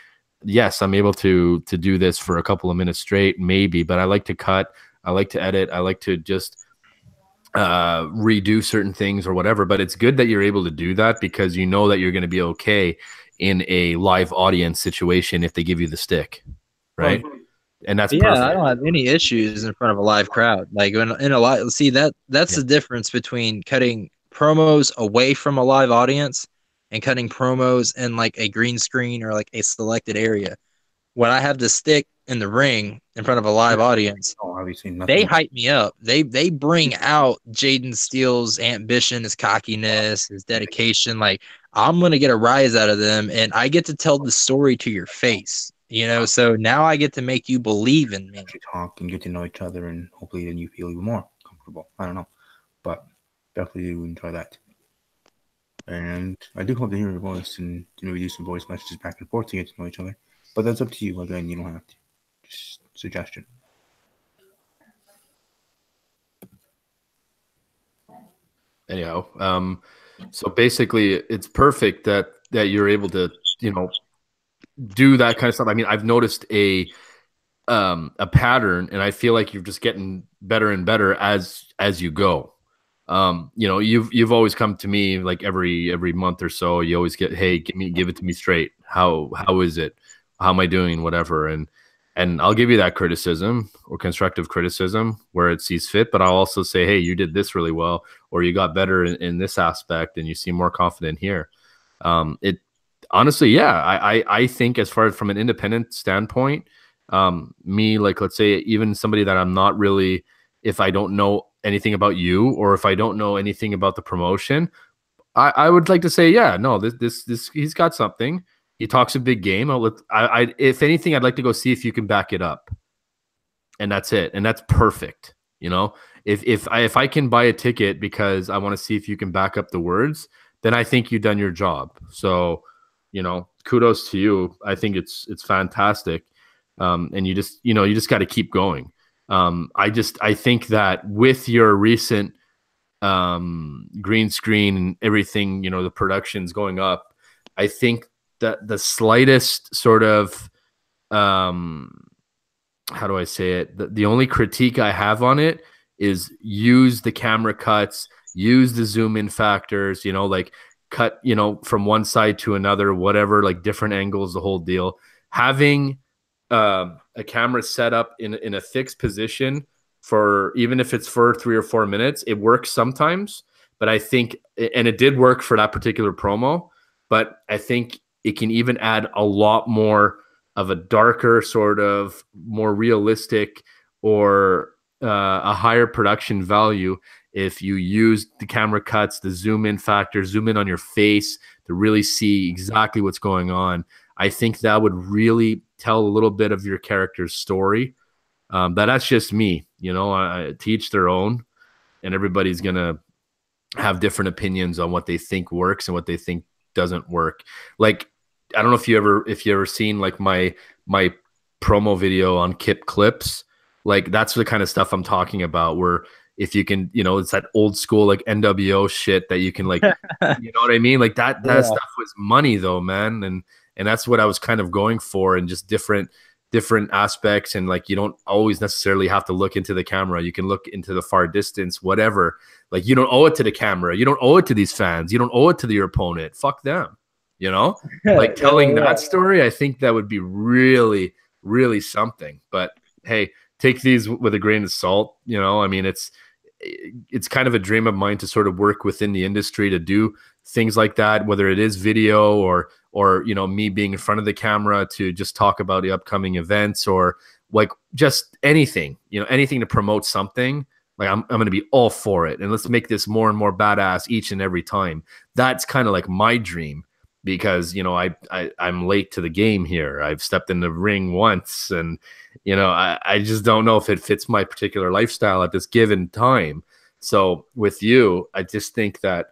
Speaker 1: yes, I'm able to do this for a couple of minutes straight, maybe, but I like to cut, I like to edit, I like to just redo certain things or whatever. But it's good that you're able to do that, because you know that you're going to be okay in a live audience situation if they give you the stick, right? And that's perfect.
Speaker 2: I don't have any issues in front of a live crowd. Like in a live, see that's the difference between cutting promos away from a live audience and cutting promos in like a green screen or like a selected area. When I have the stick in the ring in front of a live audience,
Speaker 3: obviously nothing.
Speaker 2: they hype me up. They bring out Jayden Steele's ambition, his cockiness, his dedication. Like, I'm gonna get a rise out of them, and I get to tell the story to your face. So now I get to make you believe in me.
Speaker 3: Actually talk and get to know each other, and hopefully then you feel even more comfortable. I don't know, but definitely do enjoy that. And I do hope to hear your voice and maybe do some voice messages back and forth to get to know each other. But that's up to you. Again, you don't have to. Just suggestion.
Speaker 1: Anyhow, so basically, it's perfect that you're able to, do that kind of stuff. I mean, I've noticed a pattern, and I feel like you're just getting better and better as you go. You've always come to me like every month or so. You always get, hey, give it to me straight. How is it? How am I doing? Whatever. And I'll give you that criticism or constructive criticism where it sees fit, but I'll also say, hey, you did this really well, or you got better in this aspect and you seem more confident here. It honestly, yeah, I think as far as from an independent standpoint, me, like, let's say even somebody that I'm not really, if I don't know anything about you or if I don't know anything about the promotion, I would like to say, yeah, no, this he's got something. He talks a big game. If anything, I'd like to go see if you can back it up, and that's it. And that's perfect. If I can buy a ticket because I want to see if you can back up the words, then I think you've done your job. So, kudos to you. I think it's fantastic. And you just got to keep going. I think that with your recent green screen and everything, the production's going up, I think that the slightest sort of how do I say it? The only critique I have on it is use the camera cuts, use the zoom in factors, like cut, from one side to another, whatever, like different angles, the whole deal. Having a camera set up in a fixed position for, even if it's for 3 or 4 minutes, it works sometimes. But I think, and it did work for that particular promo, but I think it can even add a lot more of a darker, sort of more realistic or a higher production value if you use the camera cuts, the zoom in factor, zoom in on your face to really see exactly what's going on. I think that would really tell a little bit of your character's story. But that's just me, I teach their own, and everybody's going to have different opinions on what they think works and what they think doesn't work. Like, I don't know if you ever seen like my promo video on Kip Clips. Like, that's the kind of stuff I'm talking about, where if you can, it's that old school like NWO shit that you can like, you know what I mean? Like that stuff was money though, man. And that's what I was kind of going for, and just different aspects. And like, you don't always necessarily have to look into the camera. You can look into the far distance, whatever. Like, you don't owe it to the camera. You don't owe it to these fans. You don't owe it to your opponent. Fuck them. Like telling that story, I think that would be really, really something. But hey, take these with a grain of salt. I mean, it's kind of a dream of mine to sort of work within the industry to do things like that, whether it is video or me being in front of the camera to just talk about the upcoming events, or like just anything, anything to promote something. Like, I'm going to be all for it. And let's make this more and more badass each and every time. That's kind of like my dream. because, you know, I'm late to the game here. I've stepped in the ring once, and, you know, I just don't know if it fits my particular lifestyle at this given time. So with you, I just think that,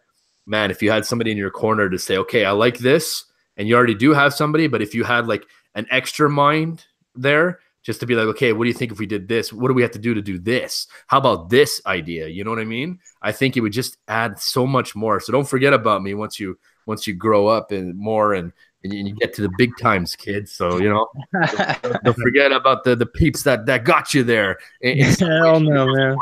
Speaker 1: man, if you had somebody in your corner to say, okay, I like this, and you already do have somebody, but if you had like an extra mind there, just to be like, okay, what do you think if we did this? What do we have to do this? How about this idea? You know what I mean? I think it would just add so much more. So don't forget about me once you grow up and more, and you get to the big times, kids. So, you know, don't forget about the peeps that got you there.
Speaker 2: Hell no, man.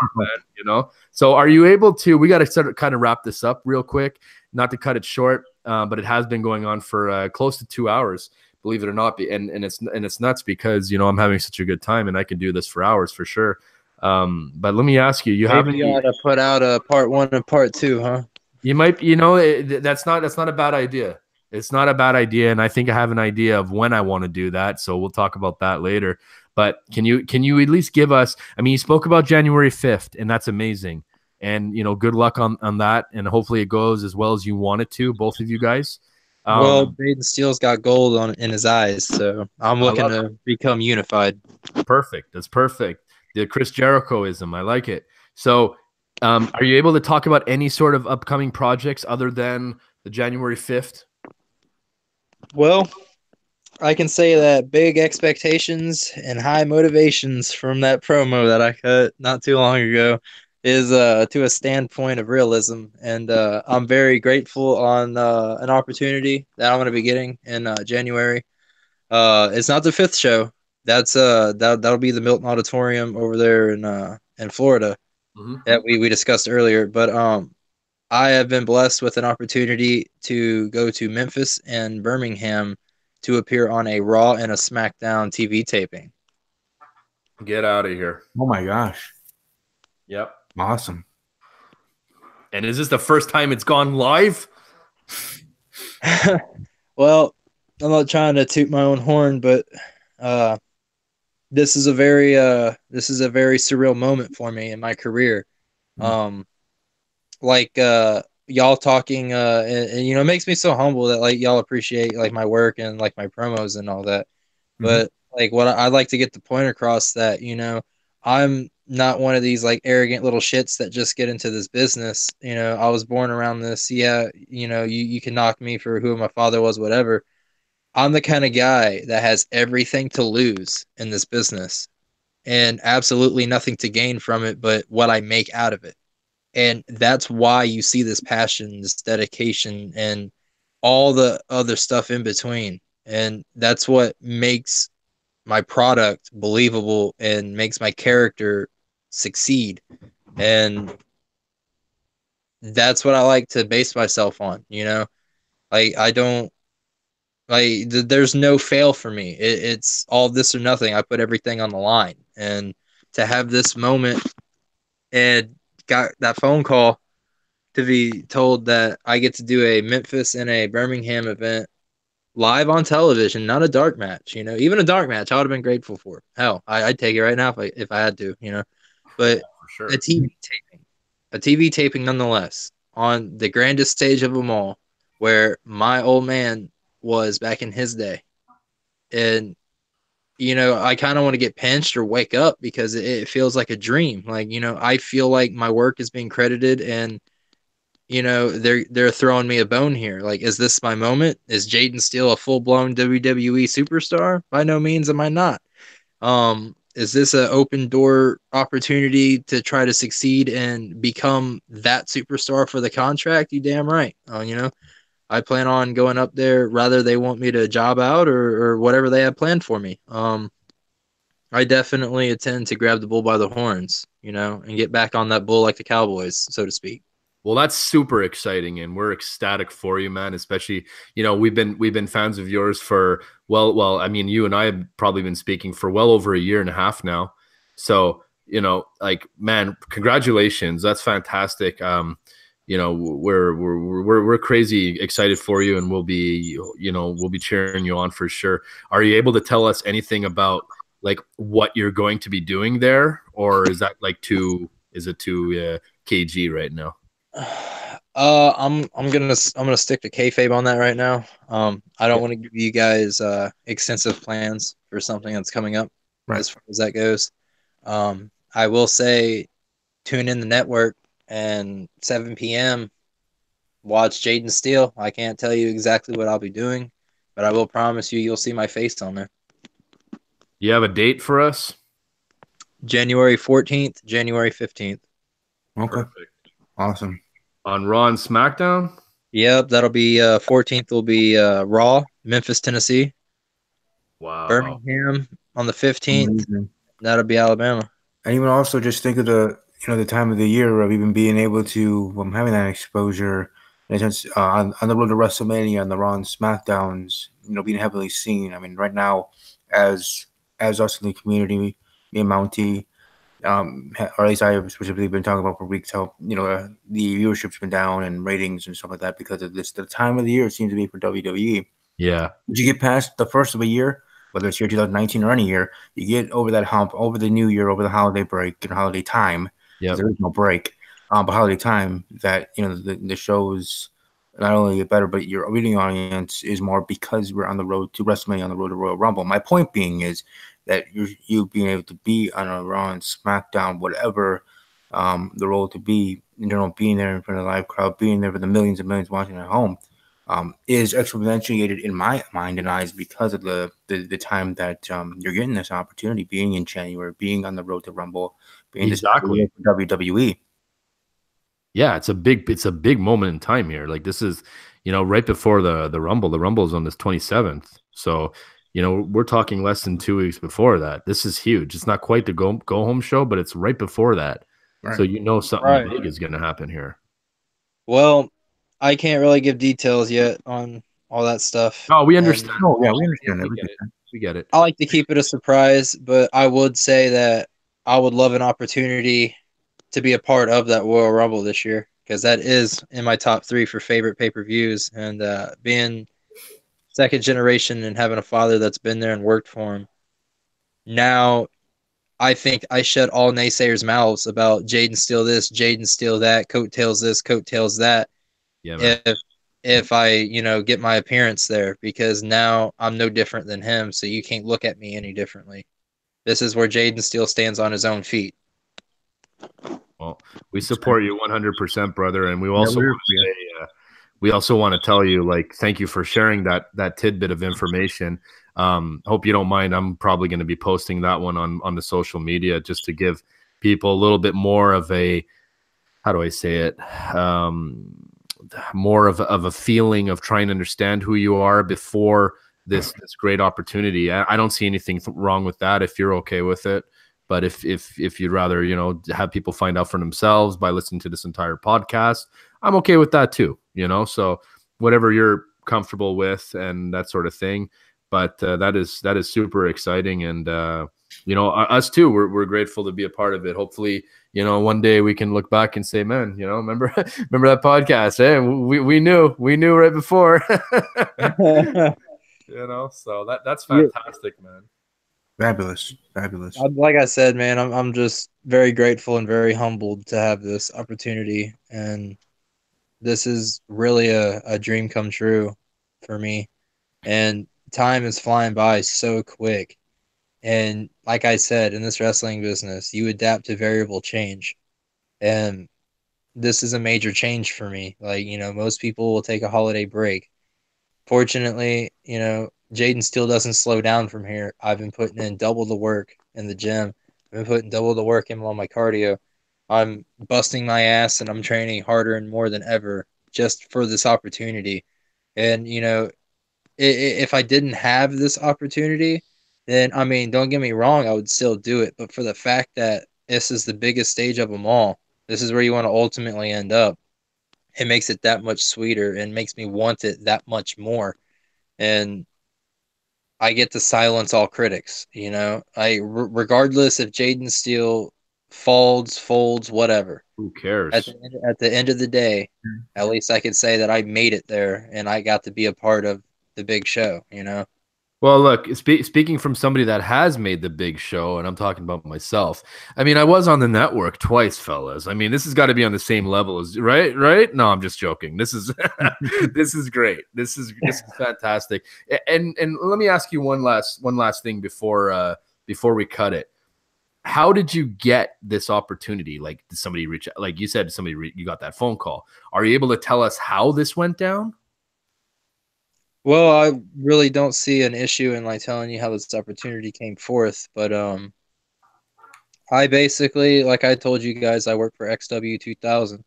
Speaker 1: You know. So are you able to? We got to start kind of wrap this up real quick, not to cut it short, but it has been going on for close to 2 hours. Believe it or not, and it's nuts because, you know, I'm having such a good time and I can do this for hours for sure. But let me ask you,
Speaker 2: Maybe you ought to put out a part 1 and part 2, huh?
Speaker 1: You might, you know, that's not a bad idea. It's not a bad idea, and I think I have an idea of when I want to do that. So we'll talk about that later. But can you at least give us? I mean, you spoke about January 5th, and that's amazing. And, you know, good luck on that, and hopefully it goes as well as you want it to, both of you guys.
Speaker 2: Well, Jayden Steele's got gold in his eyes, so I'm looking to become unified.
Speaker 1: Perfect. That's perfect. The Chris Jerichoism. I like it. So, are you able to talk about any sort of upcoming projects other than the January 5th?
Speaker 2: Well, I can say that big expectations and high motivations from that promo that I cut not too long ago is to a standpoint of realism, and I'm very grateful on an opportunity that I'm going to be getting in January. It's not the 5th show. That's that'll be the Milton Auditorium over there in Florida that we discussed earlier. But I have been blessed with an opportunity to go to Memphis and Birmingham to appear on a Raw and a SmackDown TV taping.
Speaker 1: Get out of here.
Speaker 3: Oh my gosh.
Speaker 1: Yep.
Speaker 3: Awesome.
Speaker 1: And is this the first time it's gone live?
Speaker 2: Well, I'm not trying to toot my own horn, but this is a very surreal moment for me in my career. Like y'all talking and you know, it makes me so humble that like y'all appreciate like my work and like my promos and all that. But like what I'd like to get the point across that, you know, I'm not one of these like arrogant little shits that just get into this business. You know, I was born around this. Yeah, you know, you can knock me for who my father was, whatever. I'm the kind of guy that has everything to lose in this business and absolutely nothing to gain from it but what I make out of it. And that's why you see this passion, this dedication, and all the other stuff in between. And that's what makes my product believable and makes my character succeed. And that's what I like to base myself on, you know? I don't, there's no fail for me. It's all this or nothing. I put everything on the line. And to have this moment and got that phone call to be told that I get to do a Memphis and a Birmingham event live on television, not a dark match, you know, even a dark match, I would have been grateful for. Hell, I'd take it right now if I had to, you know, but
Speaker 1: for sure.
Speaker 2: a TV taping nonetheless on the grandest stage of them all, where my old man was back in his day. And, you know, I kind of want to get pinched or wake up because it feels like a dream. Like, you know, I feel like my work is being credited and, you know, they're throwing me a bone here. Like, is this my moment? Is Jayden Steele a full-blown WWE superstar? By no means am I not. Is this an open door opportunity to try to succeed and become that superstar for the contract? You damn right. You know, I plan on going up there, rather they want me to job out or whatever they have planned for me. I definitely intend to grab the bull by the horns, you know, and get back on that bull like the Cowboys, so to speak.
Speaker 1: Well, that's super exciting, and we're ecstatic for you, man. Especially, you know, we've been fans of yours for well. I mean, you and I have probably been speaking for well over a year and a half now. So, you know, like, man, congratulations. That's fantastic. You know, we're crazy excited for you, and we'll be cheering you on for sure. Are you able to tell us anything about like what you're going to be doing there, or is that like too KG right now?
Speaker 2: I'm gonna stick to kayfabe on that right now. I don't want to give you guys extensive plans for something that's coming up as far as that goes. I will say, tune in the network and 7 p.m. watch Jayden Steele. I can't tell you exactly what I'll be doing, but I will promise you'll see my face on there.
Speaker 1: You have a date for us?
Speaker 2: January 14th, January 15th.
Speaker 3: Okay.
Speaker 1: Perfect.
Speaker 3: Awesome.
Speaker 1: On Raw and SmackDown?
Speaker 2: Yep, that'll be 14th will be Raw, Memphis, Tennessee.
Speaker 1: Wow.
Speaker 2: Birmingham on the 15th.
Speaker 3: Amazing.
Speaker 2: That'll be Alabama.
Speaker 3: And even also just think of the time of the year of even being able to having that exposure in a sense on the road to WrestleMania and the Raw and SmackDowns, being heavily seen. I mean, right now, as us in the community, me and Mountie, or at least I have specifically been talking about for weeks how the viewership's been down and ratings and stuff like that because of this. The time of the year it seems to be for WWE.
Speaker 1: Yeah.
Speaker 3: Would you get past the first of a year, whether it's year 2019 or any year, you get over that hump, over the new year, over the holiday break and holiday time.
Speaker 1: Yeah.
Speaker 3: There is no break. But holiday time that the shows not only get better, but your reading audience is more because we're on the road to WrestleMania, on the road to Royal Rumble. My point being is that you being able to be on a Raw and SmackDown, whatever the role to be, being there in front of the live crowd, being there for the millions and millions watching at home, is exponentiated in my mind and eyes because of the time that you're getting this opportunity, being in January, being on the road to Rumble, being
Speaker 1: exactly
Speaker 3: for WWE.
Speaker 1: Yeah, it's a big moment in time here. Like this is, right before the Rumble. The Rumble is on this 27th. So, we're talking less than 2 weeks before that. This is huge. It's not quite the go home show, but it's right before that. Right. So something big is going to happen here.
Speaker 2: Well, I can't really give details yet on all that stuff.
Speaker 1: Oh, we understand.
Speaker 3: We understand.
Speaker 1: We get it.
Speaker 2: I like to keep it a surprise, but I would say that I would love an opportunity to be a part of that Royal Rumble this year because that is in my top 3 for favorite pay-per-views. And being second generation and having a father that's been there and worked for him, now I think I shut all naysayers' mouths about Jayden Steele this, Jayden Steele that, coattails this, coattails that.
Speaker 1: Yeah, man.
Speaker 2: If I, get my appearance there, because now I'm no different than him, so you can't look at me any differently. This is where Jayden Steele stands on his own feet.
Speaker 1: Well, we support you 100%, brother, and we also we also want to tell you, thank you for sharing that tidbit of information. Hope you don't mind. I'm probably going to be posting that one on the social media just to give people a little bit more of a, how do I say it? More of a feeling of trying to understand who you are before this great opportunity. I don't see anything wrong with that if you're okay with it. But if you'd rather, have people find out for themselves by listening to this entire podcast, I'm okay with that too, So whatever you're comfortable with and that sort of thing. But that is super exciting, and us too. We're grateful to be a part of it. Hopefully, one day we can look back and say, man, remember that podcast? Hey, we knew right before. So that's fantastic, man.
Speaker 3: Fabulous.
Speaker 2: Like I said, man, I'm just very grateful and very humbled to have this opportunity, and this is really a dream come true for me. And time is flying by so quick. And like I said, in this wrestling business, you adapt to variable change. And this is a major change for me. Most people will take a holiday break. Fortunately, Jayden Steele doesn't slow down from here. I've been putting in double the work in the gym. I've been putting double the work in on my cardio. I'm busting my ass and I'm training harder and more than ever just for this opportunity. And, if I didn't have this opportunity, then, don't get me wrong, I would still do it. But for the fact that this is the biggest stage of them all, this is where you want to ultimately end up. It makes it that much sweeter and makes me want it that much more. And I get to silence all critics, regardless if Jayden Steele folds, whatever.
Speaker 1: Who cares?
Speaker 2: At the end of the day, at least I can say that I made it there and I got to be a part of the big show,
Speaker 1: Well, look, speaking from somebody that has made the big show, and I'm talking about myself. I mean, I was on the network twice, fellas. I mean, this has got to be on the same level as right, right? No, I'm just joking. This is this is great. This is fantastic. And let me ask you one last thing before we cut it. How did you get this opportunity? Like, did somebody reach out? Like you said, you got that phone call. Are you able to tell us how this went down?
Speaker 2: Well, I really don't see an issue in like telling you how this opportunity came forth, but I basically, like I told you guys, I work for XW 2000,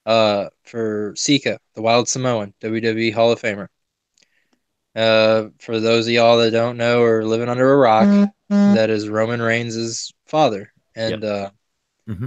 Speaker 2: for Sika, the Wild Samoan, WWE Hall of Famer. For those of y'all that don't know or living under a rock, that is Roman Reigns' father, and
Speaker 1: Mm-hmm.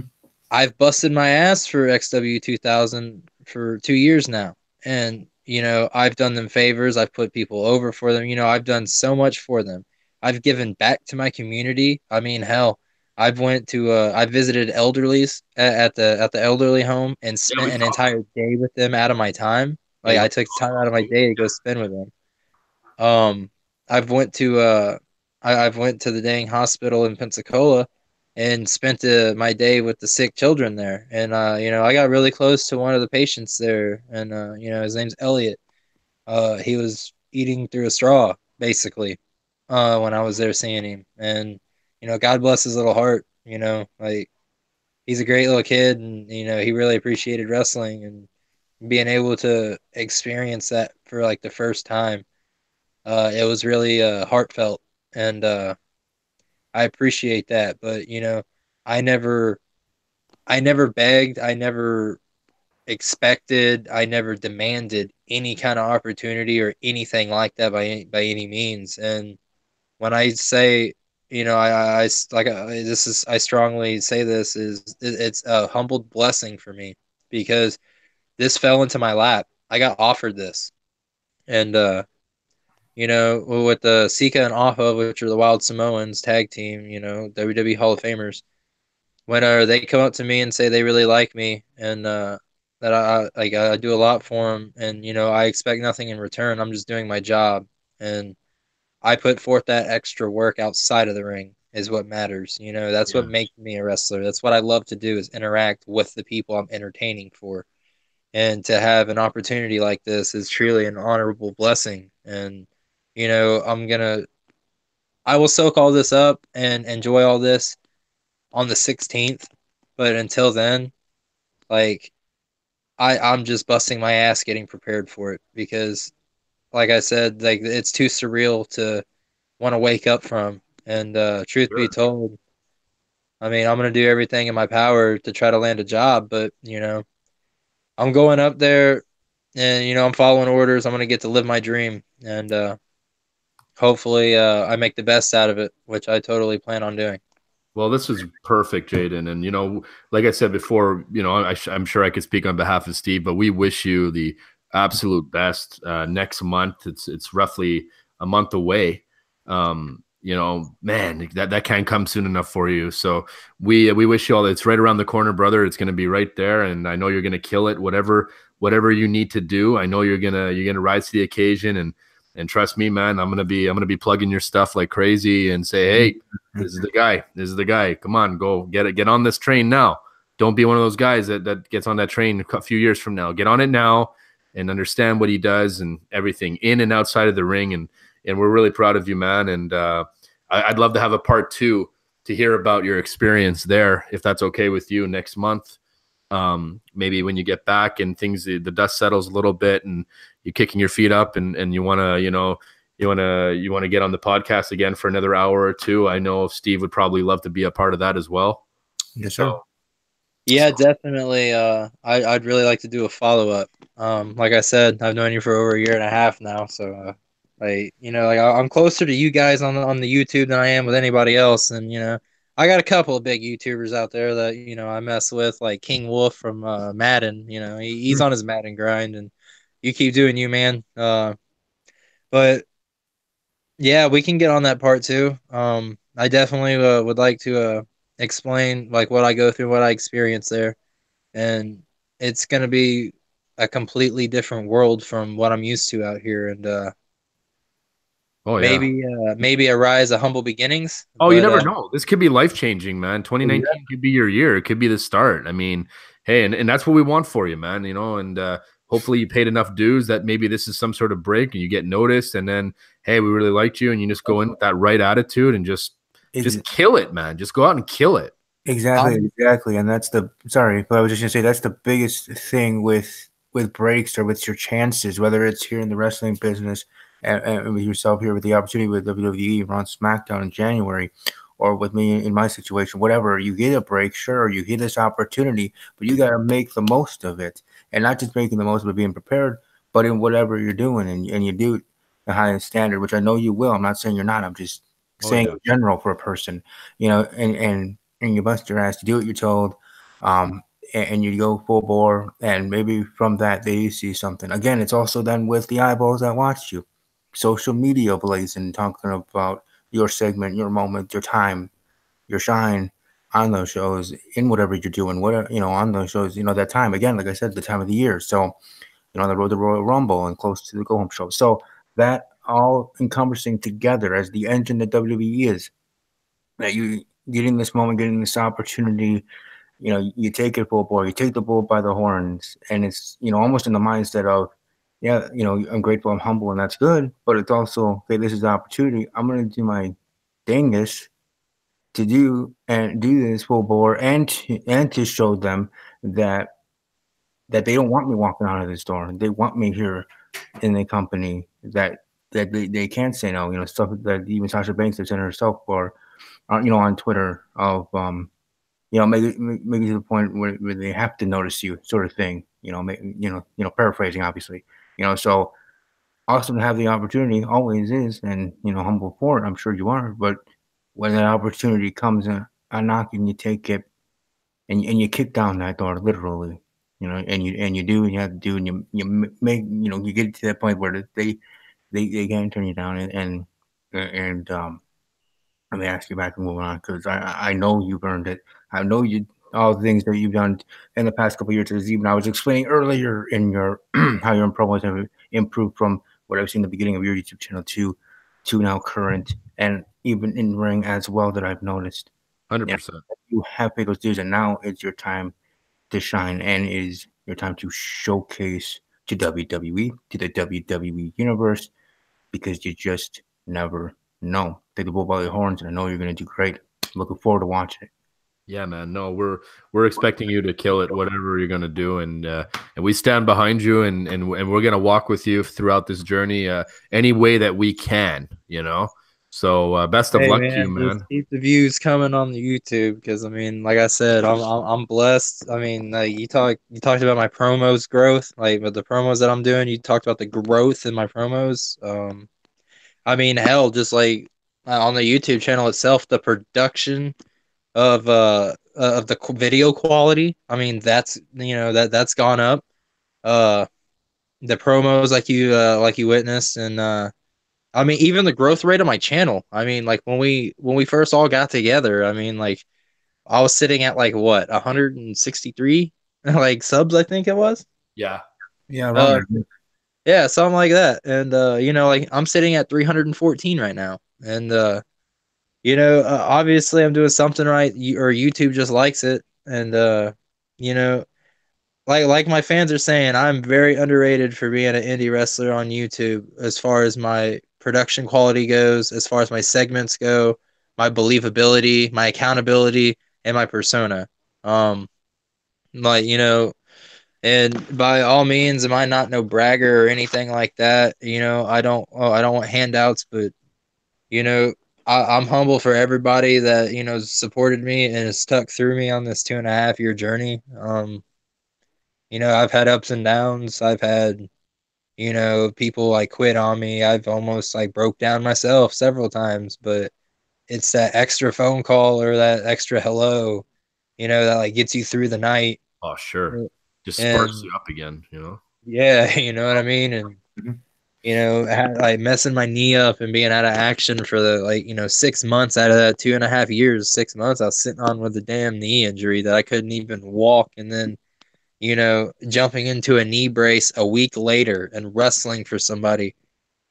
Speaker 2: I've busted my ass for XW 2000 for 2 years now. And, I've done them favors. I've put people over for them. I've done so much for them. I've given back to my community. I mean, hell, I visited elderlies at the elderly home and
Speaker 1: Yeah, we
Speaker 2: spent an
Speaker 1: talked.
Speaker 2: entire day with them out of my time.
Speaker 1: Yeah,
Speaker 2: Like I took time out of my day to go spend with them. Um, I've went to I've went to the dang hospital in Pensacola and spent my day with the sick children there. And I got really close to one of the patients there, and his name's Elliot. He was eating through a straw basically when I was there seeing him, and God bless his little heart. Like he's a great little kid, and he really appreciated wrestling and being able to experience that for like the first time. It was really heartfelt, and I appreciate that. But I never, I never begged, I never expected, I never demanded any kind of opportunity or anything like that by any means. And when I say, I strongly say this it's a humbled blessing for me because this fell into my lap. I got offered this, and with the Sika and Alpha, which are the Wild Samoans tag team, WWE Hall of Famers, when they come up to me and say they really like me and that I do a lot for them, and I expect nothing in return. I'm just doing my job, and I put forth that extra work outside of the ring is what matters. That's what
Speaker 1: yeah.
Speaker 2: makes me a wrestler. That's what I love to do is interact with the people I'm entertaining for. And to have an opportunity like this is truly an honorable blessing. And I will soak all this up and enjoy all this on the 16th. But until then, like I'm just busting my ass getting prepared for it because, like I said, like it's too surreal to want to wake up from. And truth be
Speaker 1: Sure.
Speaker 2: told, I mean, I'm gonna do everything in my power to try to land a job. But I'm going up there, and I'm following orders. I'm gonna get to live my dream, and hopefully, I make the best out of it, which I totally plan on doing.
Speaker 1: Well, this is perfect, Jayden. And, like I said before, I'm sure I could speak on behalf of Steve, but we wish you the absolute best next month. It's roughly a month away. Man, that can't come soon enough for you. So we wish you all. It's right around the corner, brother. It's going to be right there, and I know you're going to kill it. Whatever you need to do, I know you're gonna rise to the occasion. And trust me, man, I'm gonna be plugging your stuff like crazy and say, hey, this is the guy. This is the guy. Come on, go get it. Get on this train now. Don't be one of those guys that gets on that train a few years from now. Get on it now and understand what he does and everything in and outside of the ring. And we're really proud of you, man. And I'd love to have a part 2 to hear about your experience there, if that's okay with you, next month. Maybe when you get back and the dust settles a little bit and you're kicking your feet up and you want to, you want to get on the podcast again for another hour or two. I know Steve would probably love to be a part of that as well.
Speaker 3: Yes, sir.
Speaker 2: Yeah, definitely. I'd really like to do a follow up. Like I said, I've known you for over a year and a half now, so I'm closer to you guys on the YouTube than I am with anybody else, and I got a couple of big YouTubers out there that I mess with, like King Wolf from Madden. He's on his Madden grind, and you keep doing you, man. But yeah, we can get on that part too. I definitely would like to explain like what I go through, what I experience there, and it's gonna be a completely different world from what I'm used to out here. And
Speaker 1: Oh yeah.
Speaker 2: Maybe a rise of humble beginnings.
Speaker 1: Oh, you
Speaker 2: But
Speaker 1: never know. This could be life changing, man. 2019 could be your year. It could be the start. I mean, hey, and that's what we want for you, man. And hopefully you paid enough dues that maybe this is some sort of break and you get noticed, and then hey, we really liked you, and you just go in with that right attitude and just kill it, man. Just go out and kill it.
Speaker 3: Exactly. And that's sorry, but I was just gonna say that's the biggest thing with breaks or with your chances, whether it's here in the wrestling business and with yourself here with the opportunity with WWE or on SmackDown in January, or with me in my situation, whatever, you get a break, sure, you get this opportunity, but you gotta make the most of it. And not just making the most of it being prepared, but in whatever you're doing and you do the highest standard, which I know you will. I'm not saying you're not, I'm just saying in general for a person, and you bust your ass, you do what you're told, and you go full bore, and maybe from that they see something. Again, it's also done with the eyeballs that watched you, social media blazing, talking about your segment, your moment, your time, your shine on those shows, in whatever you're doing, whatever on those shows, that time. Again, like I said, the time of the year. So, the road to Royal Rumble and close to the Go Home show. So that all encompassing together as the engine that WWE is, that you getting this moment, getting this opportunity, you take it full bore, you take the bull by the horns, and it's, almost in the mindset of, yeah, I'm grateful, I'm humble, and that's good, but it's also, okay, this is the opportunity. I'm going to do my dangest to do this full bore and to show them that they don't want me walking out of this door. They want me here in the company that they can't say no. Stuff that even Sasha Banks has said herself, or on Twitter of make it to the point where they have to notice you, sort of thing. Paraphrasing, obviously. So awesome to have the opportunity, always is, and humble for it. I'm sure you are, but when that opportunity comes a knocking, you take it and you kick down that door, literally. And you do, and you have to do, and you make you get to that point where they can't turn you down, and they ask you back and move on, because I know you've earned it. I know all the things that you've done in the past couple of years. As even I was explaining earlier in your how your promos have improved from what I've seen in the beginning of your YouTube channel to now current, and even in ring as well, that I've noticed.
Speaker 1: 100%.
Speaker 3: You have paid those dues, and now it's your time to shine, and it is your time to showcase to WWE, to the WWE universe, because you just never know. Take the bull by the horns, and I know you're going to do great. Looking forward to watching it.
Speaker 1: Yeah, man. No, we're expecting you to kill it, whatever you're gonna do, and we stand behind you, and we're gonna walk with you throughout this journey, any way that we can. So best of luck to you, man.
Speaker 2: Just keep the views coming on the YouTube, because I mean, like I said, I'm blessed. I mean, like you talked about my promos growth, like with the promos that I'm doing. You talked about the growth in my promos. I mean, hell, just like on the YouTube channel itself, the production of the video quality. I mean, that's that's gone up. Uh, the promos, like you witnessed, and I mean, even the growth rate of my channel. I mean, like when we first all got together, I mean, like I was sitting at like what 163 like subs, I think it was.
Speaker 1: Yeah.
Speaker 3: Yeah,
Speaker 2: yeah, something like that. And like I'm sitting at 314 right now, and obviously I'm doing something right, or YouTube just likes it. And you know, like my fans are saying, I'm very underrated for being an indie wrestler on YouTube, as far as my production quality goes, as far as my segments go, my believability, my accountability, and my persona. Like, and by all means, am I not no bragger or anything like that? I don't want handouts, but you know, I'm humble for everybody that supported me and has stuck through me on this 2.5 year journey. I've had ups and downs. I've had people like quit on me. I've almost like broke down myself several times, but it's that extra phone call or that extra hello, that like gets you through the night.
Speaker 1: Oh, sure. Just
Speaker 2: And
Speaker 1: sparks you up again.
Speaker 2: yeah, you know what I mean. And like messing my knee up and being out of action for the 6 months out of that 2.5 years. 6 months I was sitting on with a damn knee injury that I couldn't even walk, and then jumping into a knee brace a week later and wrestling for somebody.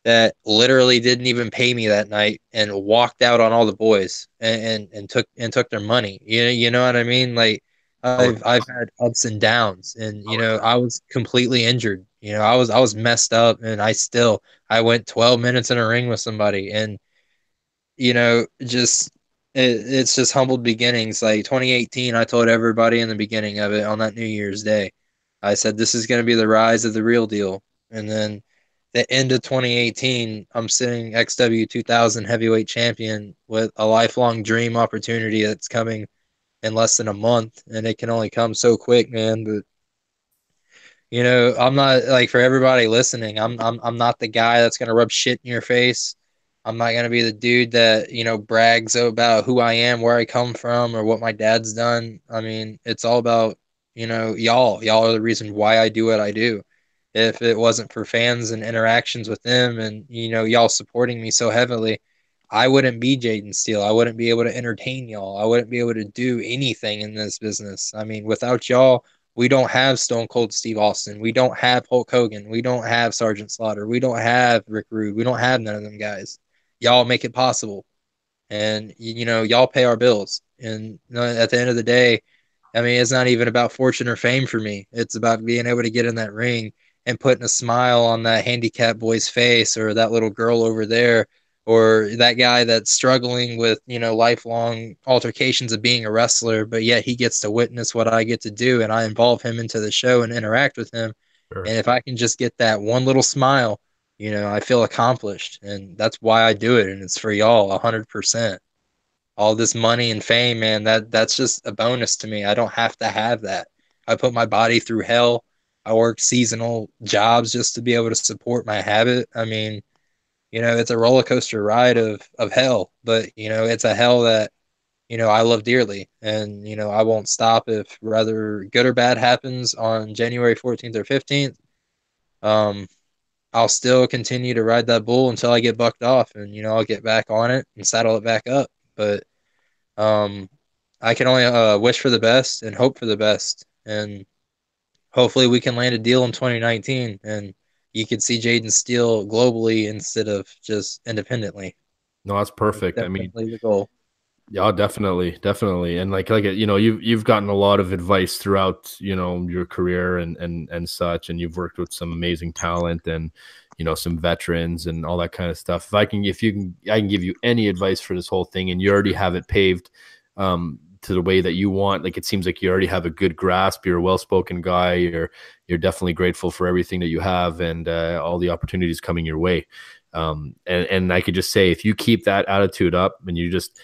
Speaker 2: that literally didn't even pay me that night and walked out on all the boys and took their money. You know what I mean? Like I've had ups and downs, and I was completely injured. I was messed up, and I went 12 minutes in a ring with somebody, and just it's just humbled beginnings. Like 2018, I told everybody in the beginning of it on that New Year's Day, I said this is going to be the rise of the real deal. And then the end of 2018, I'm sitting XW 2000 heavyweight champion with a lifelong dream opportunity that's coming in less than a month, and it can only come so quick, man. But I'm not like, for everybody listening, I'm not the guy that's gonna rub shit in your face. I'm not gonna be the dude that, brags about who I am, where I come from, or what my dad's done. I mean, it's all about, y'all. Y'all are the reason why I do what I do. If it wasn't for fans and interactions with them and, y'all supporting me so heavily, I wouldn't be Jayden Steele. I wouldn't be able to entertain y'all. I wouldn't be able to do anything in this business. I mean, without y'all, we don't have Stone Cold Steve Austin. We don't have Hulk Hogan. We don't have Sergeant Slaughter. We don't have Rick Rude. We don't have none of them guys. Y'all make it possible. And, y'all pay our bills. And at the end of the day, I mean, it's not even about fortune or fame for me. It's about being able to get in that ring and putting a smile on that handicapped boy's face, or that little girl over there, or that guy that's struggling with, lifelong altercations of being a wrestler, but yet he gets to witness what I get to do, and I involve him into the show and interact with him.
Speaker 1: Sure.
Speaker 2: And if I can just get that one little smile, I feel accomplished, and that's why I do it. And it's for y'all 100%. All this money and fame, man, that's just a bonus to me. I don't have to have that. I put my body through hell. I worked seasonal jobs just to be able to support my habit. I mean, it's a roller coaster ride of hell, but it's a hell that, I love dearly. And, I won't stop if rather good or bad happens on January 14th or 15th. I'll still continue to ride that bull until I get bucked off, and, I'll get back on it and saddle it back up. But I can only wish for the best and hope for the best. And hopefully we can land a deal in 2019, and you can see Jayden Steele globally instead of just independently.
Speaker 1: No, that's perfect.
Speaker 2: That's definitely the goal.
Speaker 1: Yeah, definitely. And like you've gotten a lot of advice throughout, your career and such, and you've worked with some amazing talent and, some veterans and all that kind of stuff. I can give you any advice for this whole thing, and you already have it paved to the way that you want. Like, it seems like you already have a good grasp. You're a well-spoken guy. You're definitely grateful for everything that you have and all the opportunities coming your way. And I could just say, if you keep that attitude up and you're just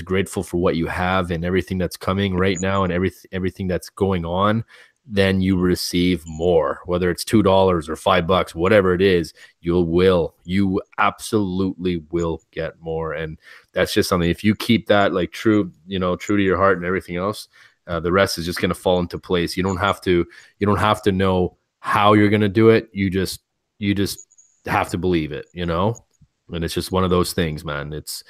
Speaker 1: grateful for what you have and everything that's coming right now and everything that's going on, then you receive more, whether it's $2 or $5, whatever it is, you absolutely will get more. And that's just something, if you keep that like true to your heart and everything else, the rest is just going to fall into place. You don't have to know how you're going to do it. You just have to believe it, and it's just one of those things, man. It's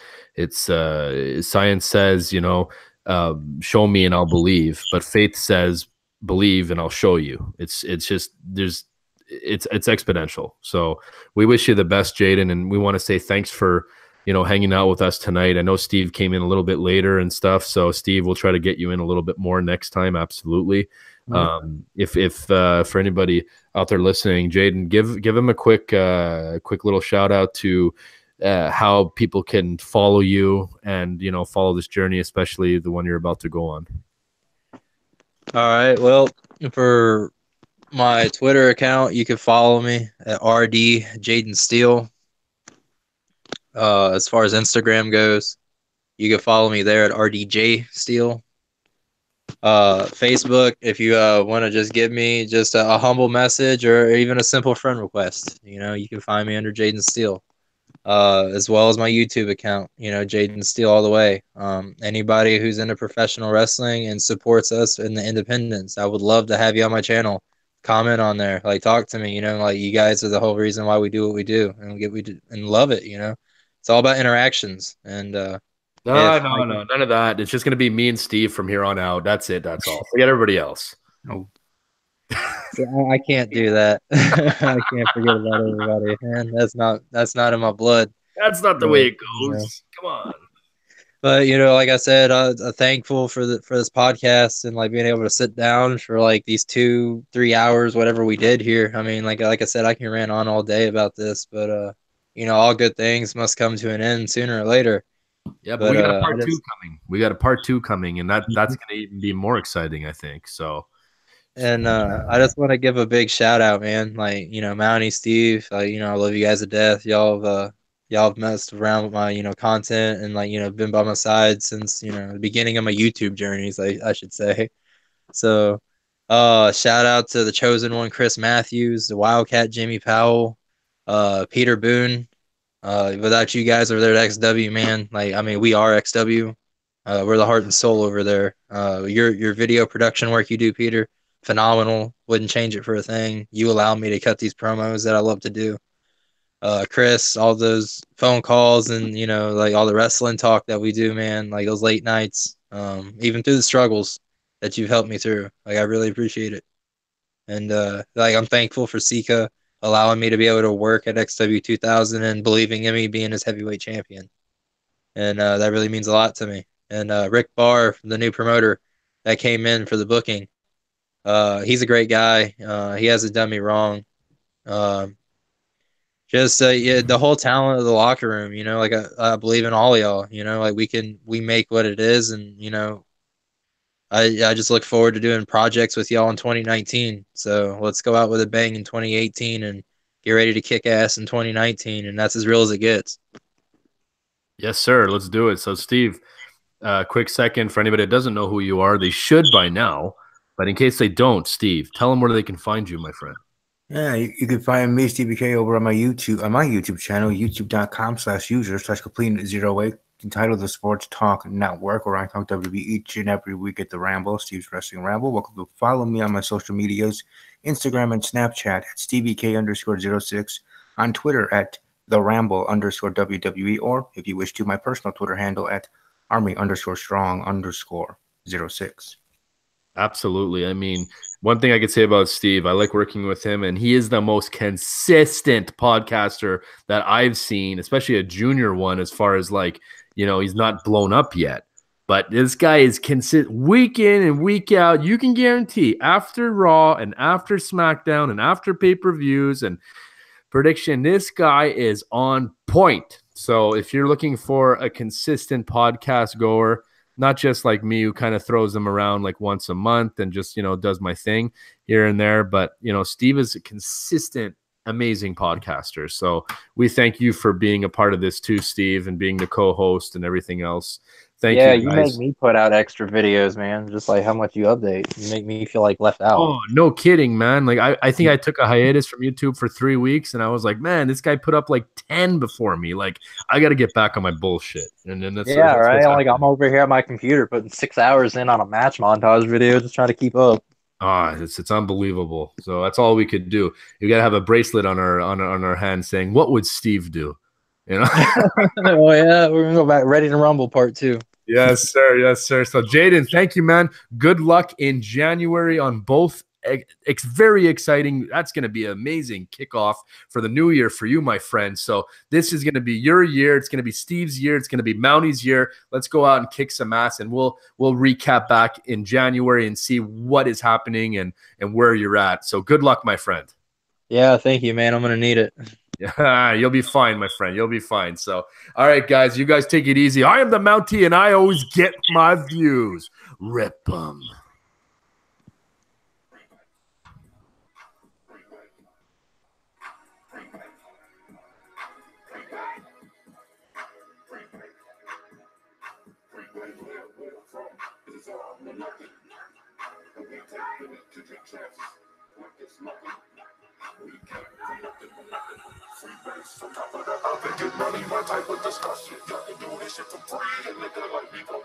Speaker 1: science says, show me and I'll believe, but faith says believe and I'll show you. It's exponential. So we wish you the best, Jayden, and we want to say thanks for hanging out with us tonight. I know Steve came in a little bit later and stuff, so Steve, we'll try to get you in a little bit more next time. Absolutely. If for anybody out there listening, Jayden, give him a quick little shout out to how people can follow you and follow this journey, especially the one you're about to go on.
Speaker 2: All right. Well, for my Twitter account, you can follow me at RD Jayden Steele. As far as Instagram goes, you can follow me there at RDJ Steele. Facebook, if you want to just give me just a humble message or even a simple friend request, you can find me under Jayden Steele. As well as my YouTube account, Jayden Steele all the way. Anybody who's into professional wrestling and supports us in the independents, I would love to have you on my channel. Comment on there, like, talk to me. Like, you guys are the whole reason why we do what we do, and love it. It's all about interactions. And
Speaker 1: no, none of that. It's just gonna be me and Steve from here on out. That's it. That's all. Forget everybody else.
Speaker 3: No.
Speaker 2: So I can't do that. I can't forget about everybody, man. That's not in my blood.
Speaker 1: That's not the
Speaker 2: But,
Speaker 1: way it
Speaker 2: you know,
Speaker 1: goes. Come on.
Speaker 2: but like I said, I'm thankful for this podcast and like being able to sit down for like these 2-3 hours, whatever we did here. I mean, like I said, I can rant on all day about this, but all good things must come to an end sooner or later.
Speaker 1: Yeah, but
Speaker 2: But
Speaker 1: we got a part
Speaker 2: I
Speaker 1: two
Speaker 2: just
Speaker 1: coming. We got a part two coming, and that's going to even be more exciting, I think. So,
Speaker 2: and I just want to give a big shout out, man. Like Mountie, Steve, I love you guys to death. Y'all have messed around with my content and like been by my side since the beginning of my YouTube journeys, I should say. So, shout out to the chosen one, Chris Matthews, the Wildcat, Jimmy Powell, Peter Boone. Without you guys over there at XW, man, like I mean, we are XW. We're the heart and soul over there. Your video production work you do, Peter, phenomenal. Wouldn't change it for a thing. You allow me to cut these promos that I love to do. Chris, all those phone calls and like all the wrestling talk that we do, man, like those late nights, even through the struggles that you've helped me through. Like I really appreciate it. And like I'm thankful for Sika allowing me to be able to work at XW 2000 and believing in me being his heavyweight champion. And that really means a lot to me. And Rick Barr, the new promoter that came in for the booking, he's a great guy. He hasn't done me wrong. Just yeah, the whole talent of the locker room, like I believe in all y'all, like we make what it is, and I just look forward to doing projects with y'all in 2019. So let's go out with a bang in 2018 and get ready to kick ass in 2019, and that's as real as it gets.
Speaker 1: yes, sir. Let's do it. So, Steve, quick second for anybody that doesn't know who you are. They should by now, but in case they don't, Steve, tell them where they can find you, my friend.
Speaker 3: Yeah, you can find me, Stevie K, over on my YouTube channel, youtube.com/complete08, entitled The Sports Talk Network, where I talk WWE each and every week at the Ramble, Steve's Wrestling Ramble. Welcome to follow me on my social medias, Instagram and Snapchat at StevieK_06, on Twitter at The Ramble_WWE, or if you wish to, my personal Twitter handle at Army_strong_06.
Speaker 1: Absolutely. I mean, one thing I could say about Steve, I like working with him, and he is the most consistent podcaster that I've seen, especially a junior one, as far as like, he's not blown up yet. But this guy is consistent week in and week out. You can guarantee after Raw and after SmackDown and after pay-per-views and prediction, this guy is on point. So if you're looking for a consistent podcast goer, not just like me who kind of throws them around like once a month and just, does my thing here and there. But, Steve is a consistent, amazing podcaster. So we thank you for being a part of this too, Steve, and being the co-host and everything else. Thank you, guys.
Speaker 2: You make me put out extra videos, man. Just like how much you update. You make me feel like left out.
Speaker 1: Oh, no kidding, man. Like I think I took a hiatus from YouTube for 3 weeks, and I was like, man, this guy put up like 10 before me. Like I got to get back on my bullshit. And then that's
Speaker 2: right. Like I'm over here at my computer putting 6 hours in on a match montage video, just trying to keep up.
Speaker 1: It's unbelievable. So that's all we could do. You got to have a bracelet on our hand saying, "What would Steve do?"
Speaker 2: Oh yeah, we're gonna go back. Ready to Rumble Part 2.
Speaker 1: Yes, sir. Yes, sir. So, Jayden, thank you, man. Good luck in January on both. It's very exciting. That's going to be an amazing kickoff for the new year for you, my friend. So this is going to be your year. It's going to be Steve's year. It's going to be Mountie's year. Let's go out and kick some ass, and we'll recap back in January and see what is happening and where you're at. So good luck, my friend.
Speaker 2: Yeah, thank you, man. I'm going to need it.
Speaker 1: Yeah, you'll be fine, my friend. You'll be fine. So, all right, guys, you guys take it easy. I am the Mountie, and I always get my views. Rip them.
Speaker 4: I've been getting money, my type of discussion. Y'all can do this shit for free and look at it like we gon'